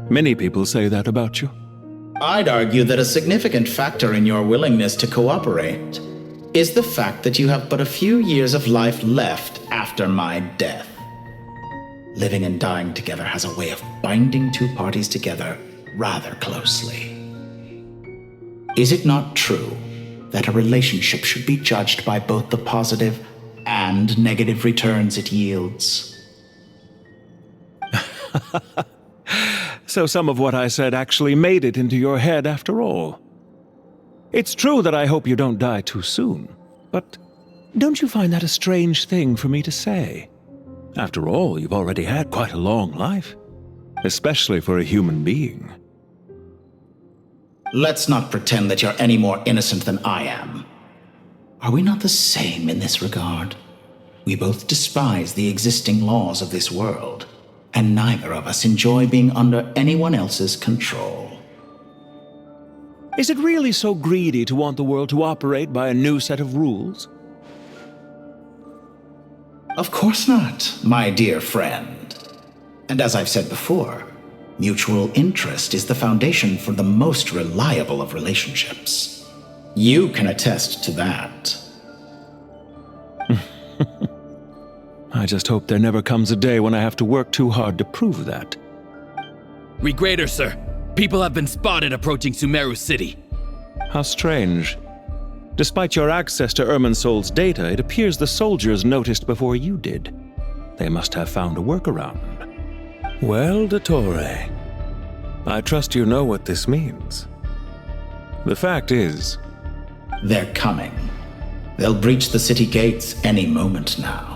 Many people say that about you. I'd argue that a significant factor in your willingness to cooperate is the fact that you have but a few years of life left after my death. Living and dying together has a way of binding two parties together rather closely. Is it not true that a relationship should be judged by both the positive and negative returns it yields? So some of what I said actually made it into your head after all. It's true that I hope you don't die too soon, but don't you find that a strange thing for me to say? After all, you've already had quite a long life, especially for a human being. Let's not pretend that you're any more innocent than I am. Are we not the same in this regard? We both despise the existing laws of this world, and neither of us enjoy being under anyone else's control. Is it really so greedy to want the world to operate by a new set of rules? Of course not, my dear friend. And as I've said before, mutual interest is the foundation for the most reliable of relationships. You can attest to that. I just hope there never comes a day when I have to work too hard to prove that. Regrader, sir. People have been spotted approaching Sumeru City. How strange. Despite your access to Irminsol's data, it appears the soldiers noticed before you did. They must have found a workaround. Well, Dottore, I trust you know what this means. The fact is... They're coming. They'll breach the city gates any moment now.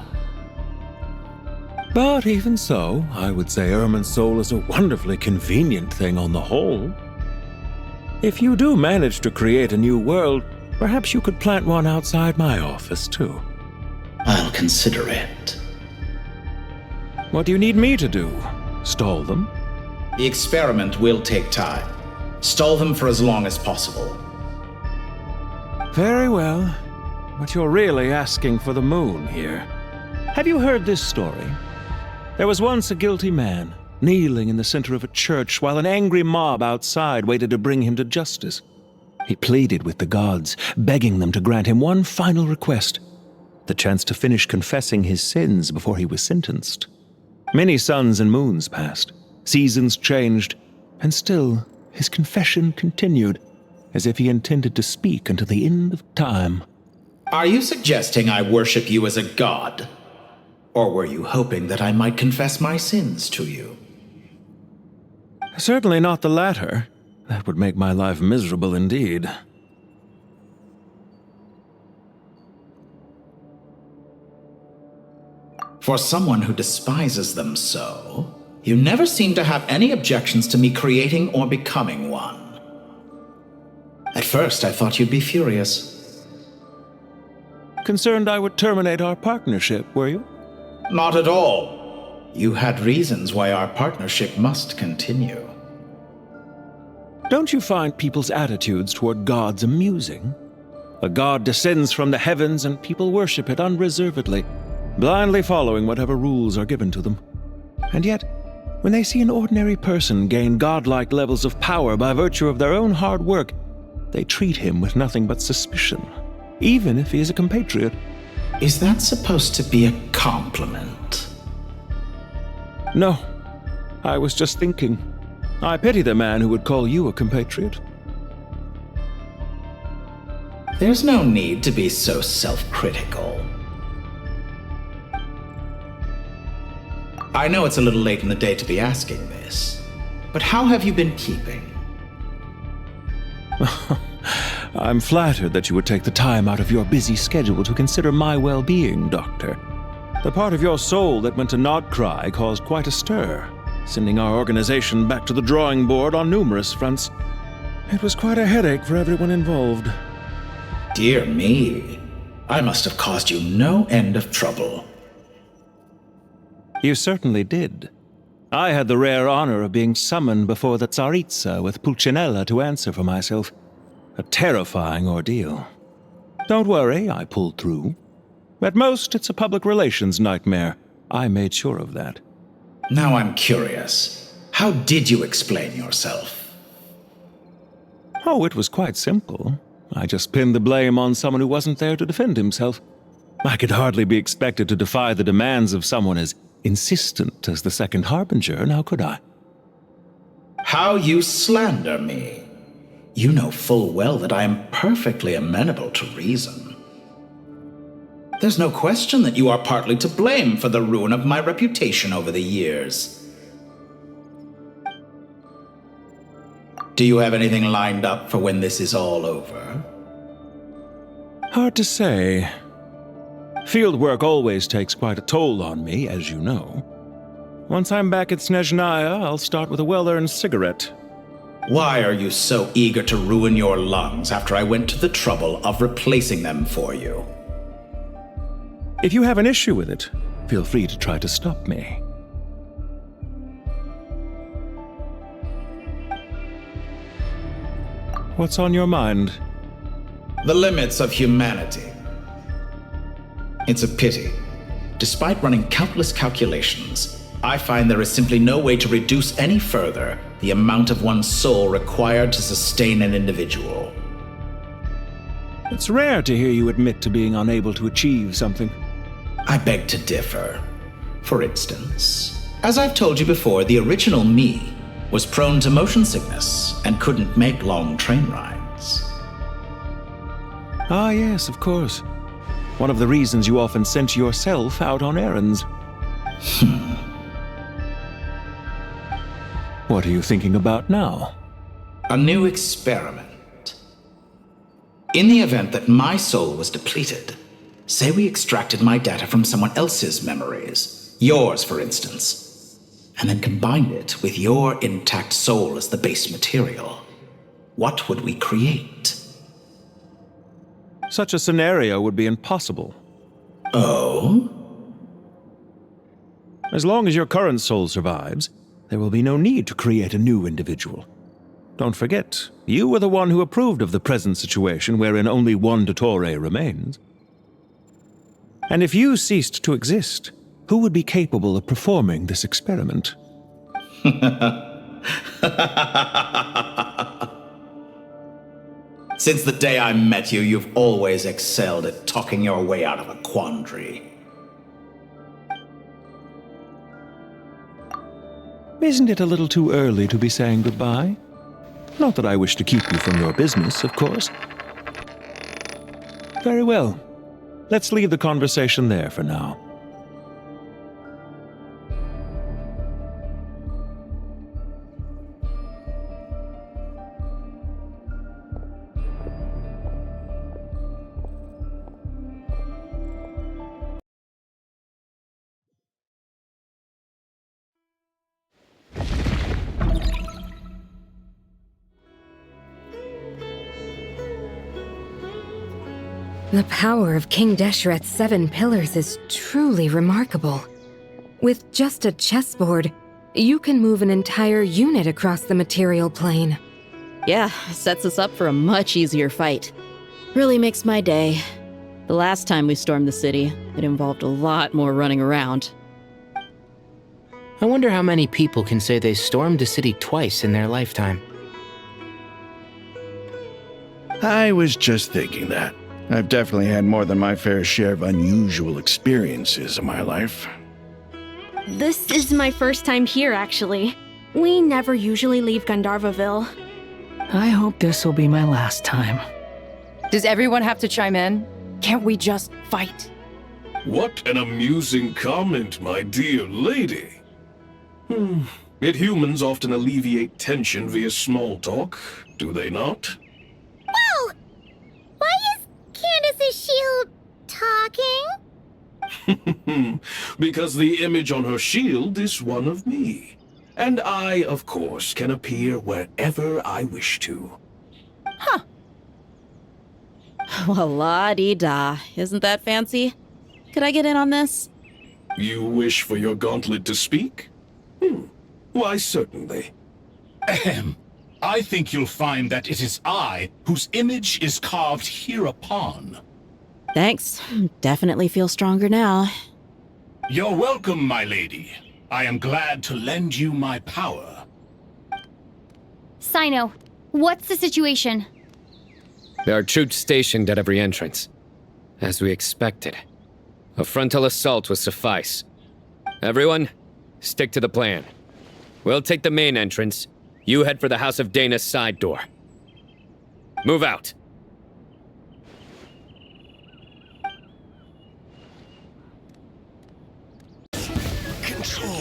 But even so, I would say Irminsol is a wonderfully convenient thing on the whole. If you do manage to create a new world, perhaps you could plant one outside my office, too. I'll consider it. What do you need me to do? Stall them? The experiment will take time. Stall them for as long as possible. Very well. But you're really asking for the moon here. Have you heard this story? There was once a guilty man, kneeling in the center of a church while an angry mob outside waited to bring him to justice. He pleaded with the gods, begging them to grant him one final request, the chance to finish confessing his sins before he was sentenced. Many suns and moons passed, seasons changed, and still his confession continued, as if he intended to speak until the end of time. Are you suggesting I worship you as a god? Or were you hoping that I might confess my sins to you? Certainly not the latter. That would make my life miserable indeed. For someone who despises them so, you never seem to have any objections to me creating or becoming one. At first, I thought you'd be furious. Concerned I would terminate our partnership, were you? Not at all. You had reasons why our partnership must continue. Don't you find people's attitudes toward gods amusing? A god descends from the heavens and people worship it unreservedly, blindly following whatever rules are given to them. And yet, when they see an ordinary person gain godlike levels of power by virtue of their own hard work, they treat him with nothing but suspicion, even if he is a compatriot. Is that supposed to be a compliment? No. I was just thinking. I pity the man who would call you a compatriot. There's no need to be so self-critical. I know it's a little late in the day to be asking this, but how have you been keeping? I'm flattered that you would take the time out of your busy schedule to consider my well-being, Doctor. The part of your soul that went to Nodcry caused quite a stir, sending our organization back to the drawing board on numerous fronts. It was quite a headache for everyone involved. Dear me, I must have caused you no end of trouble. You certainly did. I had the rare honor of being summoned before the Tsaritsa with Pulcinella to answer for myself. A terrifying ordeal. Don't worry, I pulled through. At most, it's a public relations nightmare. I made sure of that. Now I'm curious. How did you explain yourself? Oh, it was quite simple. I just pinned the blame on someone who wasn't there to defend himself. I could hardly be expected to defy the demands of someone as insistent as the Second Harbinger, now could I? How you slander me. You know full well that I am perfectly amenable to reason. There's no question that you are partly to blame for the ruin of my reputation over the years. Do you have anything lined up for when this is all over? Hard to say. Field work always takes quite a toll on me, as you know. Once I'm back at Snezhnaya, I'll start with a well-earned cigarette. Why are you so eager to ruin your lungs after I went to the trouble of replacing them for you? If you have an issue with it, feel free to try to stop me. What's on your mind? The limits of humanity. It's a pity. Despite running countless calculations, I find there is simply no way to reduce any further the amount of one's soul required to sustain an individual. It's rare to hear you admit to being unable to achieve something. I beg to differ. For instance, as I've told you before, the original me was prone to motion sickness and couldn't make long train rides. Ah, yes, of course. One of the reasons you often sent yourself out on errands. What are you thinking about now? A new experiment. In the event that my soul was depleted, say we extracted my data from someone else's memories, yours for instance, and then combined it with your intact soul as the base material, what would we create? Such a scenario would be impossible. Oh? As long as your current soul survives, there will be no need to create a new individual. Don't forget, you were the one who approved of the present situation wherein only one Dottore remains. And if you ceased to exist, who would be capable of performing this experiment? Since the day I met you, you've always excelled at talking your way out of a quandary. Isn't it a little too early to be saying goodbye? Not that I wish to keep you from your business, of course. Very well. Let's leave the conversation there for now. The power of King Desheret's 7 pillars is truly remarkable. With just a chessboard, you can move an entire unit across the material plane. Yeah, sets us up for a much easier fight. Really makes my day. The last time we stormed the city, it involved a lot more running around. I wonder how many people can say they stormed a city twice in their lifetime. I was just thinking that. I've definitely had more than my fair share of unusual experiences in my life. This is my first time here, actually. We never usually leave Gandharvaville. I hope this will be my last time. Does everyone have to chime in? Can't we just fight? What an amusing comment, my dear lady. Yet humans often alleviate tension via small talk, do they not? Whoa! Why is Candace's shield talking? Because the image on her shield is one of me. And I, of course, can appear wherever I wish to. Huh. Well, la-dee-da. Isn't that fancy? Could I get in on this? You wish for your gauntlet to speak? Why, certainly. Ahem. I think you'll find that it is I whose image is carved hereupon. Thanks. Definitely feel stronger now. You're welcome, my lady. I am glad to lend you my power. Sino, what's the situation? There are troops stationed at every entrance. As we expected. A frontal assault will suffice. Everyone, stick to the plan. We'll take the main entrance. You head for the House of Dana's side door. Move out. Control.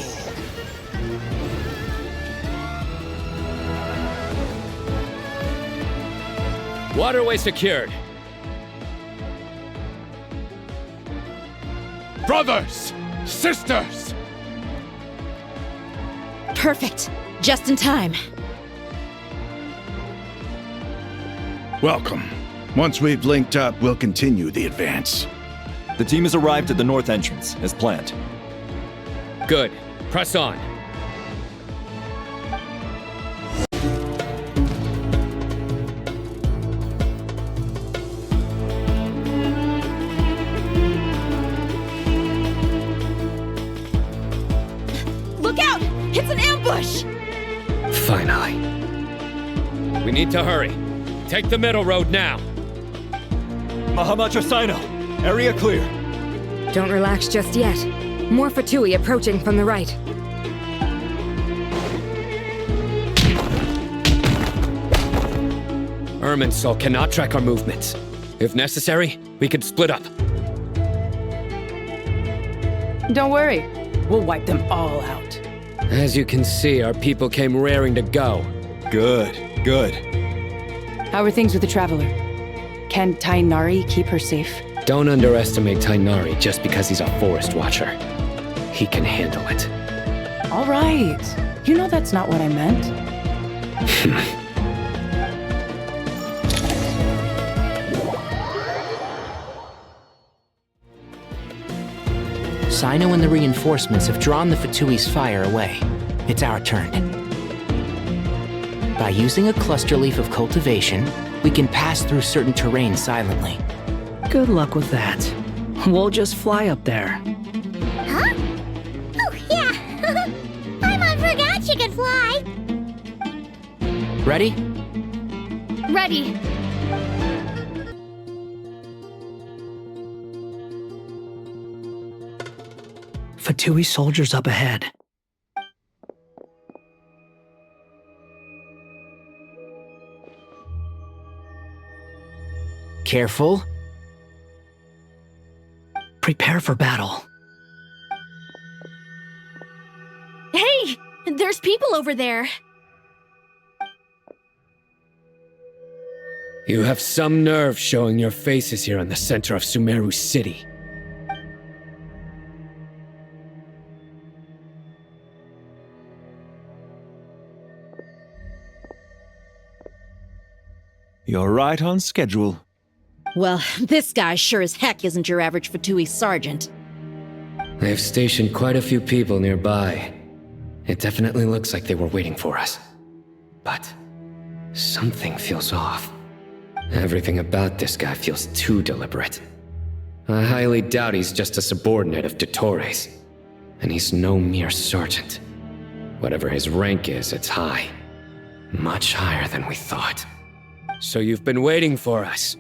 Waterway secured. Brothers! Sisters! Perfect. Just in time. Welcome. Once we've linked up, we'll continue the advance. The team has arrived at the north entrance, as planned. Good. Press on. ambush! Finally. We need to hurry. Take the middle road now. Mahamatra Sino, area clear. Don't relax just yet. More Fatui approaching from the right. Irminsul cannot track our movements. If necessary, we could split up. Don't worry, we'll wipe them all out. As you can see, our people came raring to go. Good, good. How are things with the Traveler? Can Tainari keep her safe? Don't underestimate Tainari just because he's a forest watcher. He can handle it. All right. You know that's not what I meant. Sino and the reinforcements have drawn the Fatui's fire away. It's our turn. By using a cluster leaf of cultivation, we can pass through certain terrain silently. Good luck with that. We'll just fly up there. Huh? Oh, yeah! Paimon forgot she could fly! Ready? Ready. Fatui soldiers up ahead. Careful. Prepare for battle. Hey! There's people over there! You have some nerve showing your faces here in the center of Sumeru City. You're right on schedule. Well, this guy sure as heck isn't your average Fatui sergeant. They've stationed quite a few people nearby. It definitely looks like they were waiting for us. But something feels off. Everything about this guy feels too deliberate. I highly doubt he's just a subordinate of Dottores. And he's no mere sergeant. Whatever his rank is, it's high. Much higher than we thought. So you've been waiting for us.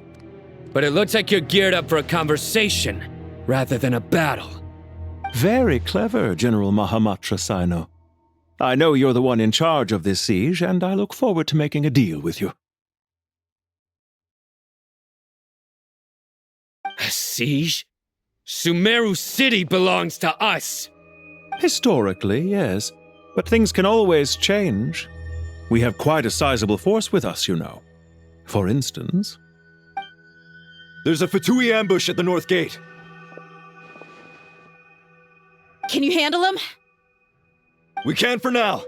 But it looks like you're geared up for a conversation, rather than a battle. Very clever, General Mahamatra Sino. I know you're the one in charge of this siege, and I look forward to making a deal with you. A siege? Sumeru City belongs to us! Historically, yes. But things can always change. We have quite a sizable force with us, you know. For instance... There's a Fatui ambush at the north gate. Can you handle him? We can for now.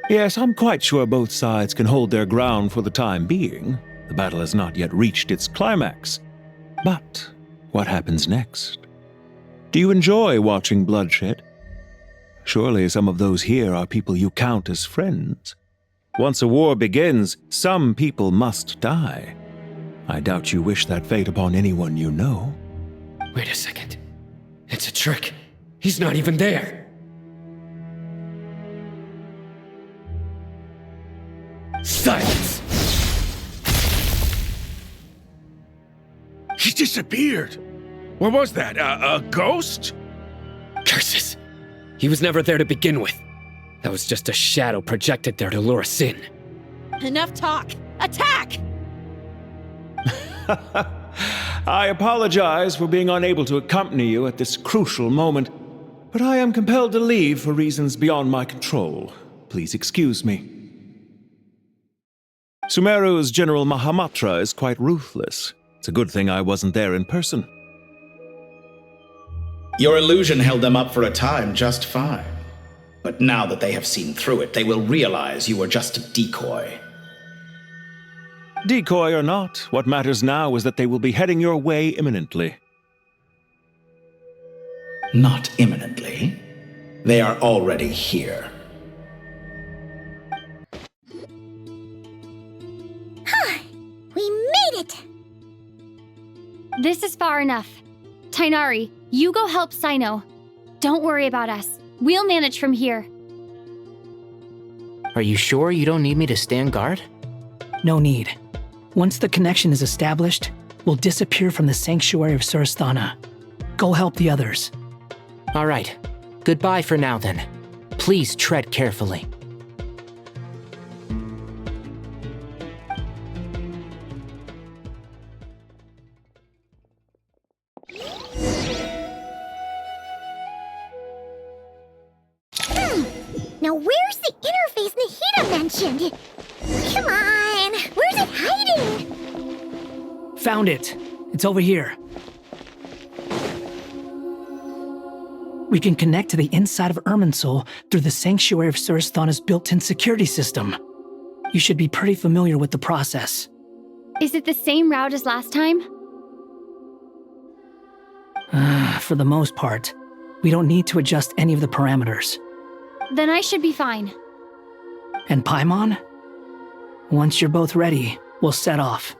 Yes, I'm quite sure both sides can hold their ground for the time being. The battle has not yet reached its climax. But what happens next? Do you enjoy watching bloodshed? Surely some of those here are people you count as friends. Once a war begins, some people must die. I doubt you wish that fate upon anyone you know. Wait a second. It's a trick. He's not even there. Silence! He disappeared. What was that? A ghost? Curses! He was never there to begin with. That was just a shadow projected there to lure us in. Enough talk! Attack! I apologize for being unable to accompany you at this crucial moment, but I am compelled to leave for reasons beyond my control. Please excuse me. Sumeru's General Mahamatra is quite ruthless. It's a good thing I wasn't there in person. Your illusion held them up for a time just fine. But now that they have seen through it, they will realize you were just a decoy. Decoy or not, what matters now is that they will be heading your way imminently. Not imminently. They are already here. We made it! This is far enough. Tainari, you go help Sino. Don't worry about us. We'll manage from here. Are you sure you don't need me to stand guard? No need. Once the connection is established, we'll disappear from the sanctuary of Suristhana. Go help the others. All right. Goodbye for now, then. Please tread carefully. Now where's the interface Nahida mentioned? Come on, where's it hiding? Found it. It's over here. We can connect to the inside of Irminsul through the Sanctuary of Suristhana's built-in security system. You should be pretty familiar with the process. Is it the same route as last time? For the most part, we don't need to adjust any of the parameters. Then I should be fine. And Paimon? Once you're both ready, we'll set off.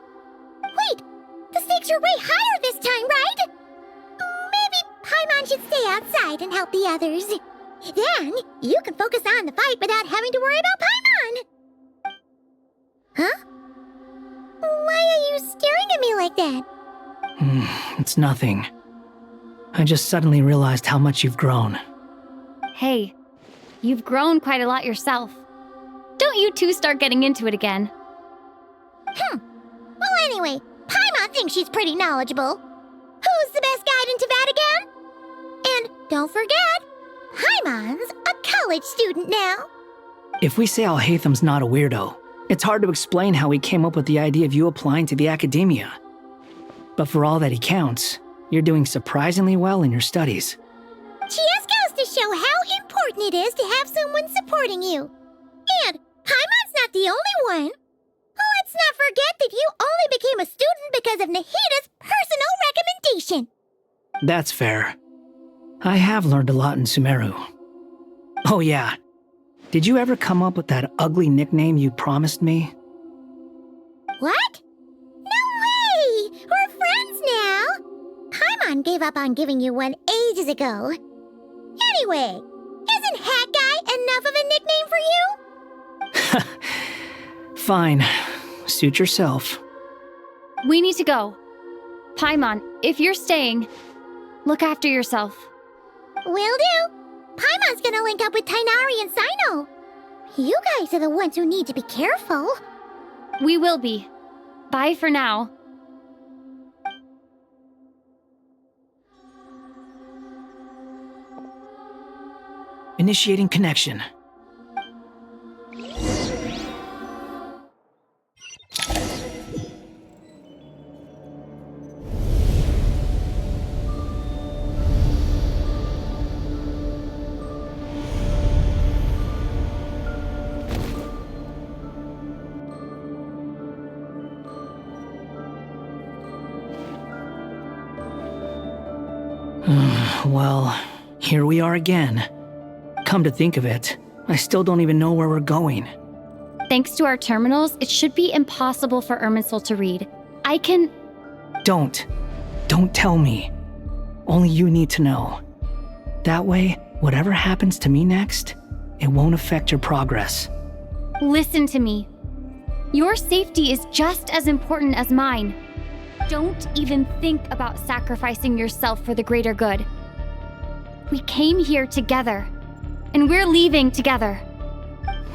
Wait! The stakes are way higher this time, right? Maybe Paimon should stay outside and help the others. Then, you can focus on the fight without having to worry about Paimon! Huh? Why are you staring at me like that? It's nothing. I just suddenly realized how much you've grown. Hey, you've grown quite a lot yourself. Don't you two start getting into it again. Well, anyway, Paimon thinks she's pretty knowledgeable. Who's the best guide in Teyvat again? And don't forget, Paimon's a college student now. If we say Alhatham's not a weirdo, it's hard to explain how he came up with the idea of you applying to the academia. But for all that he counts, you're doing surprisingly well in your studies. Just goes to show how important it is to have someone supporting you. And Paimon's not the only one. Let's not forget that you only became a student because of Nahida's personal recommendation. That's fair. I have learned a lot in Sumeru. Oh yeah. Did you ever come up with that ugly nickname you promised me? What? No way! We're friends now! Paimon gave up on giving you one ages ago. Anyway, isn't Hat Guy enough of a nickname for you? Fine. Suit yourself. We need to go. Paimon, if you're staying, look after yourself. Will do. Paimon's gonna link up with Tighnari and Cyno. You guys are the ones who need to be careful. We will be. Bye for now. Initiating connection. Well, here we are again. Come to think of it, I still don't even know where we're going. Thanks to our terminals, it should be impossible for Irminsul to read. I can... Don't tell me. Only you need to know. That way, whatever happens to me next, it won't affect your progress. Listen to me. Your safety is just as important as mine. Don't even think about sacrificing yourself for the greater good. We came here together, and we're leaving together.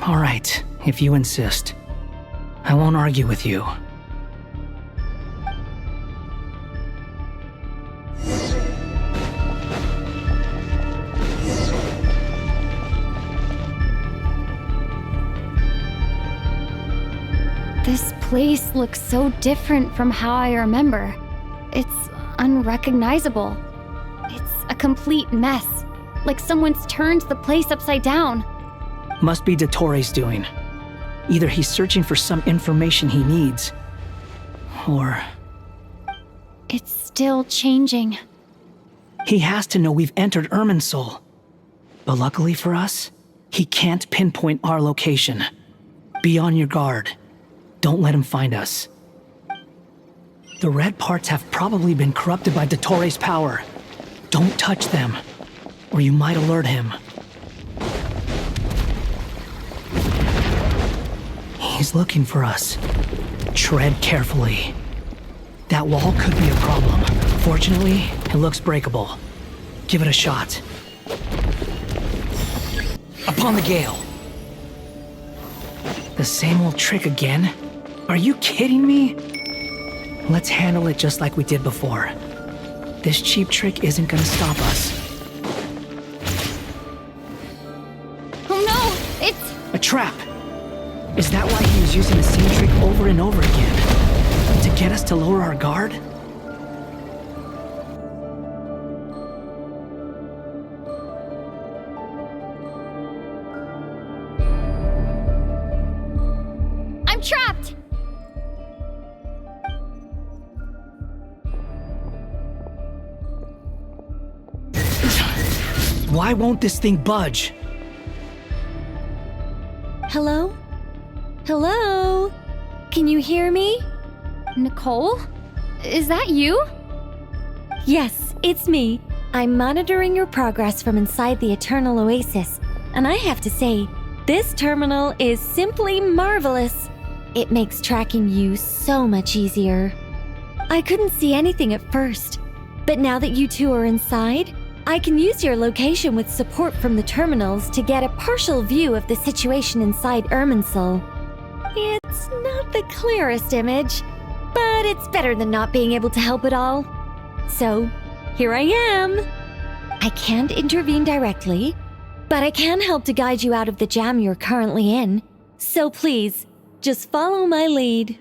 All right, if you insist. I won't argue with you. This place looks so different from how I remember. It's unrecognizable. It's a complete mess, like someone's turned the place upside down. Must be Dottoro's doing. Either he's searching for some information he needs, or... It's still changing. He has to know we've entered Irminsul. But luckily for us, he can't pinpoint our location. Be on your guard. Don't let him find us. The red parts have probably been corrupted by Dottoro's power. Don't touch them, or you might alert him. He's looking for us. Tread carefully. That wall could be a problem. Fortunately, it looks breakable. Give it a shot. Upon the gale. The same old trick again? Are you kidding me? Let's handle it just like we did before. This cheap trick isn't gonna stop us. Oh no! It's... A trap! Is that why he was using the same trick over and over again? To get us to lower our guard? I'm trapped! Why won't this thing budge? Hello? Hello? Can you hear me? Nicole? Is that you? Yes, it's me. I'm monitoring your progress from inside the Eternal Oasis, and I have to say, this terminal is simply marvelous. It makes tracking you so much easier. I couldn't see anything at first, but now that you two are inside, I can use your location with support from the terminals to get a partial view of the situation inside Irminsul. It's not the clearest image, but it's better than not being able to help at all. So, here I am. I can't intervene directly, but I can help to guide you out of the jam you're currently in. So please, just follow my lead.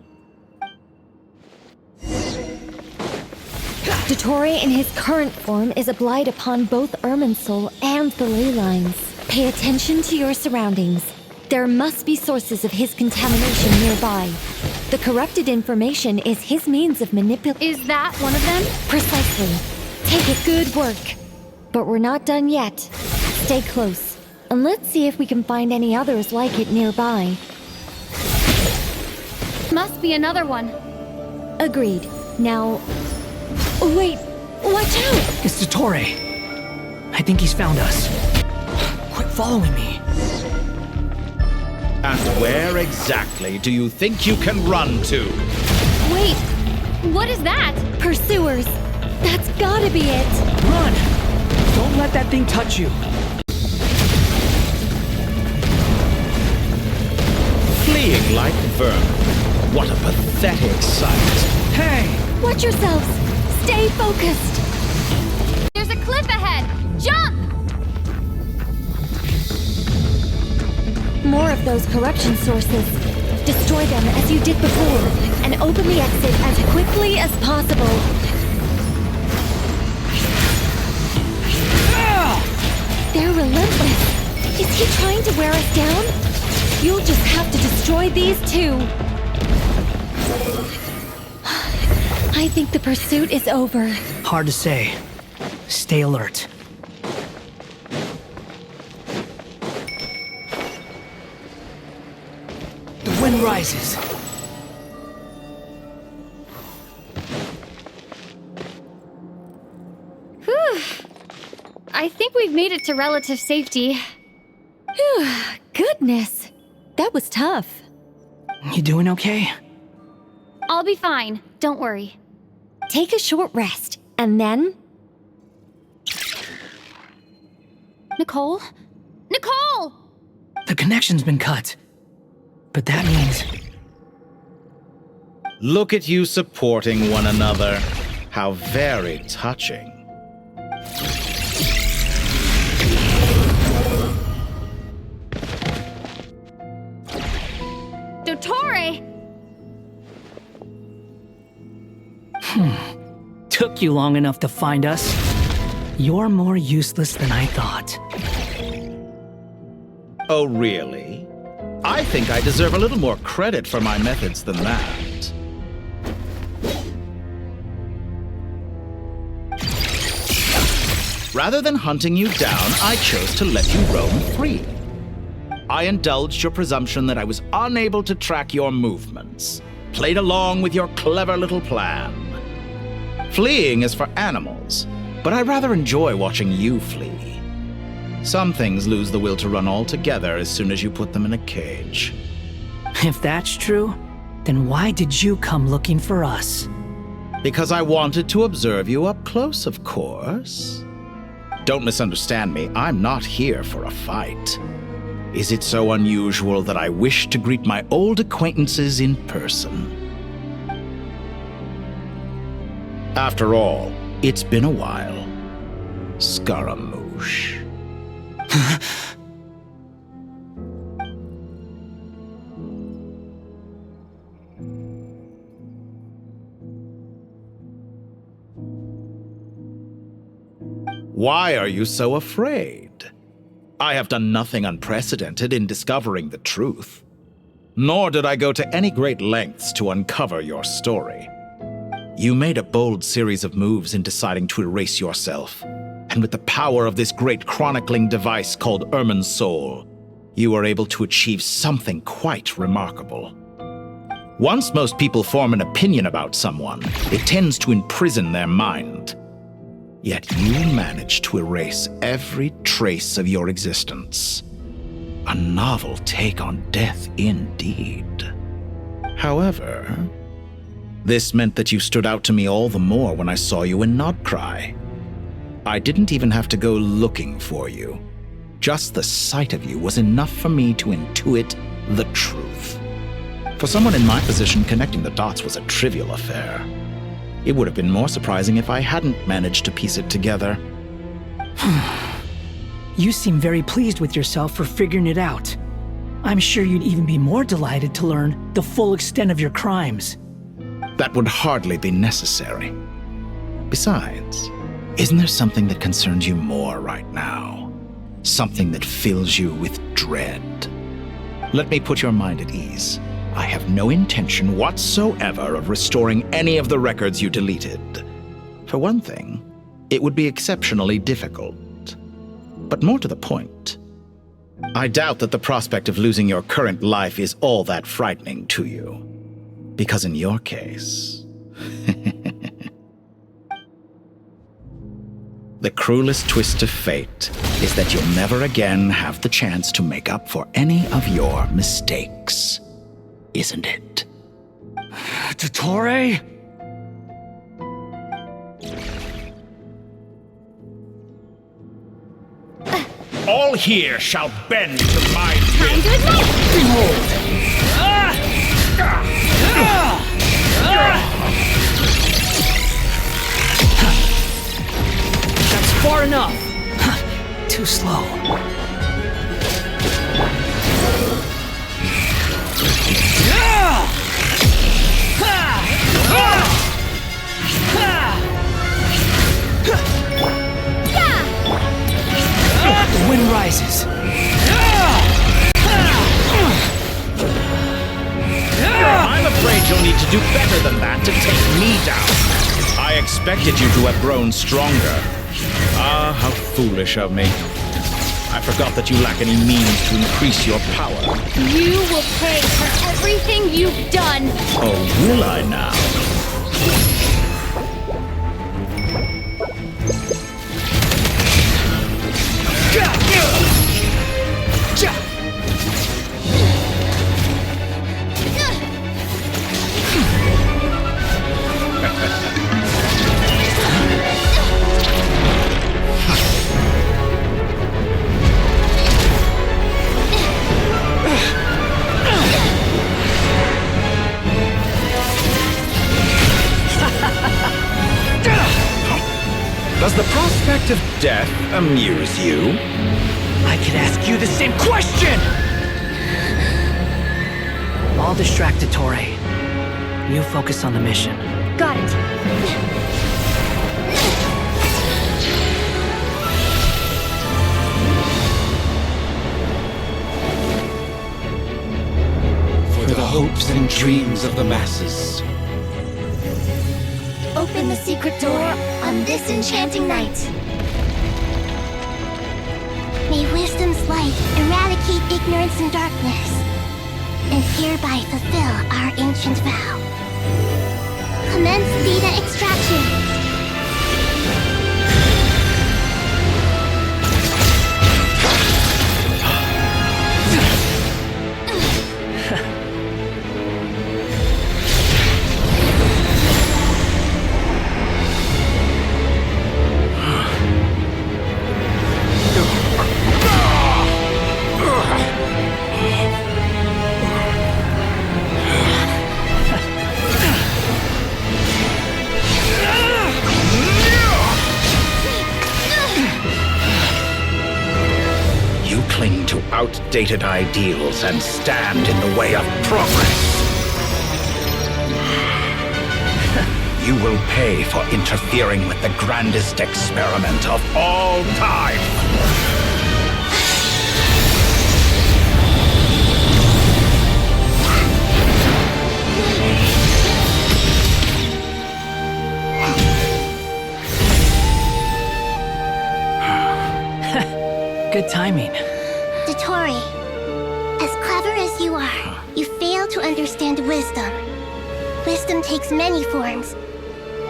Dottore in his current form is a blight upon both Irminsul and the ley lines. Pay attention to your surroundings. There must be sources of his contamination nearby. The corrupted information is his means of manipulation. Is that one of them? Precisely. Take it, good work. But we're not done yet. Stay close, and let's see if we can find any others like it nearby. Must be another one. Agreed. Now... Wait! Watch out! It's Dottore. I think he's found us. Quit following me. And where exactly do you think you can run to? Wait! What is that? Pursuers! That's gotta be it! Run! Don't let that thing touch you. Fleeing like vermin. What a pathetic sight. Hey! Watch yourselves! Stay focused! There's a cliff ahead! Jump! More of those corruption sources. Destroy them as you did before, and open the exit as quickly as possible. They're relentless. Is he trying to wear us down? You'll just have to destroy these too. I think the pursuit is over. Hard to say. Stay alert. The wind rises. Whew. I think we've made it to relative safety. Whew. Goodness. That was tough. You doing okay? I'll be fine. Don't worry. Take a short rest, and then... Nicole? Nicole! The connection's been cut. But that means... Look at you supporting one another. How very touching. Dottore! Took you long enough to find us. You're more useless than I thought. Oh, really? I think I deserve a little more credit for my methods than that. Rather than hunting you down, I chose to let you roam free. I indulged your presumption that I was unable to track your movements, played along with your clever little plan. Fleeing is for animals, but I rather enjoy watching you flee. Some things lose the will to run altogether as soon as you put them in a cage. If that's true, then why did you come looking for us? Because I wanted to observe you up close, of course. Don't misunderstand me, I'm not here for a fight. Is it so unusual that I wish to greet my old acquaintances in person? After all, it's been a while. Scaramouche. Why are you so afraid? I have done nothing unprecedented in discovering the truth. Nor did I go to any great lengths to uncover your story. You made a bold series of moves in deciding to erase yourself. And with the power of this great chronicling device called Irmin's Soul, you were able to achieve something quite remarkable. Once most people form an opinion about someone, it tends to imprison their mind. Yet you managed to erase every trace of your existence. A novel take on death indeed. However, this meant that you stood out to me all the more when I saw you in Nodcry. I didn't even have to go looking for you. Just the sight of you was enough for me to intuit the truth. For someone in my position, connecting the dots was a trivial affair. It would have been more surprising if I hadn't managed to piece it together. You seem very pleased with yourself for figuring it out. I'm sure you'd even be more delighted to learn the full extent of your crimes. That would hardly be necessary. Besides, isn't there something that concerns you more right now? Something that fills you with dread? Let me put your mind at ease. I have no intention whatsoever of restoring any of the records you deleted. For one thing, it would be exceptionally difficult. But more to the point, I doubt that the prospect of losing your current life is all that frightening to you. Because in your case, the cruelest twist of fate is that you'll never again have the chance to make up for any of your mistakes. Isn't it? Dottore? All here shall bend to my Time to ignite! Behold! That's far enough! Too slow. The wind rises. I'm afraid you'll need to do better than that to take me down. I expected you to have grown stronger. Ah, how foolish of me. I forgot that you lack any means to increase your power. You will pay for everything you've done. Oh, will I now? Does the prospect of death amuse you? I could ask you the same question! I'll distract Dottore. You focus on the mission. Got it. For the hopes and dreams of the masses. Open the secret door on this enchanting night. May wisdom's light eradicate ignorance and darkness, and hereby fulfill our ancient vow. Commence data extraction. cling to outdated ideals and stand in the way of progress. You will pay for interfering with the grandest experiment of all time. Good timing. Dottore, as clever as you are, you fail to understand wisdom. Wisdom takes many forms,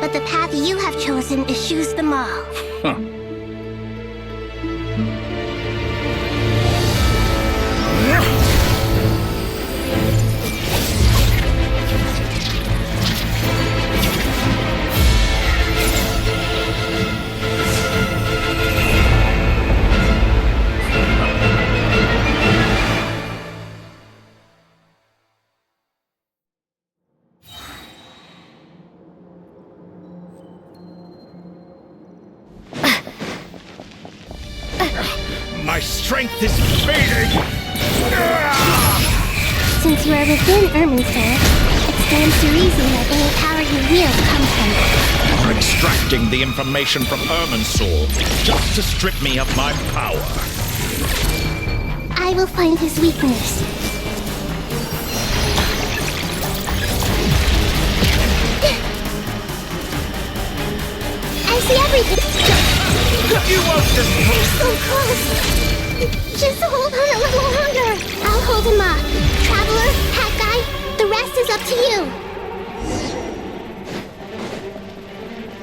but the path you have chosen eschews them all. My strength is fading! Since you are within Irminsul, it stands to reason that any power you wield comes from it. You're extracting the information from Irminsul just to strip me of my power. I will find his weakness. I see everything! You won't just... So close! Just hold on a little longer! I'll hold him up. Traveler, Hat Guy, the rest is up to you.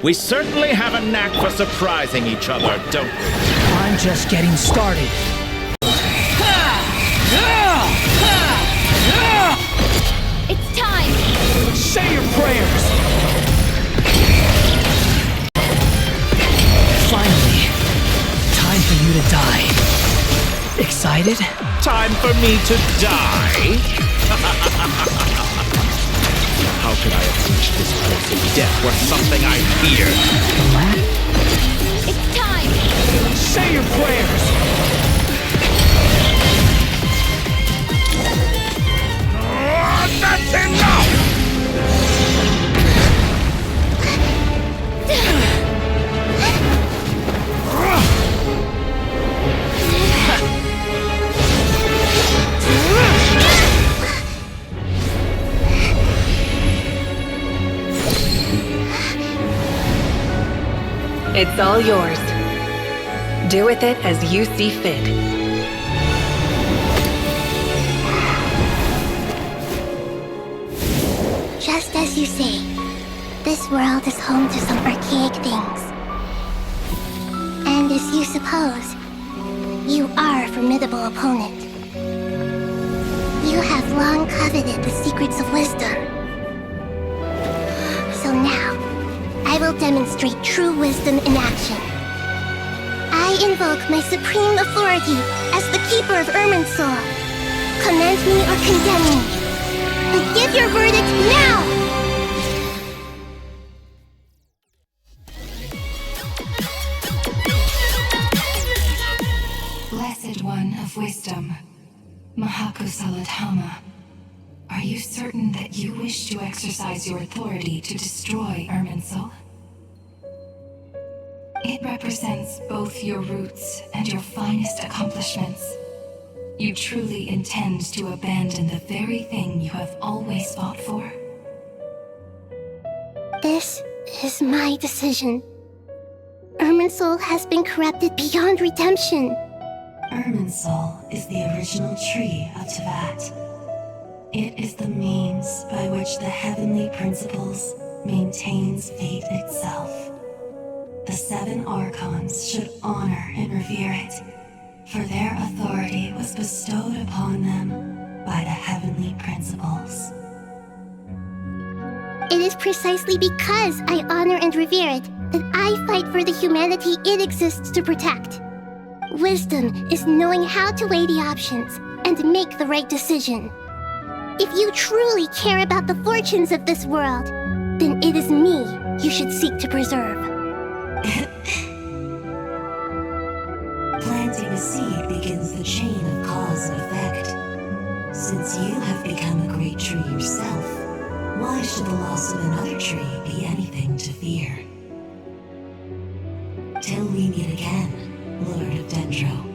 We certainly have a knack for surprising each other, don't we? I'm just getting started. It's time! Say your prayers! Finally, time for you to die. Excited? Time for me to die? How could I have reached this place of death where something I fear? It's time! Say your prayers! That's enough! It's all yours. Do with it as you see fit. Just as you say, this world is home to some archaic things. And as you suppose, you are a formidable opponent. You have long coveted the secrets of wisdom. So now, I will demonstrate true wisdom in action. I invoke my supreme authority as the keeper of Irminsul. Commend me or condemn me. But give your verdict now! Blessed One of Wisdom, Mahakusaladhama, are you certain that you wish to exercise your authority to destroy Irminsul? It represents both your roots and your finest accomplishments. You truly intend to abandon the very thing you have always fought for? This is my decision. Irminsul has been corrupted beyond redemption. Irminsul is the original tree of Tevat. It is the means by which the heavenly principles maintains fate itself. The 7 Archons should honor and revere it, for their authority was bestowed upon them by the heavenly principles. It is precisely because I honor and revere it that I fight for the humanity it exists to protect. Wisdom is knowing how to weigh the options and make the right decision. If you truly care about the fortunes of this world, then it is me you should seek to preserve. Plan Planting a seed begins the chain of cause and effect. Since you have become a great tree yourself, why should the loss of another tree be anything to fear? Till we meet again, Lord of Dendro.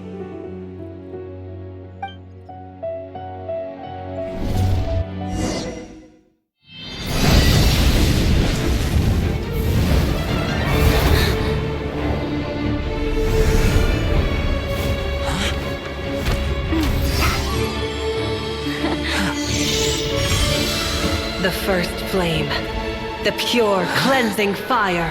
The first flame. The pure, cleansing fire.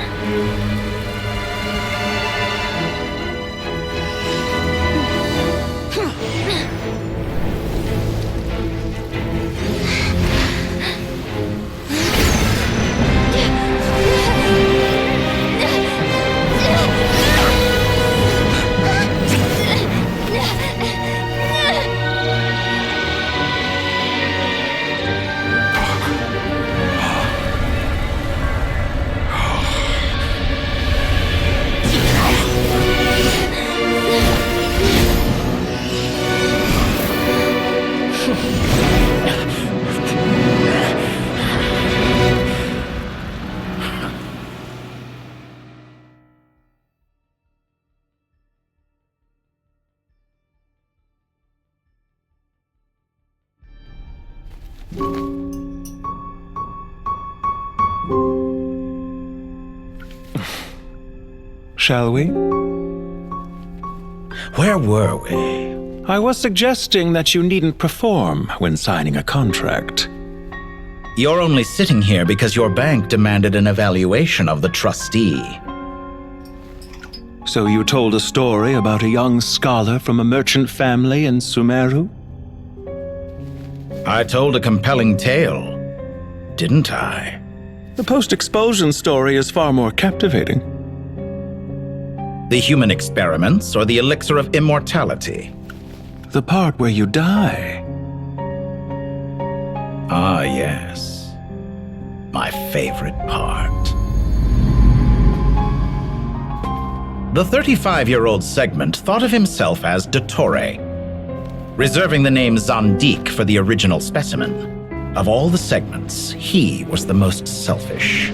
Shall we? Where were we? I was suggesting that you needn't perform when signing a contract. You're only sitting here because your bank demanded an evaluation of the trustee. So you told a story about a young scholar from a merchant family in Sumeru? I told a compelling tale, didn't I? The post-expulsion story is far more captivating. The human experiments or the elixir of immortality? The part where you die. Ah, yes. My favorite part. The 35-year-old Segment thought of himself as Dottore, reserving the name Zandik for the original specimen. Of all the segments, he was the most selfish.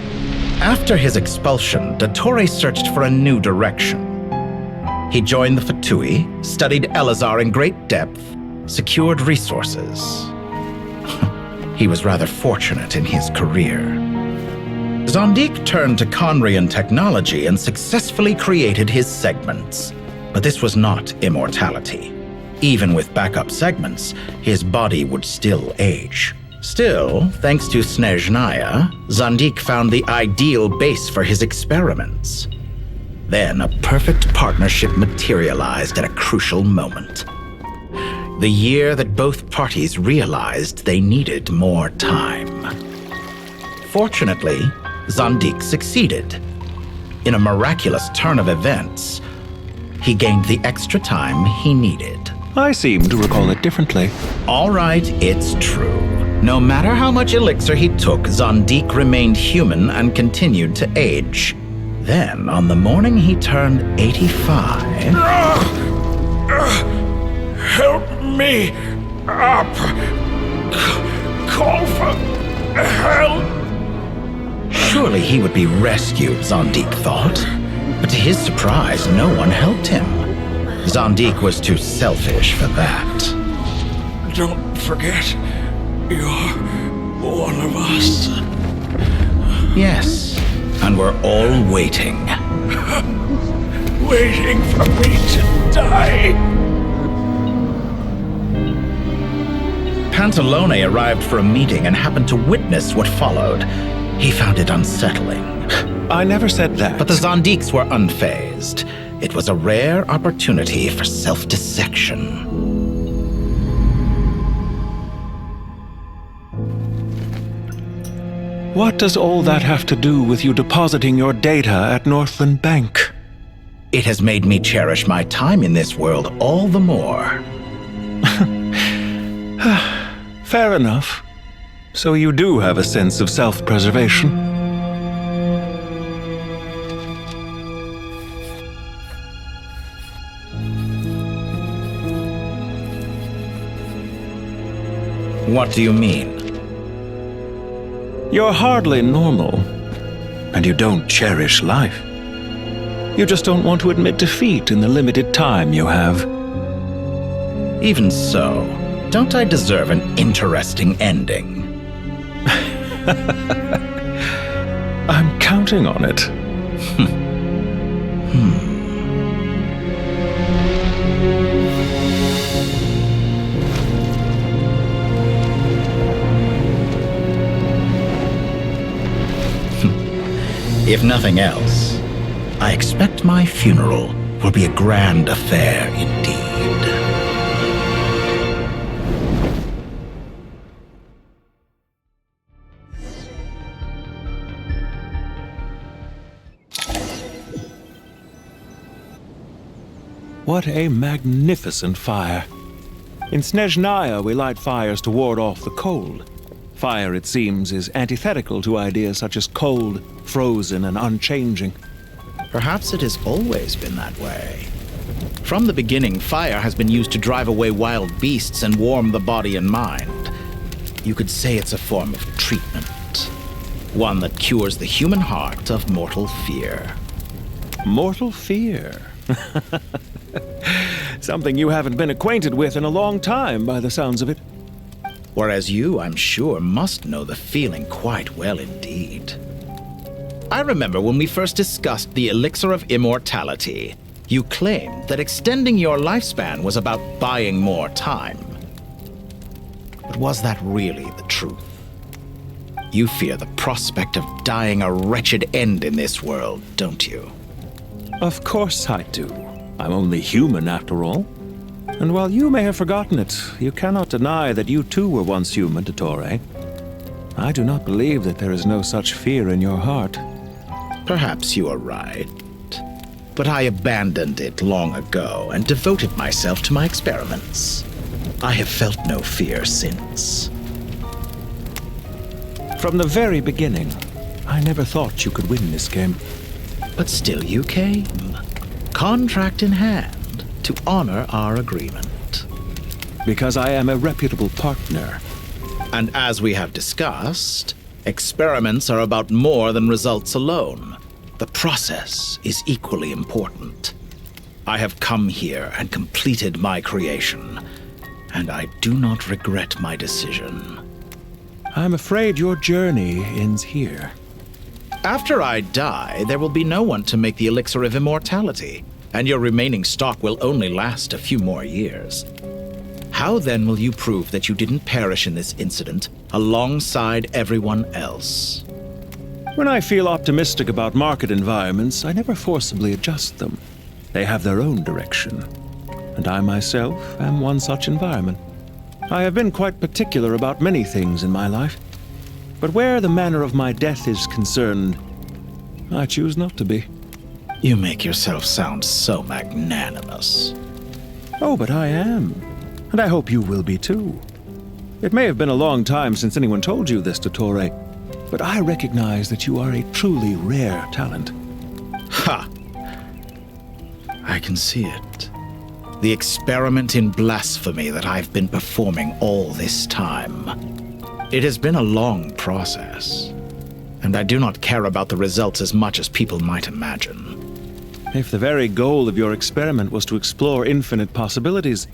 After his expulsion, Dottore searched for a new direction. He joined the Fatui, studied Elazar in great depth, secured resources. He was rather fortunate in his career. Zandik turned to Conrian technology and successfully created his segments. But this was not immortality. Even with backup segments, his body would still age. Still, thanks to Snezhnaya, Zandik found the ideal base for his experiments. Then a perfect partnership materialized at a crucial moment. The year that both parties realized they needed more time. Fortunately, Zandik succeeded. In a miraculous turn of events, he gained the extra time he needed. I seem to recall it differently. All right, it's true. No matter how much elixir he took, Zandik remained human and continued to age. Then, on the morning he turned 85... Help me up! Call for help! Surely he would be rescued, Zandik thought. But to his surprise, no one helped him. Zandik was too selfish for that. Don't forget, you're one of us. Yes, and we're all waiting. Waiting for me to die. Pantalone arrived for a meeting and happened to witness what followed. He found it unsettling. I never said that. But the Zandiks were unfazed. It was a rare opportunity for self-dissection. What does all that have to do with you depositing your data at Northland Bank? It has made me cherish my time in this world all the more. Fair enough. So you do have a sense of self-preservation. What do you mean? You're hardly normal, and you don't cherish life. You just don't want to admit defeat in the limited time you have. Even so, don't I deserve an interesting ending? I'm counting on it. If nothing else, I expect my funeral will be a grand affair indeed. What a magnificent fire. In Snezhnaya, we light fires to ward off the cold. Fire, it seems, is antithetical to ideas such as cold, frozen, and unchanging. Perhaps it has always been that way. From the beginning, fire has been used to drive away wild beasts and warm the body and mind. You could say it's a form of treatment. One that cures the human heart of mortal fear. Mortal fear? Something you haven't been acquainted with in a long time, by the sounds of it. Whereas you, I'm sure, must know the feeling quite well indeed. I remember when we first discussed the elixir of immortality, you claimed that extending your lifespan was about buying more time. But was that really the truth? You fear the prospect of dying a wretched end in this world, don't you? Of course I do. I'm only human, after all. And while you may have forgotten it, you cannot deny that you too were once human, Dottore. I do not believe that there is no such fear in your heart. Perhaps you are right. But I abandoned it long ago and devoted myself to my experiments. I have felt no fear since. From the very beginning, I never thought you could win this game. But still you came, contract in hand, to honor our agreement. Because I am a reputable partner. And as we have discussed, experiments are about more than results alone. The process is equally important. I have come here and completed my creation, and I do not regret my decision. I'm afraid your journey ends here. After I die, there will be no one to make the elixir of immortality, and your remaining stock will only last a few more years. How then will you prove that you didn't perish in this incident alongside everyone else? When I feel optimistic about market environments, I never forcibly adjust them. They have their own direction, and I myself am one such environment. I have been quite particular about many things in my life, but where the manner of my death is concerned, I choose not to be. You make yourself sound so magnanimous. Oh, but I am. And I hope you will be too. It may have been a long time since anyone told you this, Dottore, but I recognize that you are a truly rare talent. Ha! I can see it. The experiment in blasphemy that I've been performing all this time. It has been a long process, and I do not care about the results as much as people might imagine. If the very goal of your experiment was to explore infinite possibilities,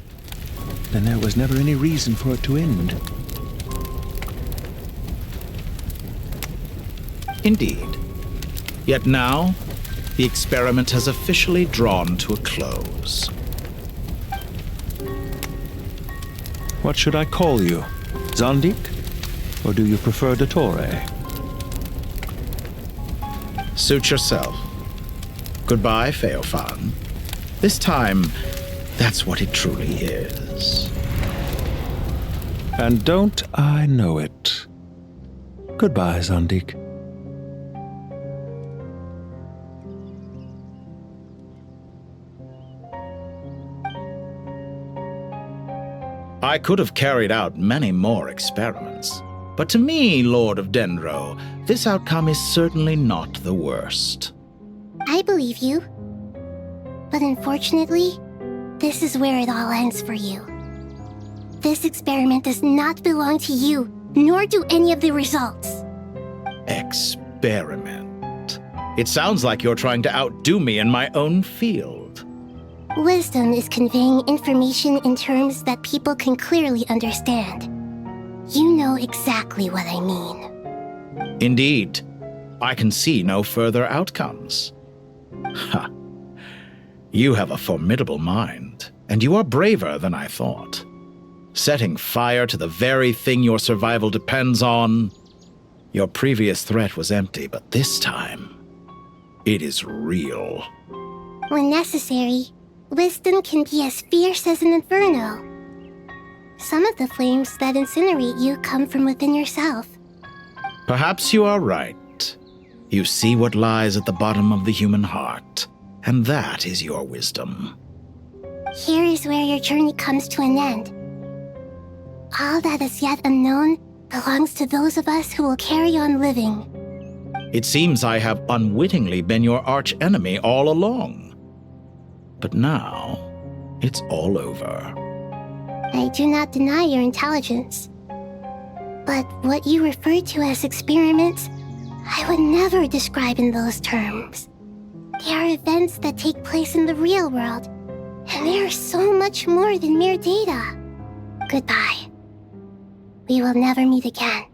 then there was never any reason for it to end. Indeed. Yet now, the experiment has officially drawn to a close. What should I call you? Zandik? Or do you prefer Dottore? Suit yourself. Goodbye, Feofan. This time, that's what it truly is. And don't I know it? Goodbye, Zandik. I could have carried out many more experiments, but to me, Lord of Dendro, this outcome is certainly not the worst. I believe you. But unfortunately, this is where it all ends for you. This experiment does not belong to you, nor do any of the results. Experiment. It sounds like you're trying to outdo me in my own field. Wisdom is conveying information in terms that people can clearly understand. You know exactly what I mean. Indeed. I can see no further outcomes. Ha. You have a formidable mind, and you are braver than I thought. Setting fire to the very thing your survival depends on. Your previous threat was empty, but this time, it is real. When necessary, wisdom can be as fierce as an inferno. Some of the flames that incinerate you come from within yourself. Perhaps you are right. You see what lies at the bottom of the human heart, and that is your wisdom. Here is where your journey comes to an end. All that is yet unknown belongs to those of us who will carry on living. It seems I have unwittingly been your arch-enemy all along. But now, it's all over. I do not deny your intelligence. But what you refer to as experiments, I would never describe in those terms. They are events that take place in the real world, and they are so much more than mere data. Goodbye. We will never meet again.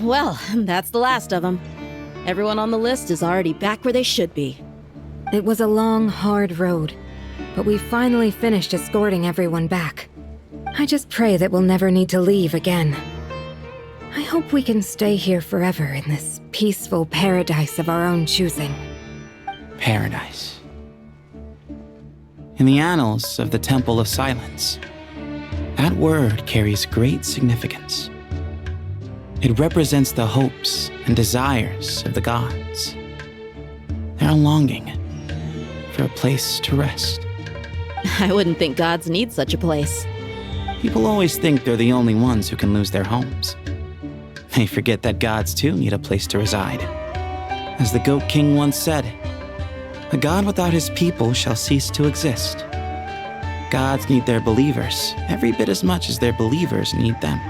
Well, that's the last of them. Everyone on the list is already back where they should be. It was a long, hard road, but we finally finished escorting everyone back. I just pray that we'll never need to leave again. I hope we can stay here forever in this peaceful paradise of our own choosing. Paradise. In the annals of the Temple of Silence, that word carries great significance. It represents the hopes and desires of the gods. They're longing for a place to rest. I wouldn't think gods need such a place. People always think they're the only ones who can lose their homes. They forget that gods too need a place to reside. As the Goat King once said, "A god without his people shall cease to exist." Gods need their believers every bit as much as their believers need them.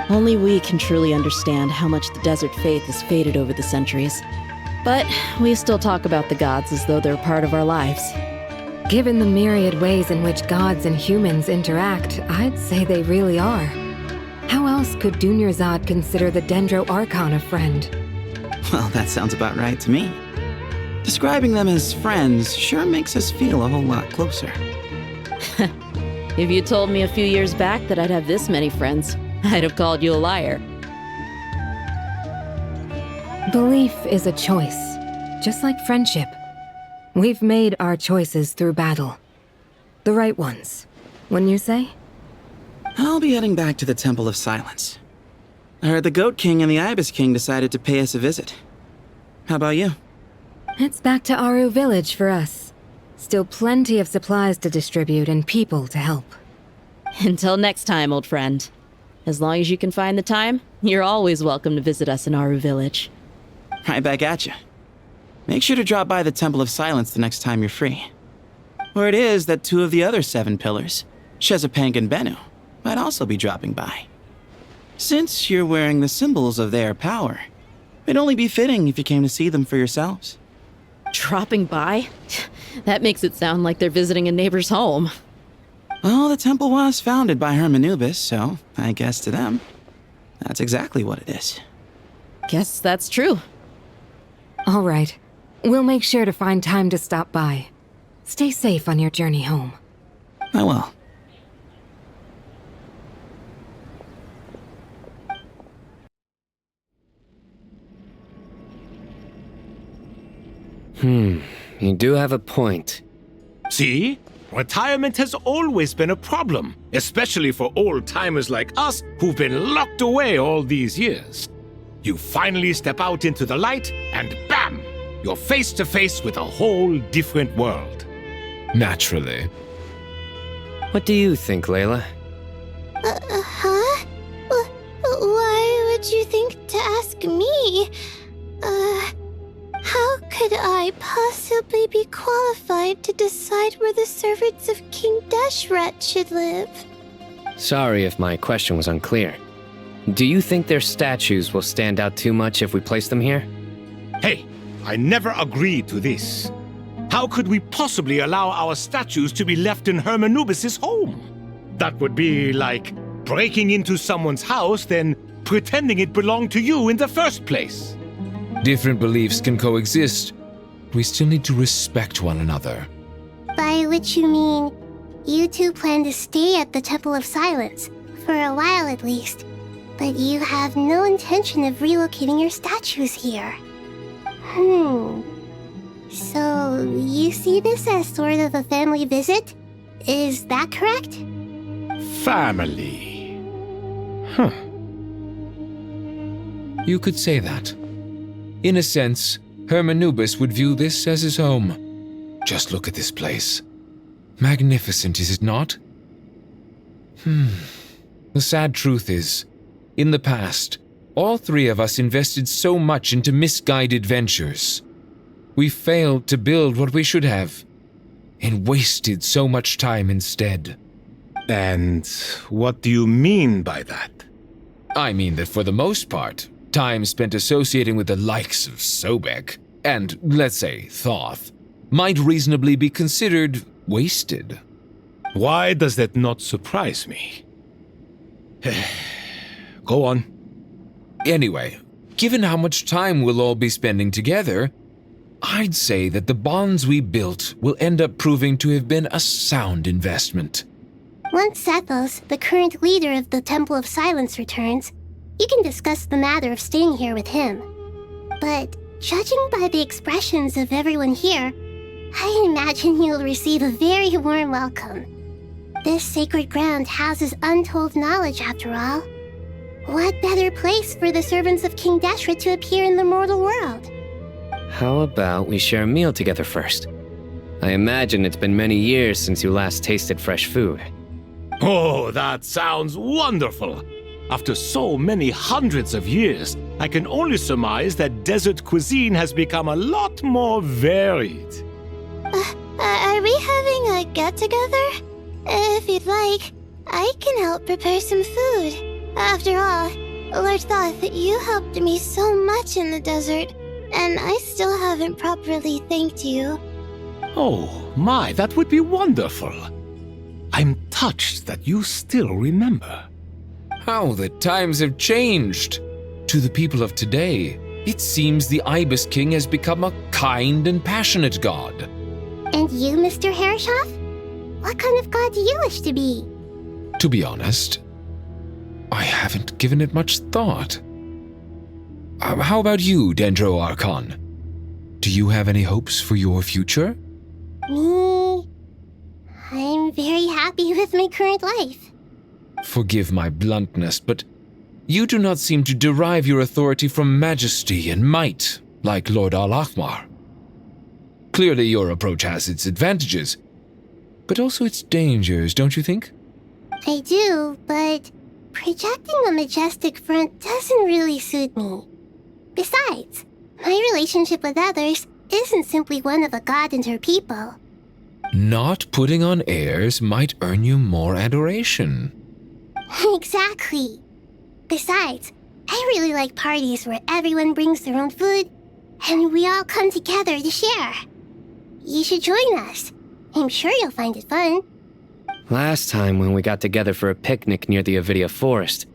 Only we can truly understand how much the desert faith has faded over the centuries. But we still talk about the gods as though they're part of our lives. Given the myriad ways in which gods and humans interact, I'd say they really are. How else could Dunyarzad consider the Dendro Archon a friend? Well, that sounds about right to me. Describing them as friends sure makes us feel a whole lot closer. If you told me a few years back that I'd have this many friends, I'd have called you a liar. Belief is a choice, just like friendship. We've made our choices through battle. The right ones, wouldn't you say? I'll be heading back to the Temple of Silence. I heard the Goat King and the Ibis King decided to pay us a visit. How about you? It's back to Aru Village for us. Still plenty of supplies to distribute and people to help. Until next time, old friend. As long as you can find the time, you're always welcome to visit us in Aru Village. Right back at you. Make sure to drop by the Temple of Silence the next time you're free. Where it is that two of the other 7 pillars, Shezapank and Bennu, might also be dropping by. Since you're wearing the symbols of their power, it'd only be fitting if you came to see them for yourselves. Dropping by? That makes it sound like they're visiting a neighbor's home. Well, the temple was founded by Hermanubis, so I guess to them, that's exactly what it is. Guess that's true. All right. We'll make sure to find time to stop by. Stay safe on your journey home. I will. You do have a point. See? Retirement has always been a problem, especially for old-timers like us who've been locked away all these years. You finally step out into the light, and bam! You're face to face with a whole different world. Naturally. What do you think, Layla? Huh? Why would you think to ask me? How could I possibly be qualified to decide where the servants of King Deshret should live? Sorry if my question was unclear. Do you think their statues will stand out too much if we place them here? Hey, I never agreed to this. How could we possibly allow our statues to be left in Hermanubis' home? That would be like breaking into someone's house, then pretending it belonged to you in the first place. Different beliefs can coexist. We still need to respect one another. By which you mean, you two plan to stay at the Temple of Silence, for a while at least, but you have no intention of relocating your statues here. So, you see this as sort of a family visit? Is that correct? Family. You could say that. In a sense, Hermanubis would view this as his home. Just look at this place. Magnificent, is it not? The sad truth is, in the past, all three of us invested so much into misguided ventures. We failed to build what we should have, and wasted so much time instead. And what do you mean by that? I mean that for the most part, time spent associating with the likes of Sobek, and, let's say, Thoth, might reasonably be considered wasted. Why does that not surprise me? Go on. Anyway, given how much time we'll all be spending together, I'd say that the bonds we built will end up proving to have been a sound investment. Once Sethos, the current leader of the Temple of Silence, returns, you can discuss the matter of staying here with him. But judging by the expressions of everyone here, I imagine you'll receive a very warm welcome. This sacred ground houses untold knowledge, after all. What better place for the servants of King Deshret to appear in the mortal world? How about we share a meal together first? I imagine it's been many years since you last tasted fresh food. Oh, that sounds wonderful! After so many hundreds of years, I can only surmise that desert cuisine has become a lot more varied. Are we having a get-together? If you'd like, I can help prepare some food. After all, Lord Thoth, you helped me so much in the desert, and I still haven't properly thanked you. Oh, my, that would be wonderful. I'm touched that you still remember. How the times have changed! To the people of today, it seems the Ibis King has become a kind and passionate god. And you, Mr. Herreshoff? What kind of god do you wish to be? To be honest, I haven't given it much thought. How about you, Dendro Archon? Do you have any hopes for your future? Me? I'm very happy with my current life. Forgive my bluntness, but you do not seem to derive your authority from majesty and might, like Lord Al-Ahmar. Clearly your approach has its advantages, but also its dangers, don't you think? I do, but projecting a majestic front doesn't really suit me. Besides, my relationship with others isn't simply one of a god and her people. Not putting on airs might earn you more adoration. Exactly. Besides, I really like parties where everyone brings their own food, and we all come together to share. You should join us. I'm sure you'll find it fun. Last time when we got together for a picnic near the Avidia Forest,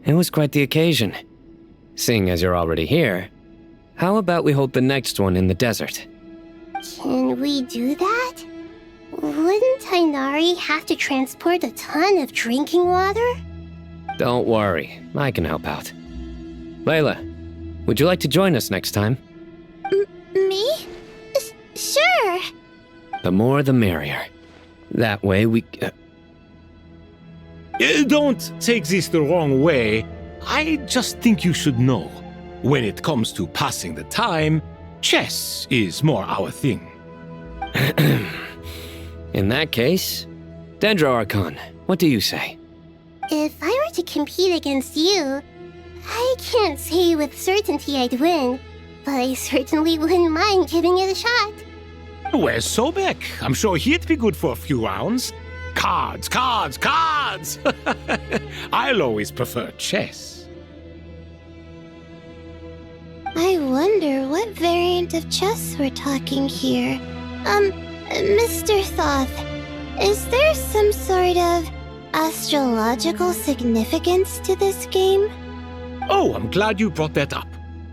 it was quite the occasion. Seeing as you're already here, how about we hold the next one in the desert? Can we do that? Wouldn't Tainari have to transport a ton of drinking water? Don't worry, I can help out. Layla, would you like to join us next time? Me? Sure. The more the merrier. That way we... Don't take this the wrong way. I just think you should know. When it comes to passing the time, chess is more our thing. In that case, Dendro Archon, what do you say? If I were to compete against you, I can't say with certainty I'd win, but I certainly wouldn't mind giving it a shot. Where's Sobek? I'm sure he'd be good for a few rounds. Cards, cards, cards! I'll always prefer chess. I wonder what variant of chess we're talking here. Mr. Thoth, is there some sort of astrological significance to this game? Oh, I'm glad you brought that up.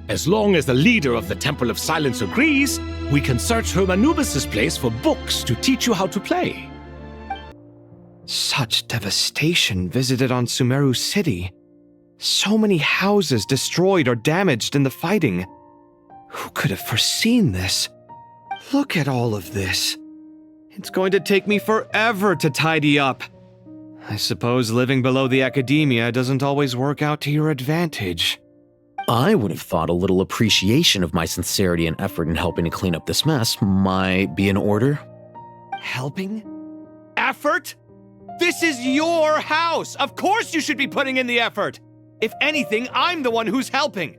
As long as the leader of the Temple of Silence agrees, we can search Hermanubis' place for books to teach you how to play. Such devastation visited on Sumeru City. So many houses destroyed or damaged in the fighting. Who could have foreseen this? Look at all of this. It's going to take me forever to tidy up. I suppose living below the academia doesn't always work out to your advantage. I would have thought a little appreciation of my sincerity and effort in helping to clean up this mess might be in order. Helping? Effort? This is your house! Of course you should be putting in the effort! If anything, I'm the one who's helping!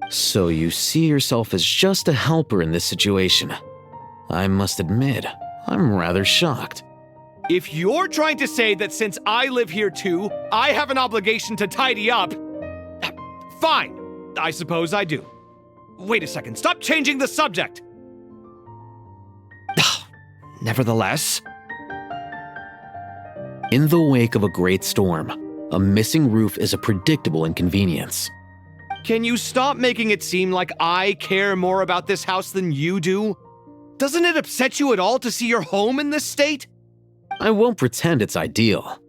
So you see yourself as just a helper in this situation. I must admit, I'm rather shocked. If you're trying to say that since I live here too, I have an obligation to tidy up, fine, I suppose I do. Wait a second, stop changing the subject! Nevertheless... In the wake of a great storm, a missing roof is a predictable inconvenience. Can you stop making it seem like I care more about this house than you do? Doesn't it upset you at all to see your home in this state? I won't pretend it's ideal,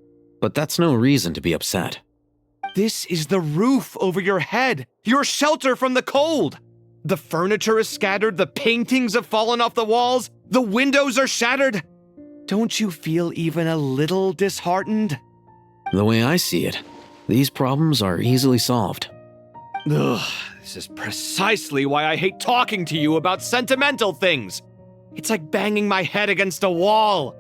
but that's no reason to be upset. This is the roof over your head, your shelter from the cold. The furniture is scattered, the paintings have fallen off the walls, the windows are shattered. Don't you feel even a little disheartened? The way I see it, these problems are easily solved. Ugh, this is precisely why I hate talking to you about sentimental things. It's like banging my head against a wall.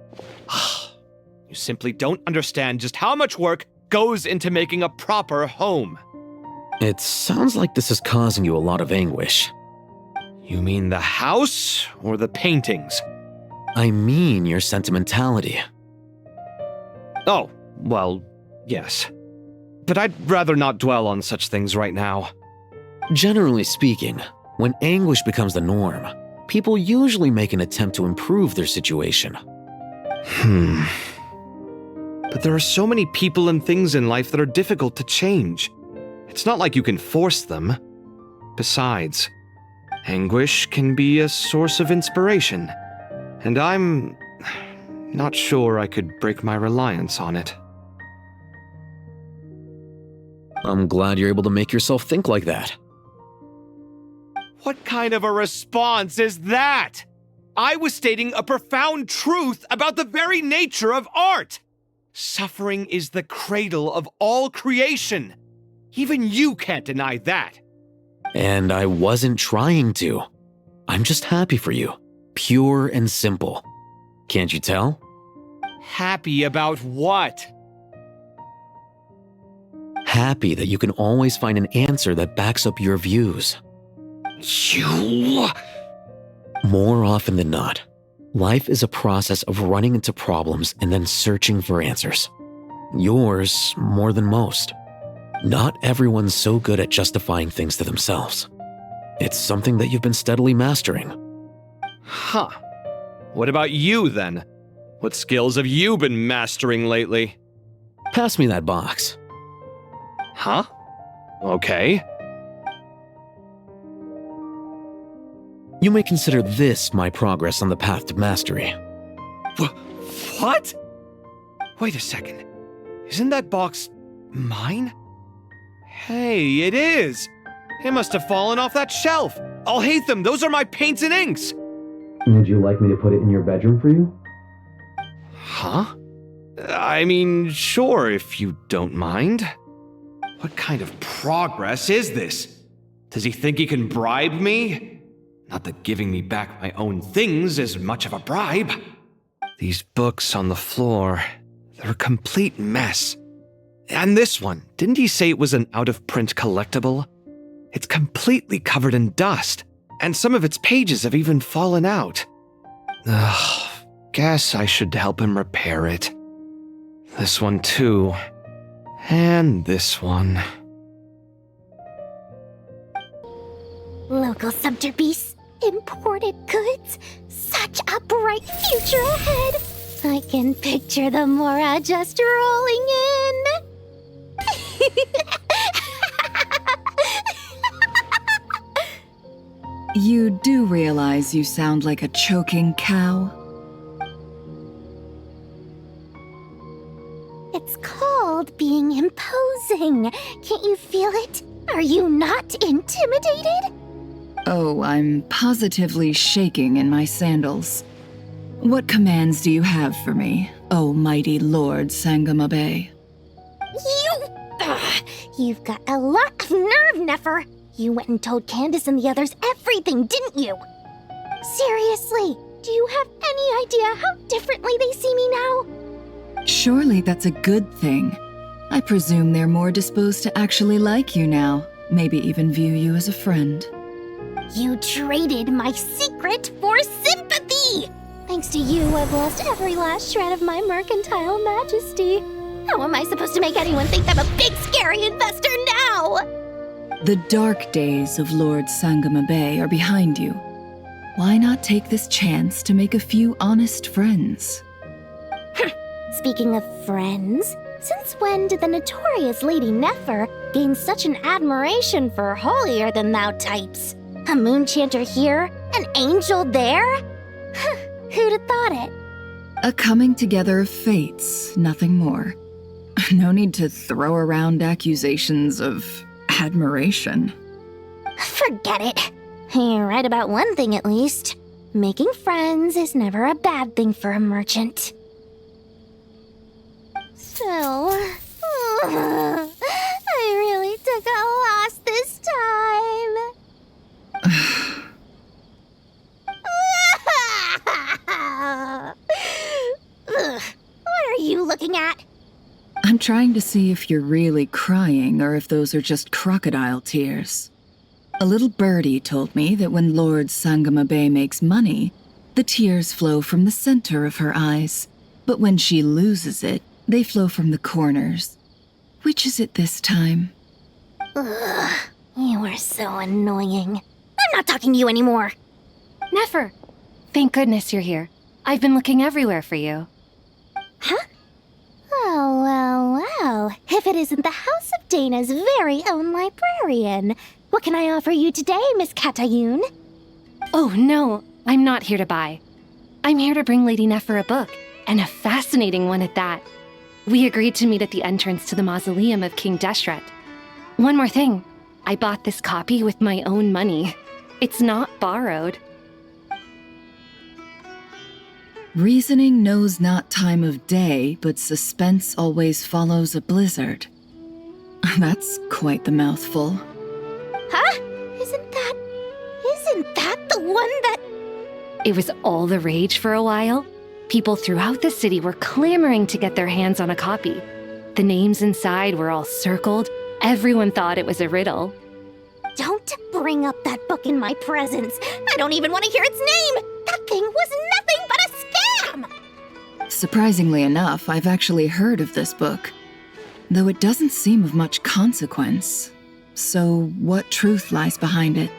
You simply don't understand just how much work goes into making a proper home. It sounds like this is causing you a lot of anguish. You mean the house or the paintings? I mean your sentimentality. Oh, well, yes. But I'd rather not dwell on such things right now. Generally speaking, when anguish becomes the norm, people usually make an attempt to improve their situation. But there are so many people and things in life that are difficult to change. It's not like you can force them. Besides, anguish can be a source of inspiration, and I'm not sure I could break my reliance on it. I'm glad you're able to make yourself think like that. What kind of a response is that? I was stating a profound truth about the very nature of art. Suffering is the cradle of all creation. Even you can't deny that. And I wasn't trying to. I'm just happy for you. Pure and simple. Can't you tell? Happy about what? Happy that you can always find an answer that backs up your views. You... More often than not, life is a process of running into problems and then searching for answers. Yours more than most. Not everyone's so good at justifying things to themselves. It's something that you've been steadily mastering. Huh. What about you, then? What skills have you been mastering lately? Pass me that box. Huh? Okay. You may consider this my progress on the path to mastery. What? Wait a second. Isn't that box mine? Hey, it is! It must have fallen off that shelf. I'll hate them. Those are my paints and inks. Would you like me to put it in your bedroom for you? Huh? I mean, sure, if you don't mind. What kind of progress is this? Does he think he can bribe me? Not that giving me back my own things is much of a bribe. These books on the floor, they're a complete mess. And this one, didn't he say it was an out-of-print collectible? It's completely covered in dust, and some of its pages have even fallen out. Ugh, guess I should help him repair it. This one too. And this one. Local subterbeasts, imported goods, such a bright future ahead. I can picture the Mora just rolling in. You do realize you sound like a choking cow? It's called being imposing. Can't you feel it? Are you not intimidated? Oh, I'm positively shaking in my sandals. What commands do you have for me, oh mighty Lord Sangamabe? You've got a lot of nerve, Nefer. You went and told Candace and the others everything, didn't you? Seriously, do you have any idea how differently they see me now? Surely that's a good thing. I presume they're more disposed to actually like you now, maybe even view you as a friend. You traded my secret for sympathy! Thanks to you, I've lost every last shred of my mercantile majesty. How am I supposed to make anyone think I'm a big, scary investor now? The dark days of Lord Sangamabe are behind you. Why not take this chance to make a few honest friends? Speaking of friends, since when did the notorious Lady Nefer gain such an admiration for holier-than-thou types? A moon chanter here, an angel there? Who'd have thought it? A coming together of fates, nothing more. No need to throw around accusations of admiration. Forget it. You're right about one thing at least. Making friends is never a bad thing for a merchant. So, I really took a loss this time. What are you looking at? I'm trying to see if you're really crying or if those are just crocodile tears. A little birdie told me that when Lord Sangamabe makes money, the tears flow from the center of her eyes, but when she loses it, they flow from the corners. Which is it this time? Ugh, you are so annoying. I'm not talking to you anymore. Nefer! Thank goodness you're here. I've been looking everywhere for you. Huh? Oh, well. If it isn't the House of Dana's very own librarian. What can I offer you today, Miss Katayun? Oh, no. I'm not here to buy. I'm here to bring Lady Nefer a book, and a fascinating one at that. We agreed to meet at the entrance to the mausoleum of King Deshret. One more thing. I bought this copy with my own money. It's not borrowed. Reasoning knows not time of day, but suspense always follows a blizzard. That's quite the mouthful. Huh? Isn't that the one that... It was all the rage for a while. People throughout the city were clamoring to get their hands on a copy. The names inside were all circled. Everyone thought it was a riddle. Don't bring up that book in my presence. I don't even want to hear its name. That thing was nothing but a scam. Surprisingly enough, I've actually heard of this book, though it doesn't seem of much consequence. So what truth lies behind it?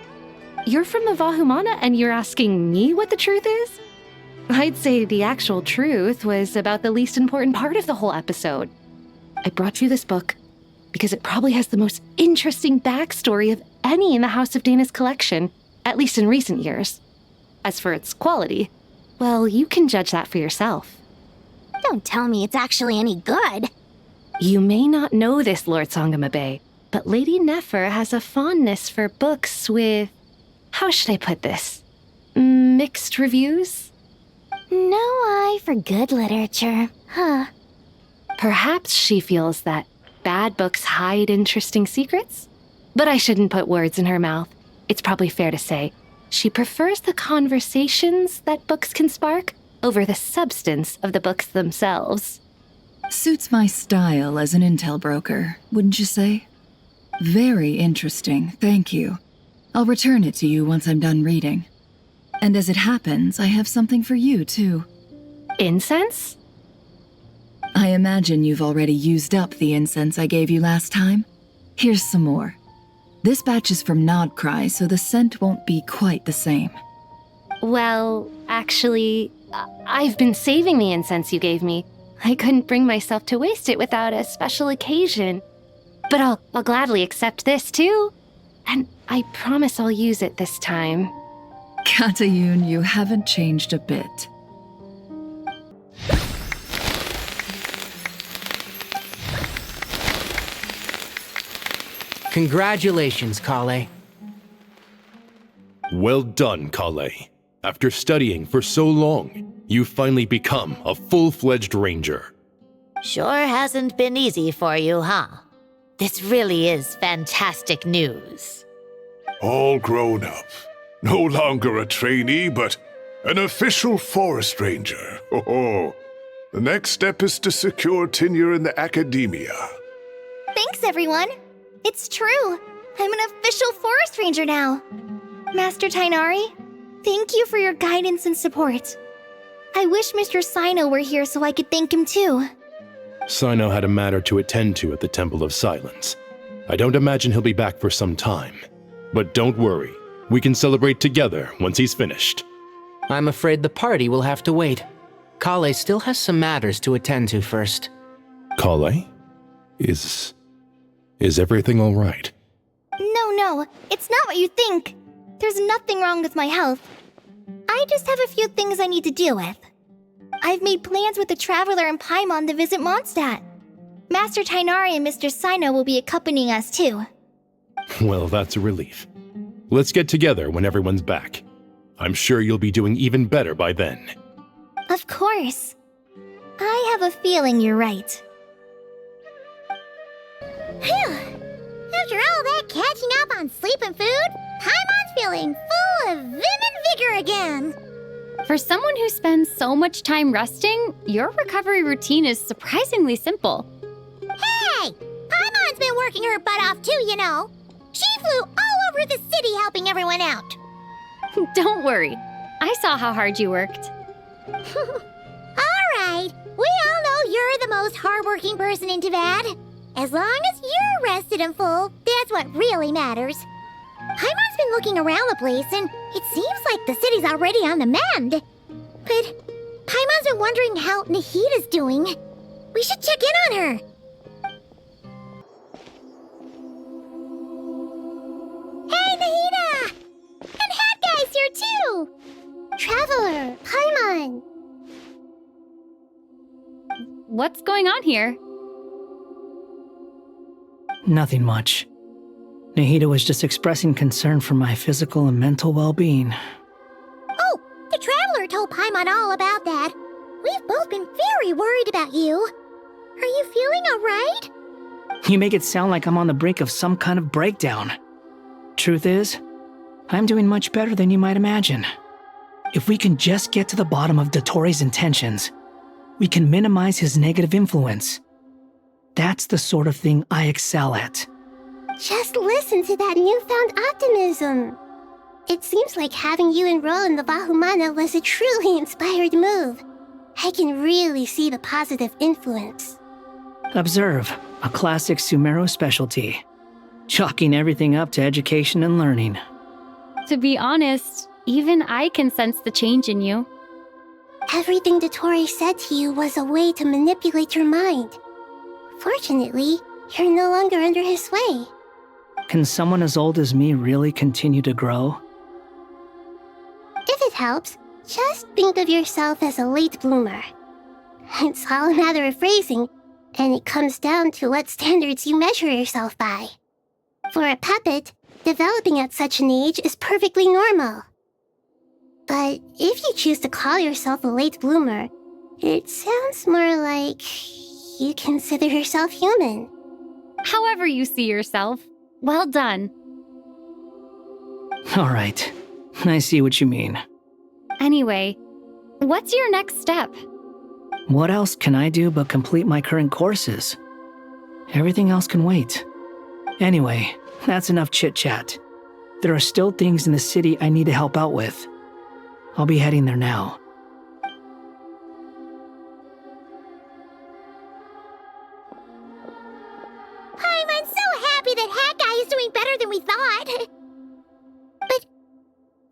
You're from the Vahumana and you're asking me what the truth is? I'd say the actual truth was about the least important part of the whole episode. I brought you this book because it probably has the most interesting backstory of any in the House of Dana's collection, at least in recent years. As for its quality, well, you can judge that for yourself. Don't tell me it's actually any good. You may not know this, Lord Sangamabe, but Lady Nefer has a fondness for books with... how should I put this? Mixed reviews? No eye for good literature, huh? Perhaps she feels that bad books hide interesting secrets? But I shouldn't put words in her mouth. It's probably fair to say she prefers the conversations that books can spark over the substance of the books themselves. Suits my style as an intel broker, wouldn't you say? Very interesting, thank you. I'll return it to you once I'm done reading. And as it happens, I have something for you, too. Incense? I imagine you've already used up the incense I gave you last time. Here's some more. This batch is from Nodcry, so the scent won't be quite the same. Well, actually, I've been saving the incense you gave me. I couldn't bring myself to waste it without a special occasion. But I'll gladly accept this, too. And I promise I'll use it this time. Katayun, you haven't changed a bit. Congratulations, Kale. Well done, Kale. After studying for so long, you've finally become a full-fledged ranger. Sure hasn't been easy for you, huh? This really is fantastic news. All grown up. No longer a trainee, but an official forest ranger. Oh, the next step is to secure tenure in the academia. Thanks, everyone. It's true. I'm an official forest ranger now. Master Tainari, thank you for your guidance and support. I wish Mr. Sino were here so I could thank him too. Sino had a matter to attend to at the Temple of Silence. I don't imagine he'll be back for some time. But don't worry, we can celebrate together once he's finished. I'm afraid the party will have to wait. Kale still has some matters to attend to first. Kale? Is everything all right? No, it's not what you think. There's nothing wrong with my health. I just have a few things I need to deal with. I've made plans with the Traveler and Paimon to visit Mondstadt. Master Tainari and Mr. Sino will be accompanying us too. Well, that's a relief. Let's get together when everyone's back. I'm sure you'll be doing even better by then. Of course. I have a feeling you're right. Phew! After all that catching up on sleep and food, Paimon's feeling full of vim and vigor again. For someone who spends so much time resting, your recovery routine is surprisingly simple. Hey! Paimon's been working her butt off too, you know. She flew all over the city helping everyone out. Don't worry. I saw how hard you worked. Alright, we all know you're the most hardworking person in Teyvat. As long as you're rested and full, that's what really matters. Paimon's been looking around the place, and it seems like the city's already on the mend. But Paimon's been wondering how Nahida's doing. We should check in on her. Hey, Nahida! And Hat Guy's here too! Traveler, Paimon. What's going on here? Nothing much. Nahida was just expressing concern for my physical and mental well-being. Oh, the Traveler told Paimon all about that. We've both been very worried about you. Are you feeling alright? You make it sound like I'm on the brink of some kind of breakdown. Truth is, I'm doing much better than you might imagine. If we can just get to the bottom of Dotori's intentions, we can minimize his negative influence. That's the sort of thing I excel at. Just listen to that newfound optimism. It seems like having you enroll in the Vahumana was a truly inspired move. I can really see the positive influence. Observe, a classic Sumeru specialty. Chalking everything up to education and learning. To be honest, even I can sense the change in you. Everything Dotori said to you was a way to manipulate your mind. Fortunately, you're no longer under his sway. Can someone as old as me really continue to grow? If it helps, just think of yourself as a late bloomer. It's all a matter of phrasing, and it comes down to what standards you measure yourself by. For a puppet, developing at such an age is perfectly normal. But if you choose to call yourself a late bloomer, it sounds more like you consider yourself human. However you see yourself, well done. All right, I see what you mean. Anyway, What's your next step? What else can I do but complete my current courses? Everything else can wait. Anyway, that's enough chit-chat. There are still things in the city I need to help out with. I'll be heading there now. I'm so happy that Hat Guy is doing better than we thought. But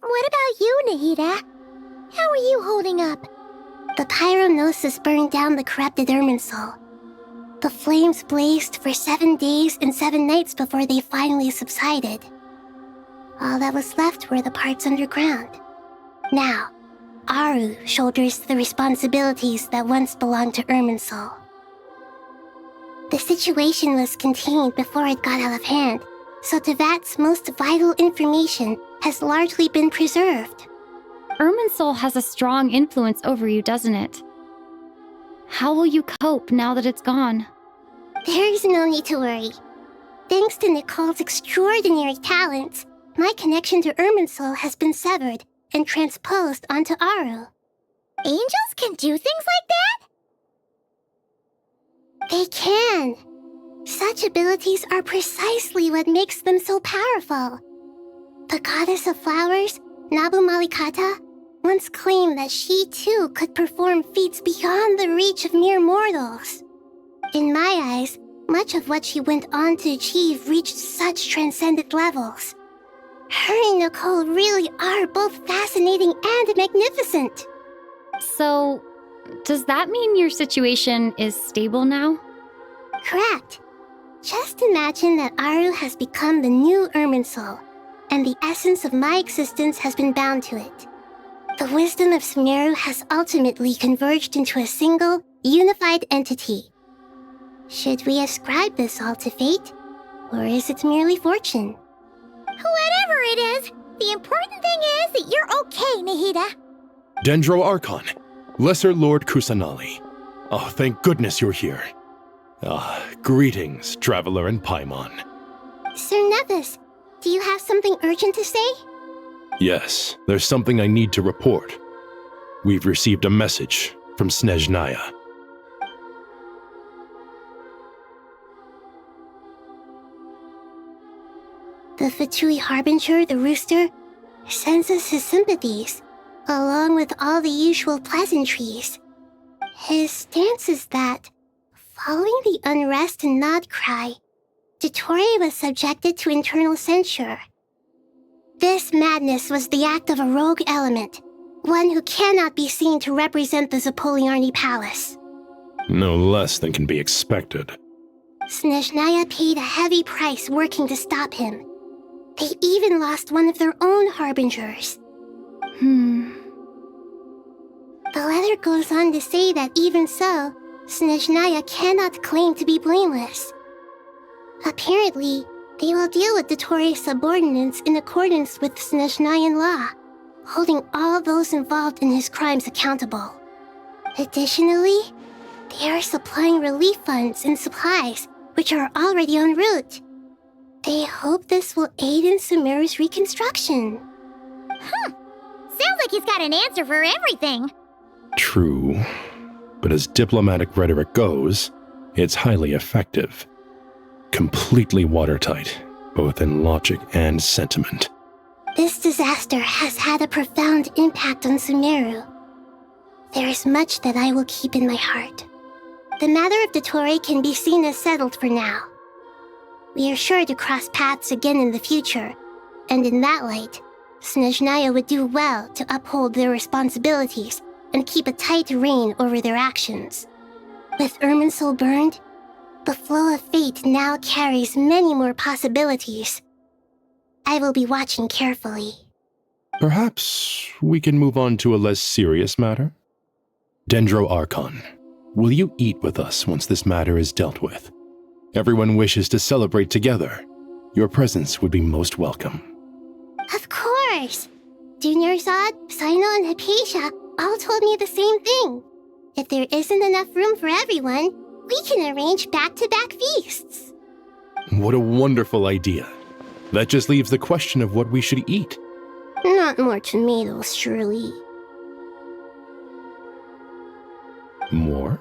what about you, Nahida? How are you holding up? The pyronosis burned down the corrupted Irminsul. The flames blazed for 7 days and 7 nights before they finally subsided. All that was left were the parts underground. Now, Aru shoulders the responsibilities that once belonged to Irminsul. The situation was contained before it got out of hand, so Tevat's most vital information has largely been preserved. Irminsul has a strong influence over you, doesn't it? How will you cope now that it's gone? There is no need to worry. Thanks to Nicole's extraordinary talents, my connection to Irminsul has been severed and transposed onto Aru. Angels can do things like that? They can. Such abilities are precisely what makes them so powerful. The goddess of flowers, Nabu Malikata, once claimed that she too could perform feats beyond the reach of mere mortals. In my eyes, much of what she went on to achieve reached such transcendent levels. Her and Nicole really are both fascinating and magnificent. So, does that mean your situation is stable now? Correct. Just imagine that Aru has become the new Irminsul, and the essence of my existence has been bound to it. The wisdom of Sumeru has ultimately converged into a single, unified entity. Should we ascribe this all to fate, or is it merely fortune? Whatever it is, the important thing is that you're okay, Nahida. Dendro Archon, Lesser Lord Kusanali. Oh, thank goodness you're here. Greetings, Traveler and Paimon. Sir Nevis, do you have something urgent to say? Yes, there's something I need to report. We've received a message from Snezhnaya. The Fatui Harbinger, the Rooster, sends us his sympathies, along with all the usual pleasantries. His stance is that, following the unrest and Nod Cry, Dottore was subjected to internal censure. This madness was the act of a rogue element, one who cannot be seen to represent the Zapoliarni Palace. No less than can be expected. Snezhnaya paid a heavy price working to stop him. They even lost one of their own harbingers. The letter goes on to say that even so, Snezhnaya cannot claim to be blameless. Apparently, they will deal with Dottore's subordinates in accordance with Snezhnayan law, holding all those involved in his crimes accountable. Additionally, they are supplying relief funds and supplies, which are already en route. They hope this will aid in Sumeru's reconstruction. Sounds like he's got an answer for everything. True, but as diplomatic rhetoric goes, it's highly effective. Completely watertight, both in logic and sentiment. This disaster has had a profound impact on Sumeru. There is much that I will keep in my heart. The matter of Dottore can be seen as settled for now. We are sure to cross paths again in the future, and in that light, Snezhnaya would do well to uphold their responsibilities and keep a tight rein over their actions. With Irminsul burned, the flow of fate now carries many more possibilities. I will be watching carefully. Perhaps we can move on to a less serious matter? Dendro Archon, will you eat with us once this matter is dealt with? Everyone wishes to celebrate together. Your presence would be most welcome. Of course! Junior Zod, Sino, and Hypatia all told me the same thing. If there isn't enough room for everyone, we can arrange back-to-back feasts. What a wonderful idea. That just leaves the question of what we should eat. Not more tomatoes, surely. More?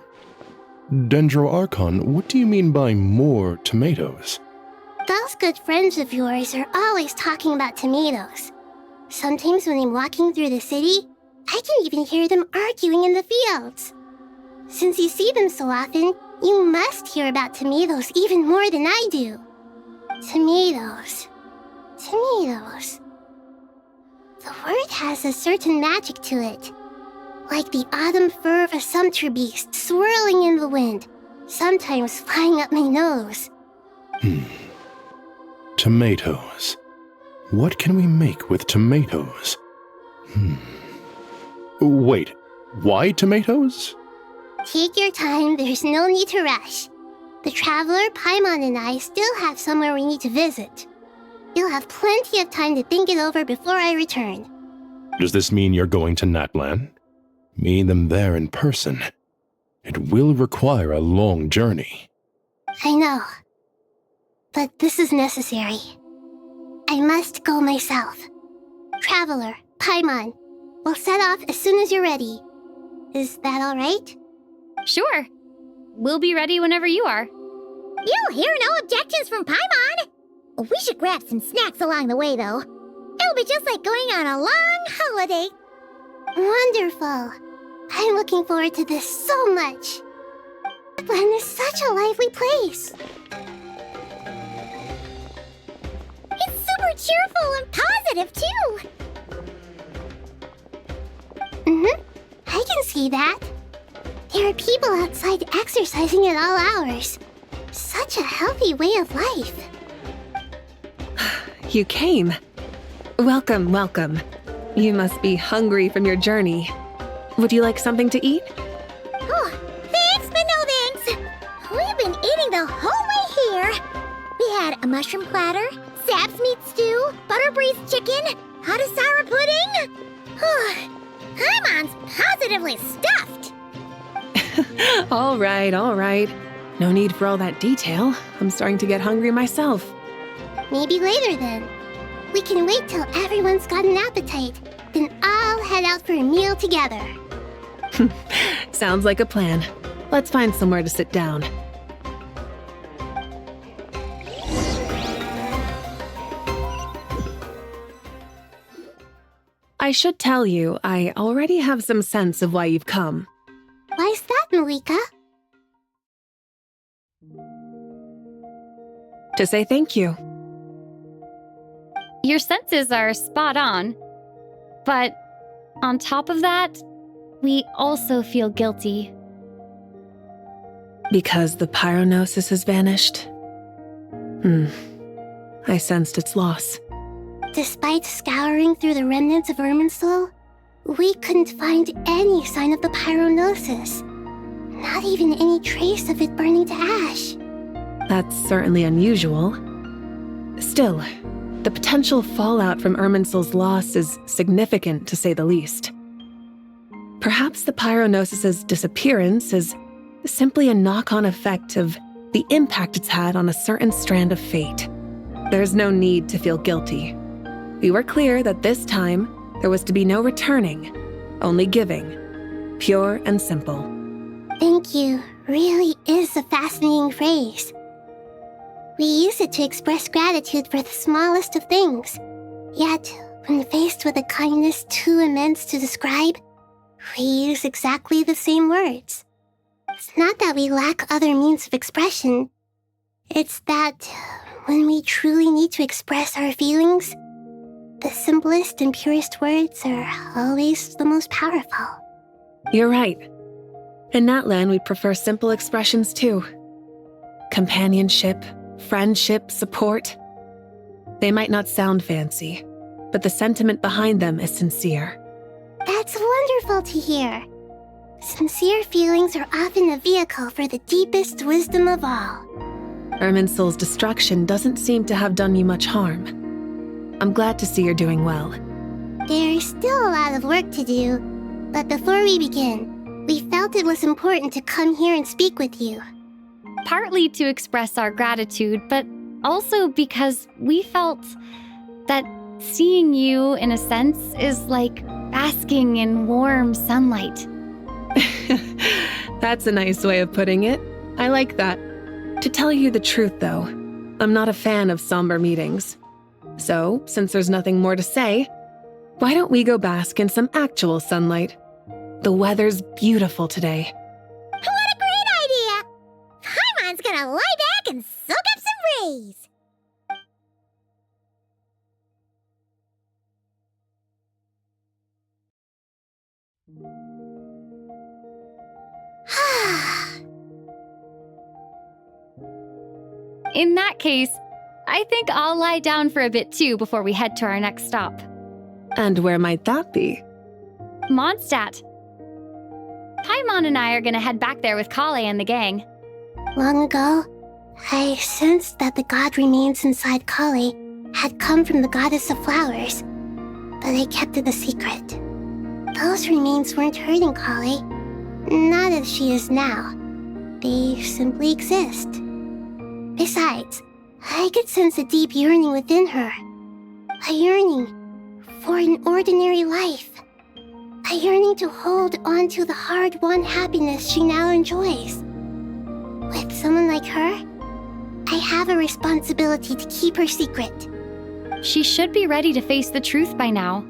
Dendro Archon, what do you mean by more tomatoes? Those good friends of yours are always talking about tomatoes. Sometimes when I'm walking through the city, I can even hear them arguing in the fields. Since you see them so often, you must hear about tomatoes even more than I do. Tomatoes. Tomatoes. The word has a certain magic to it. Like the autumn fur of a sumpter beast swirling in the wind, sometimes flying up my nose. Tomatoes. What can we make with tomatoes? Wait, why tomatoes? Take your time, there's no need to rush. The traveler, Paimon, and I still have somewhere we need to visit. You'll have plenty of time to think it over before I return. Does this mean you're going to Natlan? Meeting them there in person. It will require a long journey. I know. But this is necessary. I must go myself. Traveler, Paimon, we'll set off as soon as you're ready. Is that all right? Sure. We'll be ready whenever you are. You'll hear no objections from Paimon. We should grab some snacks along the way, though. It'll be just like going on a long holiday. Wonderful. I'm looking forward to this so much. Natlan is such a lively place. It's super cheerful and positive, too. I can see that. There are people outside exercising at all hours. Such a healthy way of life. You came. Welcome, welcome. You must be hungry from your journey. Would you like something to eat? Oh, thanks, but no thanks. We've been eating the whole way here. We had a mushroom platter, Sab's meat stew, butter braised chicken, hot sour pudding. Paimon's positively stuffed. All right, all right. No need for all that detail. I'm starting to get hungry myself. Maybe later then. We can wait till everyone's got an appetite. Then I'll head out for a meal together. Sounds like a plan. Let's find somewhere to sit down. I should tell you, I already have some sense of why you've come. Why's that, Malika? To say thank you. Your senses are spot on. But on top of that, we also feel guilty. Because the pyronosis has vanished? I sensed its loss. Despite scouring through the remnants of Irminsul, we couldn't find any sign of the pyronosis. Not even any trace of it burning to ash. That's certainly unusual. Still, the potential fallout from Irminsul's loss is significant, to say the least. Perhaps the pyronosis's disappearance is simply a knock-on effect of the impact it's had on a certain strand of fate. There's no need to feel guilty. We were clear that this time there was to be no returning, only giving, pure and simple. Thank you really is a fascinating phrase. We use it to express gratitude for the smallest of things. Yet, when faced with a kindness too immense to describe, we use exactly the same words. It's not that we lack other means of expression. It's that when we truly need to express our feelings, the simplest and purest words are always the most powerful. You're right. In Natlan, we prefer simple expressions too. Companionship, friendship, support. They might not sound fancy, but the sentiment behind them is sincere. That's wonderful to hear. Sincere feelings are often a vehicle for the deepest wisdom of all. Irminsul's destruction doesn't seem to have done you much harm. I'm glad to see you're doing well. There's still a lot of work to do, but before we begin, we felt it was important to come here and speak with you. Partly to express our gratitude, but also because we felt that seeing you, in a sense, is like basking in warm sunlight. That's a nice way of putting it. I like that. To tell you the truth, though, I'm not a fan of somber meetings. So, since there's nothing more to say, why don't we go bask in some actual sunlight? The weather's beautiful today. What a great idea! Paimon's gonna lie back and soak up some rays. In that case, I think I'll lie down for a bit too before we head to our next stop. And where might that be? Mondstadt. Paimon and I are gonna head back there with Kale and the gang. Long ago, I sensed that the god remains inside Kali had come from the goddess of flowers, but I kept it a secret. Those remains weren't hurting Kali, not as she is now. They simply exist. Besides, I could sense a deep yearning within her. A yearning for an ordinary life. A yearning to hold on to the hard-won happiness she now enjoys. With someone like her, I have a responsibility to keep her secret. She should be ready to face the truth by now.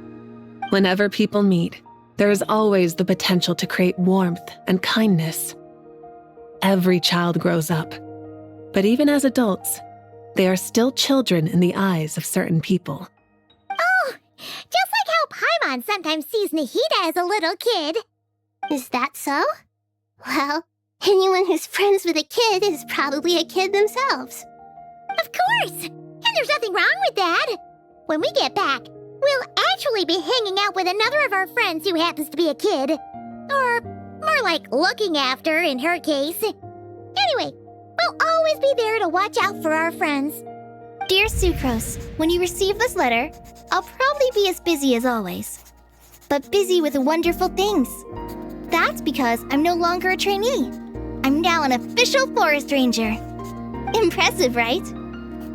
Whenever people meet, there is always the potential to create warmth and kindness. Every child grows up, but even as adults, they are still children in the eyes of certain people. Oh, just like how Paimon sometimes sees Nahida as a little kid. Is that so? Well, anyone who's friends with a kid is probably a kid themselves. Of course! And there's nothing wrong with that. When we get back, we'll actually be hanging out with another of our friends who happens to be a kid. Or more like looking after, in her case. Anyway, we'll always be there to watch out for our friends. Dear Sucrose, when you receive this letter, I'll probably be as busy as always. But busy with wonderful things. That's because I'm no longer a trainee. I'm now an official forest ranger. Impressive, right?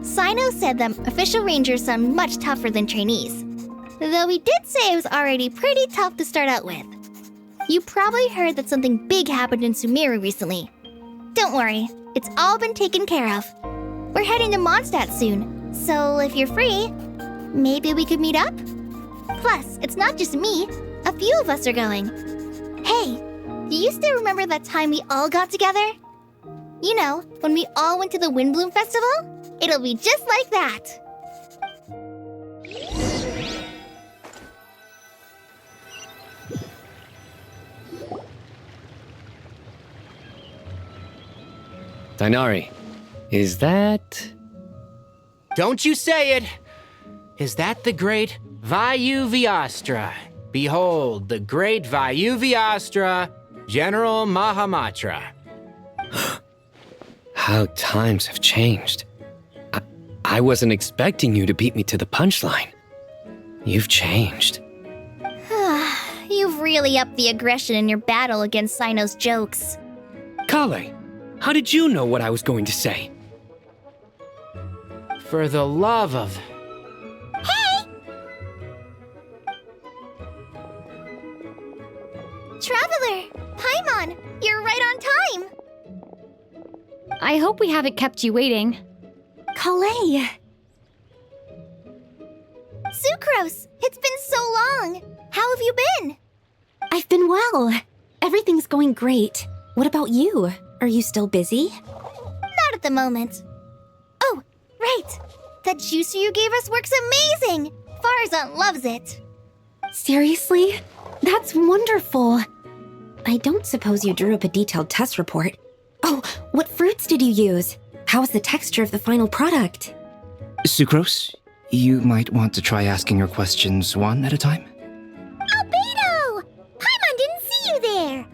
Sino said that official rangers sound much tougher than trainees. Though he did say it was already pretty tough to start out with. You probably heard that something big happened in Sumeru recently. Don't worry, it's all been taken care of. We're heading to Mondstadt soon, so if you're free, maybe we could meet up? Plus, it's not just me, a few of us are going. Hey, do you still remember that time we all got together? You know, when we all went to the Windbloom Festival? It'll be just like that. Dainari, is that... Don't you say it! Is that the great Vayu-Vyastra? Behold, the great Vayu-Vyastra, General Mahamatra. How times have changed. I wasn't expecting you to beat me to the punchline. You've changed. You've really upped the aggression in your battle against Sino's jokes. Kale, how did you know what I was going to say? For the love of... Hey! Traveler! Paimon! You're right on time! I hope we haven't kept you waiting. Kale! Sucrose! It's been so long! How have you been? I've been well. Everything's going great. What about you? Are you still busy? Not at the moment. Oh, right! That juicer you gave us works amazing! Farzan loves it! Seriously? That's wonderful. I don't suppose you drew up a detailed test report. Oh, what fruits did you use? How's the texture of the final product? Sucrose, you might want to try asking your questions one at a time. Albedo! Paimon didn't see you there!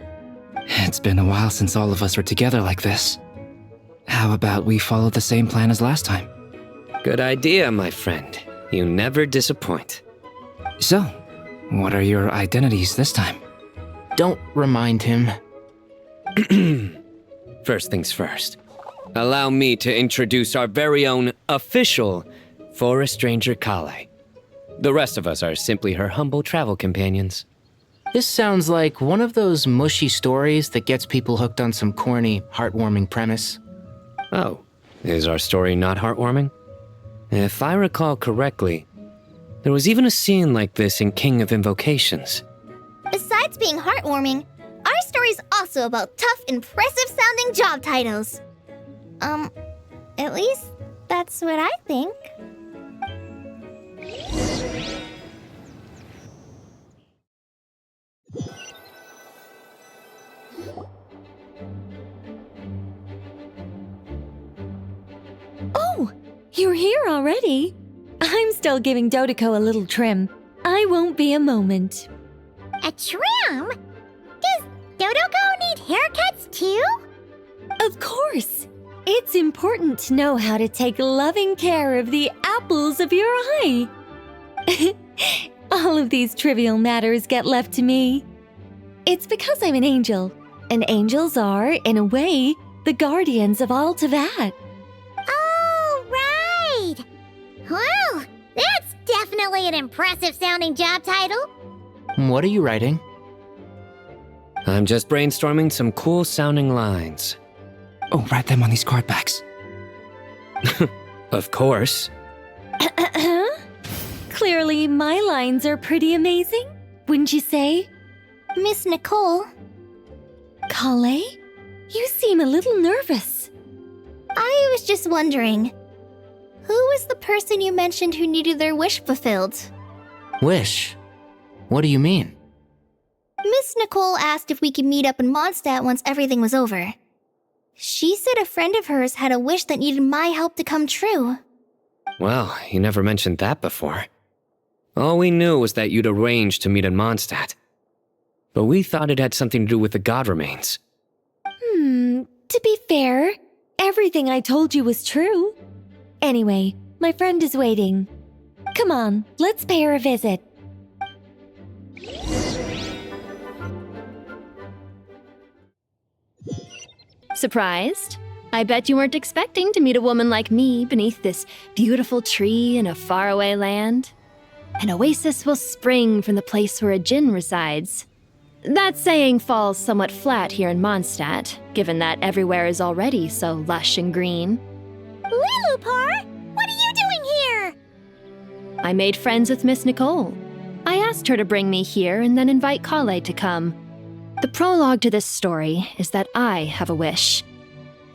It's been a while since all of us were together like this. How about we follow the same plan as last time? Good idea, my friend. You never disappoint. So, what are your identities this time? Don't remind him. First things first. Allow me to introduce our very own official Forest Ranger Kale. The rest of us are simply her humble travel companions. This sounds like one of those mushy stories that gets people hooked on some corny, heartwarming premise. Oh, is our story not heartwarming? If I recall correctly, there was even a scene like this in King of Invocations. Besides being heartwarming, our story's also about tough, impressive-sounding job titles. At least that's what I think. Oh, you're here already? I'm still giving Dodiko a little trim. I won't be a moment. A trim? Does Dodoko need haircuts too? Of course. It's important to know how to take loving care of the apples of your eye. All of these trivial matters get left to me. It's because I'm an angel, and angels are, in a way, the guardians of all Teyvat. Oh, right! Well, that's definitely an impressive-sounding job title. What are you writing? I'm just brainstorming some cool-sounding lines. Oh, write them on these card backs. Of course. Clearly, my lines are pretty amazing, wouldn't you say? Miss Nicole. Kale? You seem a little nervous. I was just wondering, who was the person you mentioned who needed their wish fulfilled? Wish? What do you mean? Miss Nicole asked if we could meet up in Mondstadt once everything was over. She said a friend of hers had a wish that needed my help to come true. Well, you never mentioned that before. All we knew was that you'd arranged to meet in Mondstadt. But we thought it had something to do with the god remains. To be fair, everything I told you was true. Anyway, my friend is waiting. Come on, let's pay her a visit. Surprised? I bet you weren't expecting to meet a woman like me beneath this beautiful tree in a faraway land. An oasis will spring from the place where a djinn resides. That saying falls somewhat flat here in Mondstadt, given that everywhere is already so lush and green. Lilupar, what are you doing here? I made friends with Miss Nicole. I asked her to bring me here and then invite Kale to come. The prologue to this story is that I have a wish.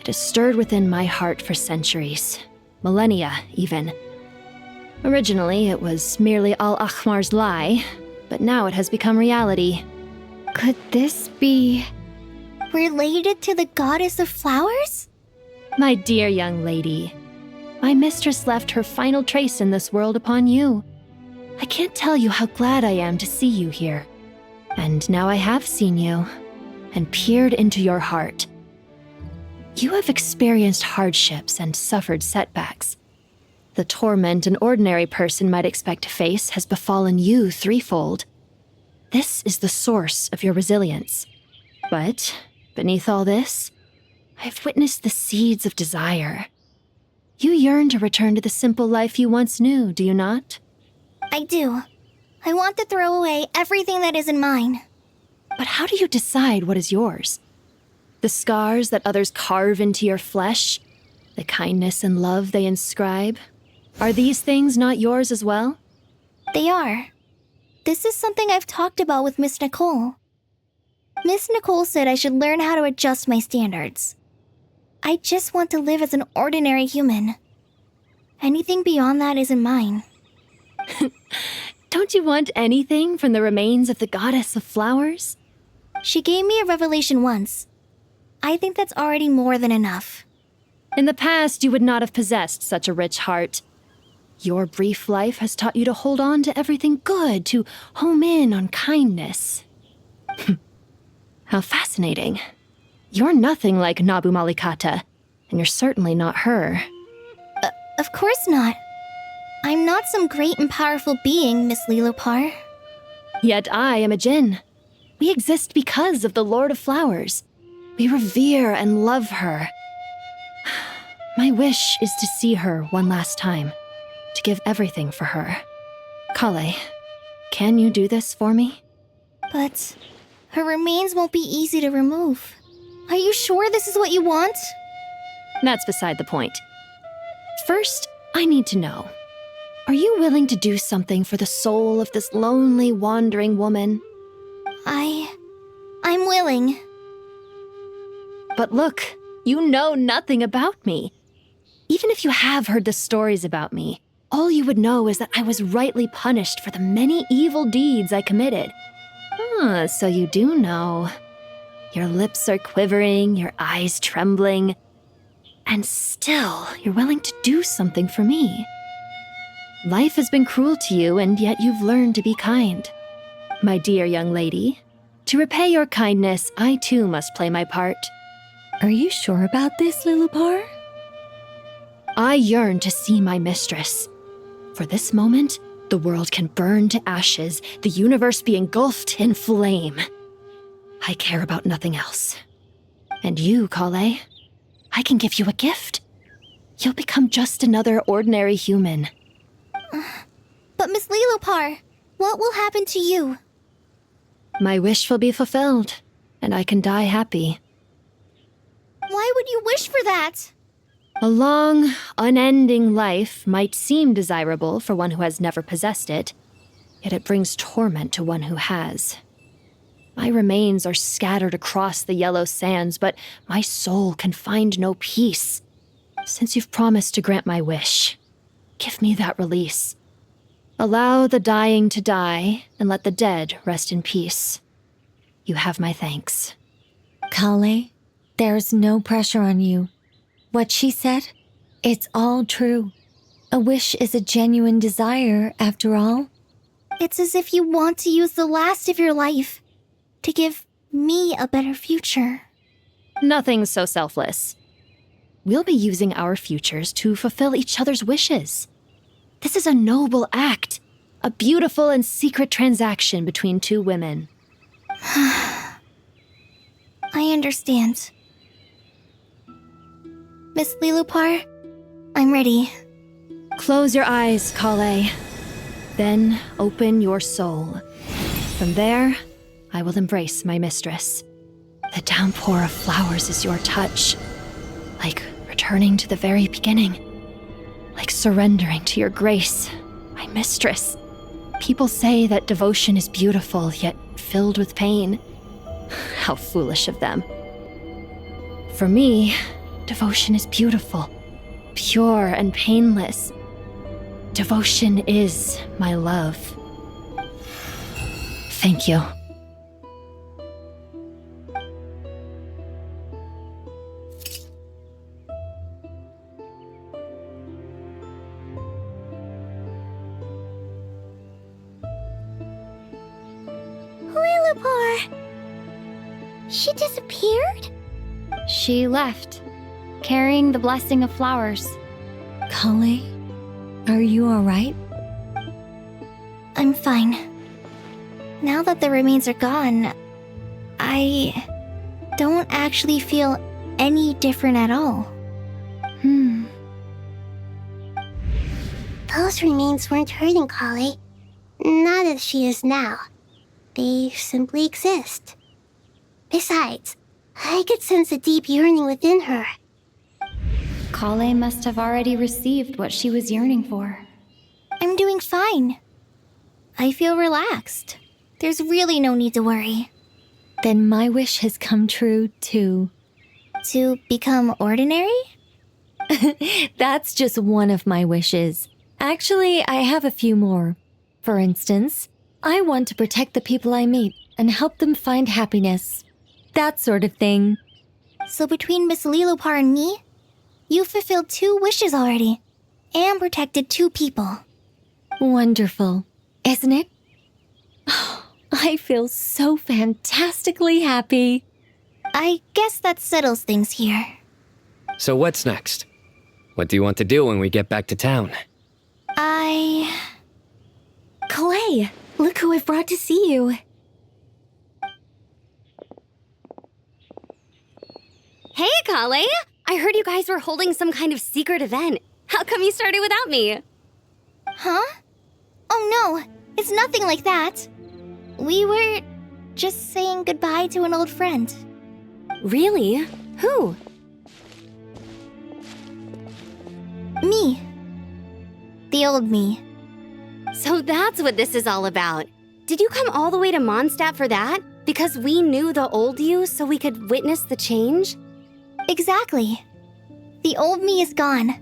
It has stirred within my heart for centuries, millennia even. Originally, it was merely Al-Ahmar's lie, but now it has become reality. Could this be related to the goddess of flowers? My dear young lady, my mistress left her final trace in this world upon you. I can't tell you how glad I am to see you here. And now I have seen you, and peered into your heart. You have experienced hardships and suffered setbacks. The torment an ordinary person might expect to face has befallen you threefold. This is the source of your resilience. But, beneath all this, I have witnessed the seeds of desire. You yearn to return to the simple life you once knew, do you not? I do. I want to throw away everything that isn't mine. But how do you decide what is yours? The scars that others carve into your flesh? The kindness and love they inscribe? Are these things not yours as well? They are. This is something I've talked about with Miss Nicole. Miss Nicole said I should learn how to adjust my standards. I just want to live as an ordinary human. Anything beyond that isn't mine. Don't you want anything from the remains of the goddess of flowers? She gave me a revelation once. I think that's already more than enough. In the past, you would not have possessed such a rich heart. Your brief life has taught you to hold on to everything good, to home in on kindness. How fascinating. You're nothing like Nabu Malikata, and you're certainly not her. Of course not. I'm not some great and powerful being, Miss Lilopar. Yet I am a djinn. We exist because of the Lord of Flowers. We revere and love her. My wish is to see her one last time, to give everything for her. Kale, can you do this for me? But her remains won't be easy to remove. Are you sure this is what you want? That's beside the point. First, I need to know. Are you willing to do something for the soul of this lonely, wandering woman? I'm willing. But look, you know nothing about me. Even if you have heard the stories about me, all you would know is that I was rightly punished for the many evil deeds I committed. So you do know. Your lips are quivering, your eyes trembling, and still you're willing to do something for me. Life has been cruel to you, and yet you've learned to be kind. My dear young lady, to repay your kindness, I too must play my part. Are you sure about this, Lilupar? I yearn to see my mistress. For this moment, the world can burn to ashes, the universe be engulfed in flame. I care about nothing else. And you, Kale, I can give you a gift. You'll become just another ordinary human. But Miss Lilupar, what will happen to you? My wish will be fulfilled, and I can die happy. Why would you wish for that? A long, unending life might seem desirable for one who has never possessed it, yet it brings torment to one who has. My remains are scattered across the yellow sands, but my soul can find no peace. Since you've promised to grant my wish, give me that release. Allow the dying to die, and let the dead rest in peace. You have my thanks. Kale, there's no pressure on you. What she said, it's all true. A wish is a genuine desire, after all. It's as if you want to use the last of your life to give me a better future. Nothing so selfless. We'll be using our futures to fulfill each other's wishes. This is a noble act, a beautiful and secret transaction between two women. I understand. Miss Lilupar, I'm ready. Close your eyes, Kale. Then open your soul. From there, I will embrace my mistress. The downpour of flowers is your touch. Like returning to the very beginning. Like surrendering to your grace, my mistress. People say that devotion is beautiful, yet filled with pain. How foolish of them. For me, devotion is beautiful, pure and painless. Devotion is my love. Thank you. Lilupar! She disappeared? She left, carrying the blessing of flowers. Kale, are you alright? I'm fine. Now that the remains are gone, I don't actually feel any different at all. Those remains weren't hurting Kale. Not as she is now. They simply exist. Besides, I could sense a deep yearning within her. Kale must have already received what she was yearning for. I'm doing fine. I feel relaxed. There's really no need to worry. Then my wish has come true, too. To become ordinary? That's just one of my wishes. Actually, I have a few more. For instance, I want to protect the people I meet and help them find happiness. That sort of thing. So between Miss Lilupar and me, you fulfilled 2 wishes already, and protected 2 people. Wonderful, isn't it? Oh, I feel so fantastically happy. I guess that settles things here. So what's next? What do you want to do when we get back to town? Clay, look who I've brought to see you. Hey, Kale! I heard you guys were holding some kind of secret event. How come you started without me? Huh? Oh no, it's nothing like that. We were Just saying goodbye to an old friend. Really? Who? Me. The old me. So that's what this is all about. Did you come all the way to Mondstadt for that? Because we knew the old you so we could witness the change? Exactly. The old me is gone.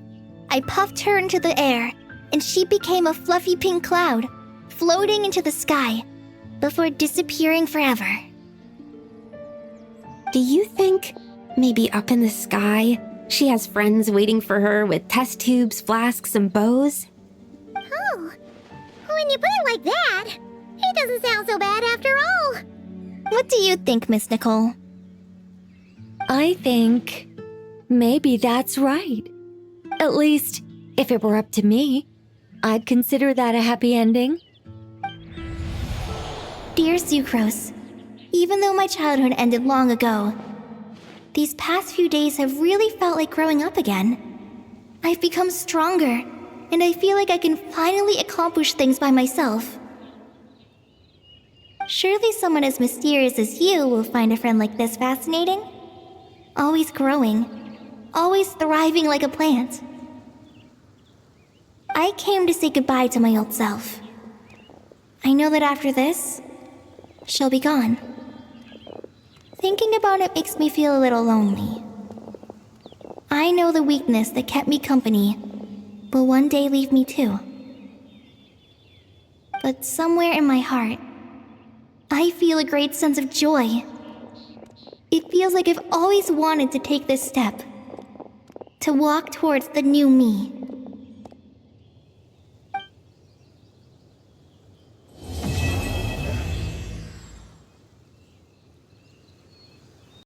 I puffed her into the air, and she became a fluffy pink cloud, floating into the sky, before disappearing forever. Do you think maybe up in the sky, she has friends waiting for her with test tubes, flasks, and bows? Oh, when you put it like that, it doesn't sound so bad after all. What do you think, Miss Nicole? I think maybe that's right. At least, if it were up to me, I'd consider that a happy ending. Dear Sucrose, even though my childhood ended long ago, these past few days have really felt like growing up again. I've become stronger, and I feel like I can finally accomplish things by myself. Surely someone as mysterious as you will find a friend like this fascinating. Always growing, always thriving like a plant. I came to say goodbye to my old self. I know that after this, she'll be gone. Thinking about it makes me feel a little lonely. I know the weakness that kept me company will one day leave me too. But somewhere in my heart, I feel a great sense of joy. It feels like I've always wanted to take this step, to walk towards the new me.